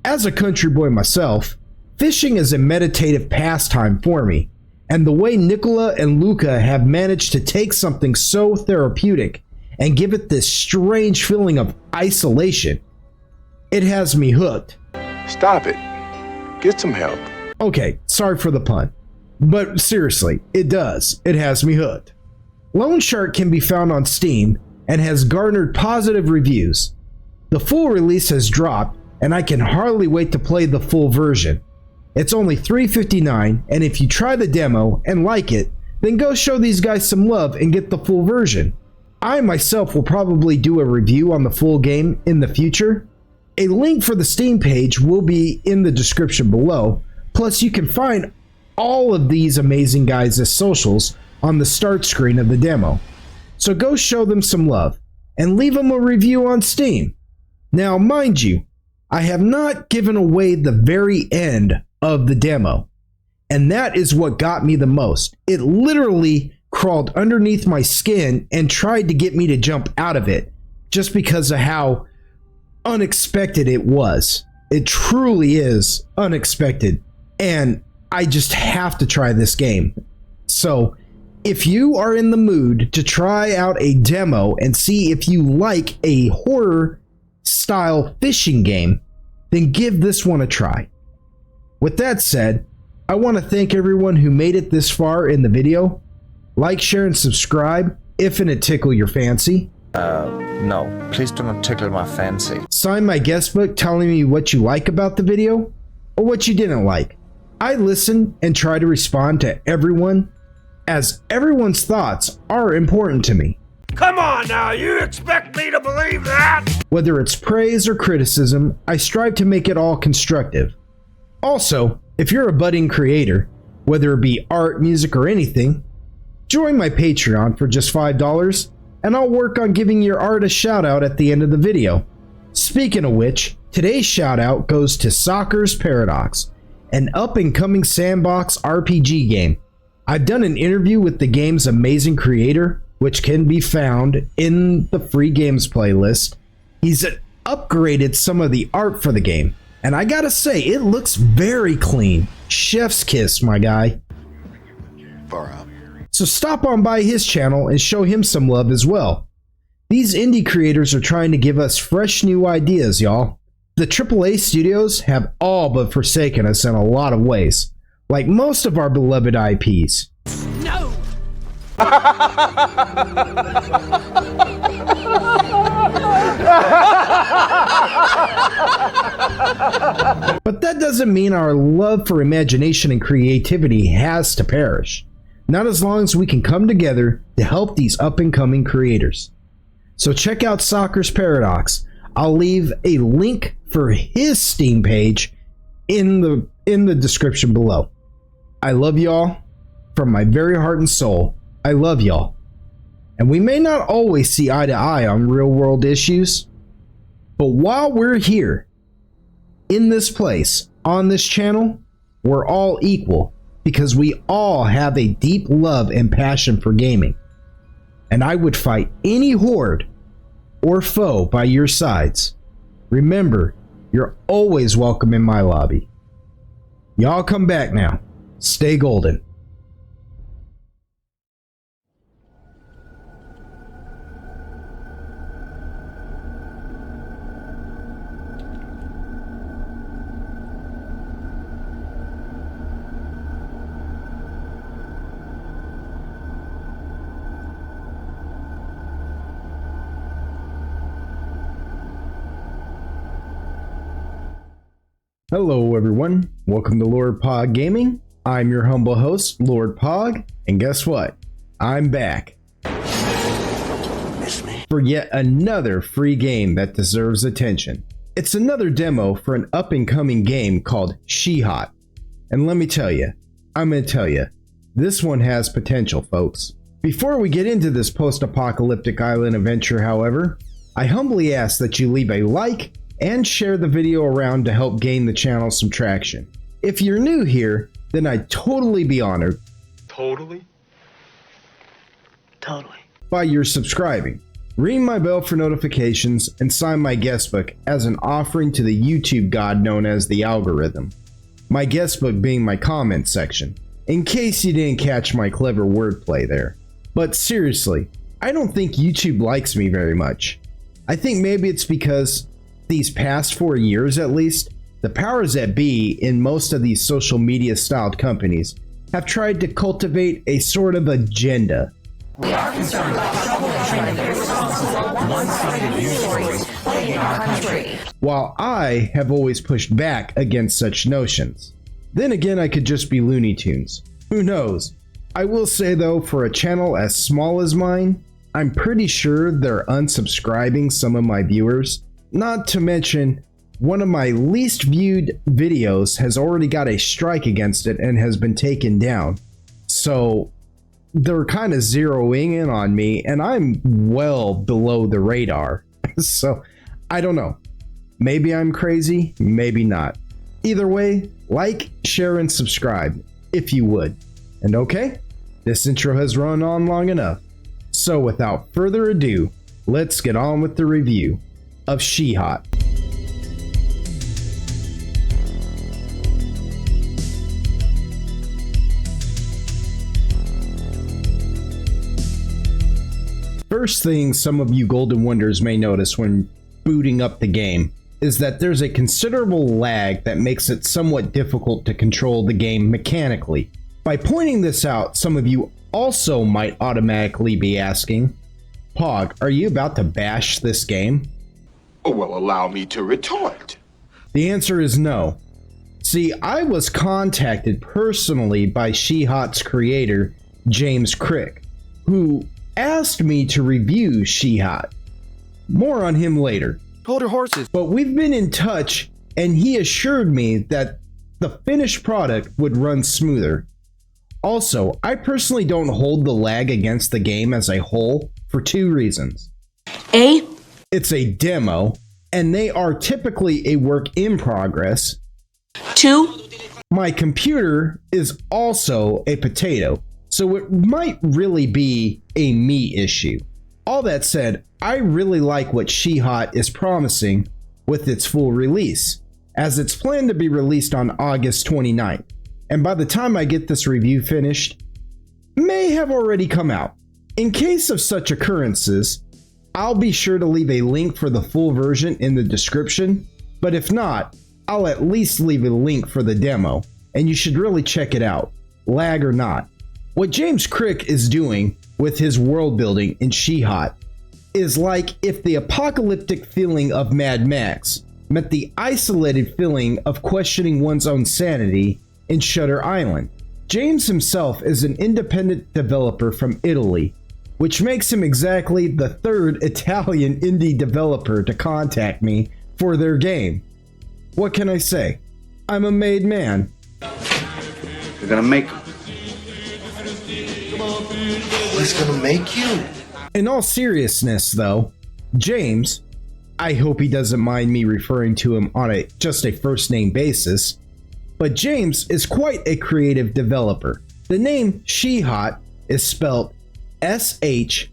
As a country boy myself, fishing is a meditative pastime for me, and the way Nicola and Luca have managed to take something so therapeutic and give it this strange feeling of isolation, it has me hooked. Stop it. Get some help. Okay, sorry for the pun, but seriously, it does. It has me hooked. Lone Shark can be found on Steam and has garnered positive reviews. The full release has dropped, and I can hardly wait to play the full version. It's only $3.59, and if you try the demo and like it, then go show these guys some love and get the full version. I myself will probably do a review on the full game in the future. A link for the Steam page will be in the description below, plus you can find all of these amazing guys' socials on the start screen of the demo. So go show them some love, and leave them a review on Steam. Now mind you, I have not given away the very end of the demo, and that is what got me the most. It literally crawled underneath my skin and tried to get me to jump out of it, just because of how unexpected it was. It truly is unexpected, and I just have to try this game. So if you are in the mood to try out a demo and see if you like a horror style fishing game, then give this one a try. With that said, I want to thank everyone who made it this far in the video. Like, share, and subscribe if it tickle your fancy. No, please do not tickle my fancy. Sign my guest book telling me what you like about the video or what you didn't like. I listen and try to respond to everyone, as everyone's thoughts are important to me. Come on now, you expect me to believe that? Whether it's praise or criticism, I strive to make it all constructive. Also, if you're a budding creator, whether it be art, music, or anything, join my Patreon for just $5, and I'll work on giving your art a shout out at the end of the video. Speaking of which, today's shout out goes to Soccer's Paradox, an up-and-coming sandbox RPG game. I've done an interview with the game's amazing creator, which can be found in the free games playlist. He's upgraded some of the art for the game, and I gotta say, it looks very clean. Chef's kiss, my guy. Far out. So stop on by his channel and show him some love as well. These indie creators are trying to give us fresh new ideas, y'all. The AAA studios have all but forsaken us in a lot of ways, like most of our beloved IPs. No! But that doesn't mean our love for imagination and creativity has to perish. Not as long as we can come together to help these up-and-coming creators. So check out Soccer's Paradox. I'll leave a link for his Steam page in the description below. I love y'all from my very heart and soul. I love y'all. And we may not always see eye to eye on real world issues, but while we're here, in this place, on this channel, we're all equal because we all have a deep love and passion for gaming. And I would fight any horde or foe by your sides. Remember, you're always welcome in my lobby. Y'all come back now. Stay golden. Hello everyone, welcome to Lord Pog Gaming. I'm your humble host, Lord Pog, and guess what? I'm back. Miss me? For yet another free game that deserves attention. It's another demo for an up-and-coming game called She-Hot. And let me tell you, I'm gonna tell you, this one has potential, folks. Before we get into this post-apocalyptic island adventure, however, I humbly ask that you leave a like and share the video around to help gain the channel some traction. If you're new here, then I'd totally be honored. Totally? Totally. by your subscribing, ring my bell for notifications, and sign my guestbook as an offering to the YouTube god known as the algorithm. My guestbook being my comment section, in case you didn't catch my clever wordplay there. But seriously, I don't think YouTube likes me very much. I think maybe it's because these past 4 years at least, the powers that be in most of these social media styled companies have tried to cultivate a sort of agenda. We are concerned about the trouble and trend of irresponsible, one-sided news stories plaguing our country. While I have always pushed back against such notions. Then again, I could just be Looney Tunes. Who knows? I will say though, for a channel as small as mine, I'm pretty sure they're unsubscribing some of my viewers. Not to mention, one of my least viewed videos has already got a strike against it and has been taken down. So they're kind of zeroing in on me, and I'm well below the radar. So I don't know. Maybe I'm crazy, maybe not. Either way, like, share, and subscribe if you would. And okay, this intro has run on long enough. So without further ado, let's get on with the review of She-Hot. First thing some of you Golden Wonders may notice when booting up the game is that there's a considerable lag that makes it somewhat difficult to control the game mechanically. By pointing this out, some of you also might automatically be asking, Pog, are you about to bash this game? Oh, well, allow me to retort. The answer is no. See, I was contacted personally by She-Hot's creator, James Crick, who asked me to review She-Hot. More on him later. Hold your horses. But we've been in touch, and he assured me that the finished product would run smoother. Also, I personally don't hold the lag against the game as a whole for 2 reasons. A, it's a demo, and they are typically a work in progress. 2, my computer is also a potato, so it might really be a me issue. All that said, I really like what She-Hot is promising with its full release, as it's planned to be released on August 29th. And by the time I get this review finished, may have already come out. In case of such occurrences, I'll be sure to leave a link for the full version in the description, but if not, I'll at least leave a link for the demo, and you should really check it out, lag or not. What James Crick is doing with his world building in She-Hot is like if the apocalyptic feeling of Mad Max met the isolated feeling of questioning one's own sanity in Shutter Island. James himself is an independent developer from Italy, which makes him exactly the 3rd Italian indie developer to contact me for their game. What can I say? I'm a made man. You're gonna make him. He's gonna make you. In all seriousness though, James, I hope he doesn't mind me referring to him on just a first name basis, but James is quite a creative developer. The name She-Hot is spelled S-H-I-A-T-H,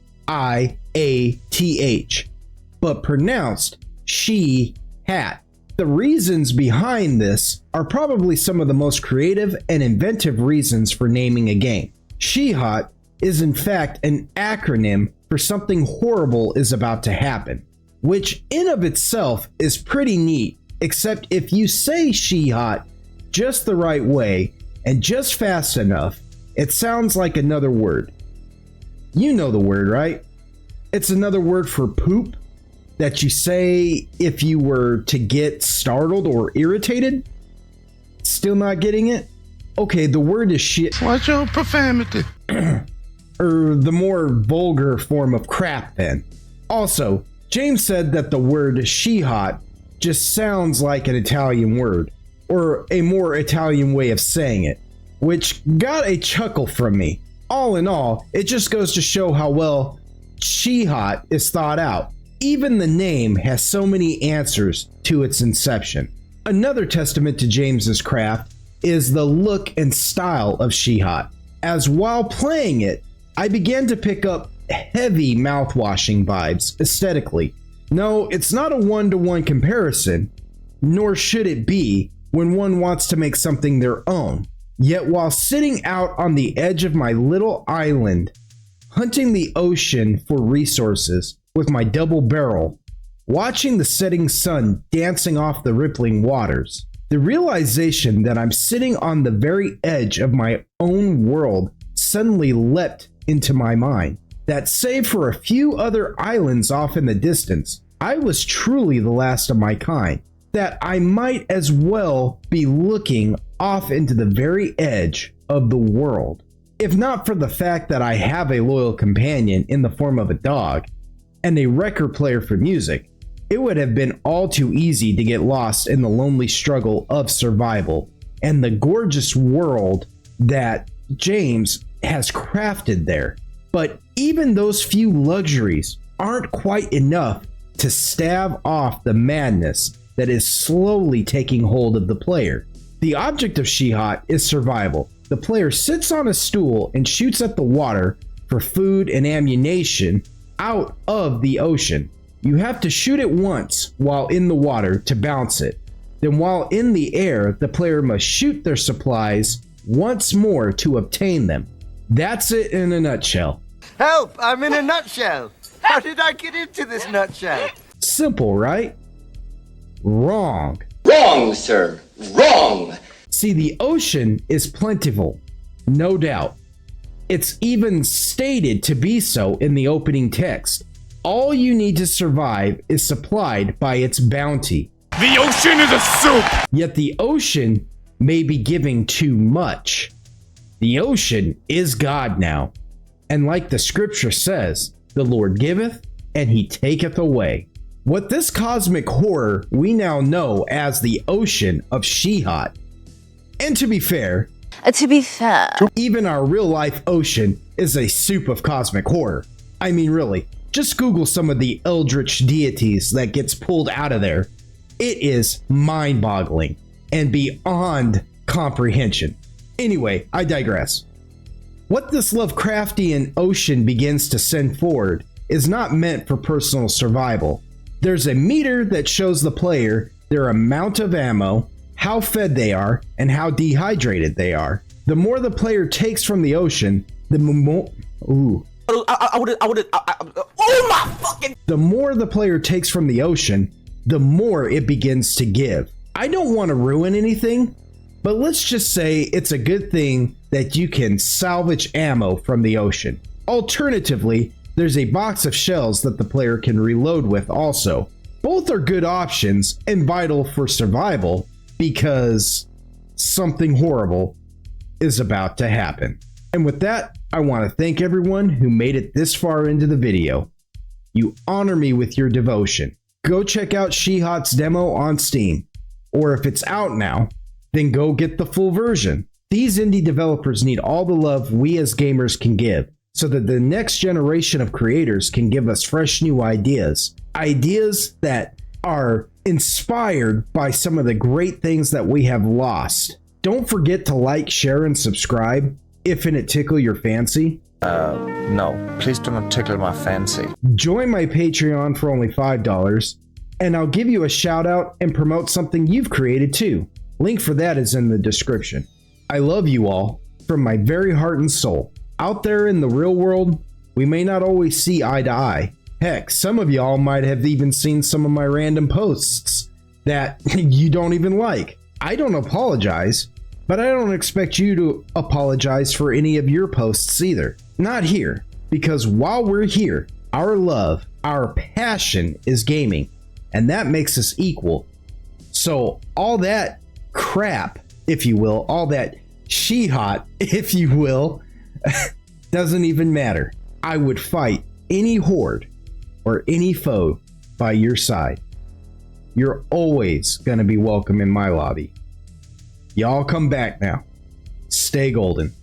but pronounced She-Hat. The reasons behind this are probably some of the most creative and inventive reasons for naming a game. She-Hot is in fact an acronym for something horrible is about to happen, which in of itself is pretty neat, except if you say She-Hot just the right way and just fast enough, it sounds like another word. You know the word, right? It's another word for poop that you say if you were to get startled or irritated. Still not getting it? Okay, the word is shit. Watch your profanity. Or the more vulgar form of crap then. Also, James said that the word She-Hot just sounds like an Italian word, or a more Italian way of saying it, which got a chuckle from me. All in all, it just goes to show how well She-Hot is thought out. Even the name has so many answers to its inception. Another testament to James's craft is the look and style of She-Hot, as while playing it, I began to pick up heavy mouthwashing vibes aesthetically. No, it's not a one-to-one comparison, nor should it be when one wants to make something their own. Yet while sitting out on the edge of my little island, hunting the ocean for resources with my double barrel, watching the setting sun dancing off the rippling waters, the realization that I'm sitting on the very edge of my own world suddenly leapt into my mind. That save for a few other islands off in the distance, I was truly the last of my kind. That I might as well be looking off into the very edge of the world. If not for the fact that I have a loyal companion in the form of a dog and a record player for music, it would have been all too easy to get lost in the lonely struggle of survival and the gorgeous world that James has crafted there. But even those few luxuries aren't quite enough to stave off the madness that is slowly taking hold of the player. The object of Shihot is survival. The player sits on a stool and shoots at the water for food and ammunition out of the ocean. You have to shoot it once while in the water to bounce it. Then while in the air, the player must shoot their supplies once more to obtain them. That's it in a nutshell. Help! I'm in a nutshell! How did I get into this nutshell? Simple, right? Wrong. Wrong, sir. Wrong. See, the ocean is plentiful, no doubt. It's even stated to be so in the opening text. All you need to survive is supplied by its bounty. The ocean is a soup! Yet the ocean may be giving too much. The ocean is God now. And like the scripture says, the Lord giveth and he taketh away. What this cosmic horror we now know as the ocean of Shihot. And to be fair, even our real life ocean is a soup of cosmic horror. I mean, really, just Google some of the eldritch deities that gets pulled out of there. It is mind-boggling and beyond comprehension. Anyway, I digress. What this Lovecraftian ocean begins to send forward is not meant for personal survival. There's a meter that shows the player their amount of ammo, how fed they are, and how dehydrated they are. The more the player takes from the ocean, the more... The more the player takes from the ocean, the more it begins to give. I don't want to ruin anything, but let's just say it's a good thing that you can salvage ammo from the ocean. Alternatively, there's a box of shells that the player can reload with also. Both are good options and vital for survival because something horrible is about to happen. And with that, I want to thank everyone who made it this far into the video. You honor me with your devotion. Go check out Shihot's demo on Steam, or if it's out now, then go get the full version. These indie developers need all the love we as gamers can give, so that the next generation of creators can give us fresh new ideas. Ideas that are inspired by some of the great things that we have lost. Don't forget to like, share, and subscribe if it tickle your fancy. No, please do not tickle my fancy. Join my Patreon for only $5, and I'll give you a shout out and promote something you've created too. Link for that is in the description. I love you all from my very heart and soul. Out there in the real world, we may not always see eye to eye. Heck, some of y'all might have even seen some of my random posts that you don't even like. I don't apologize, but I don't expect you to apologize for any of your posts either. Not here, because while we're here, our love, our passion is gaming, and that makes us equal. So all that crap, if you will, all that Shihot, if you will, doesn't even matter. I would fight any horde or any foe by your side. You're always gonna be welcome in my lobby. Y'all come back now. Stay golden.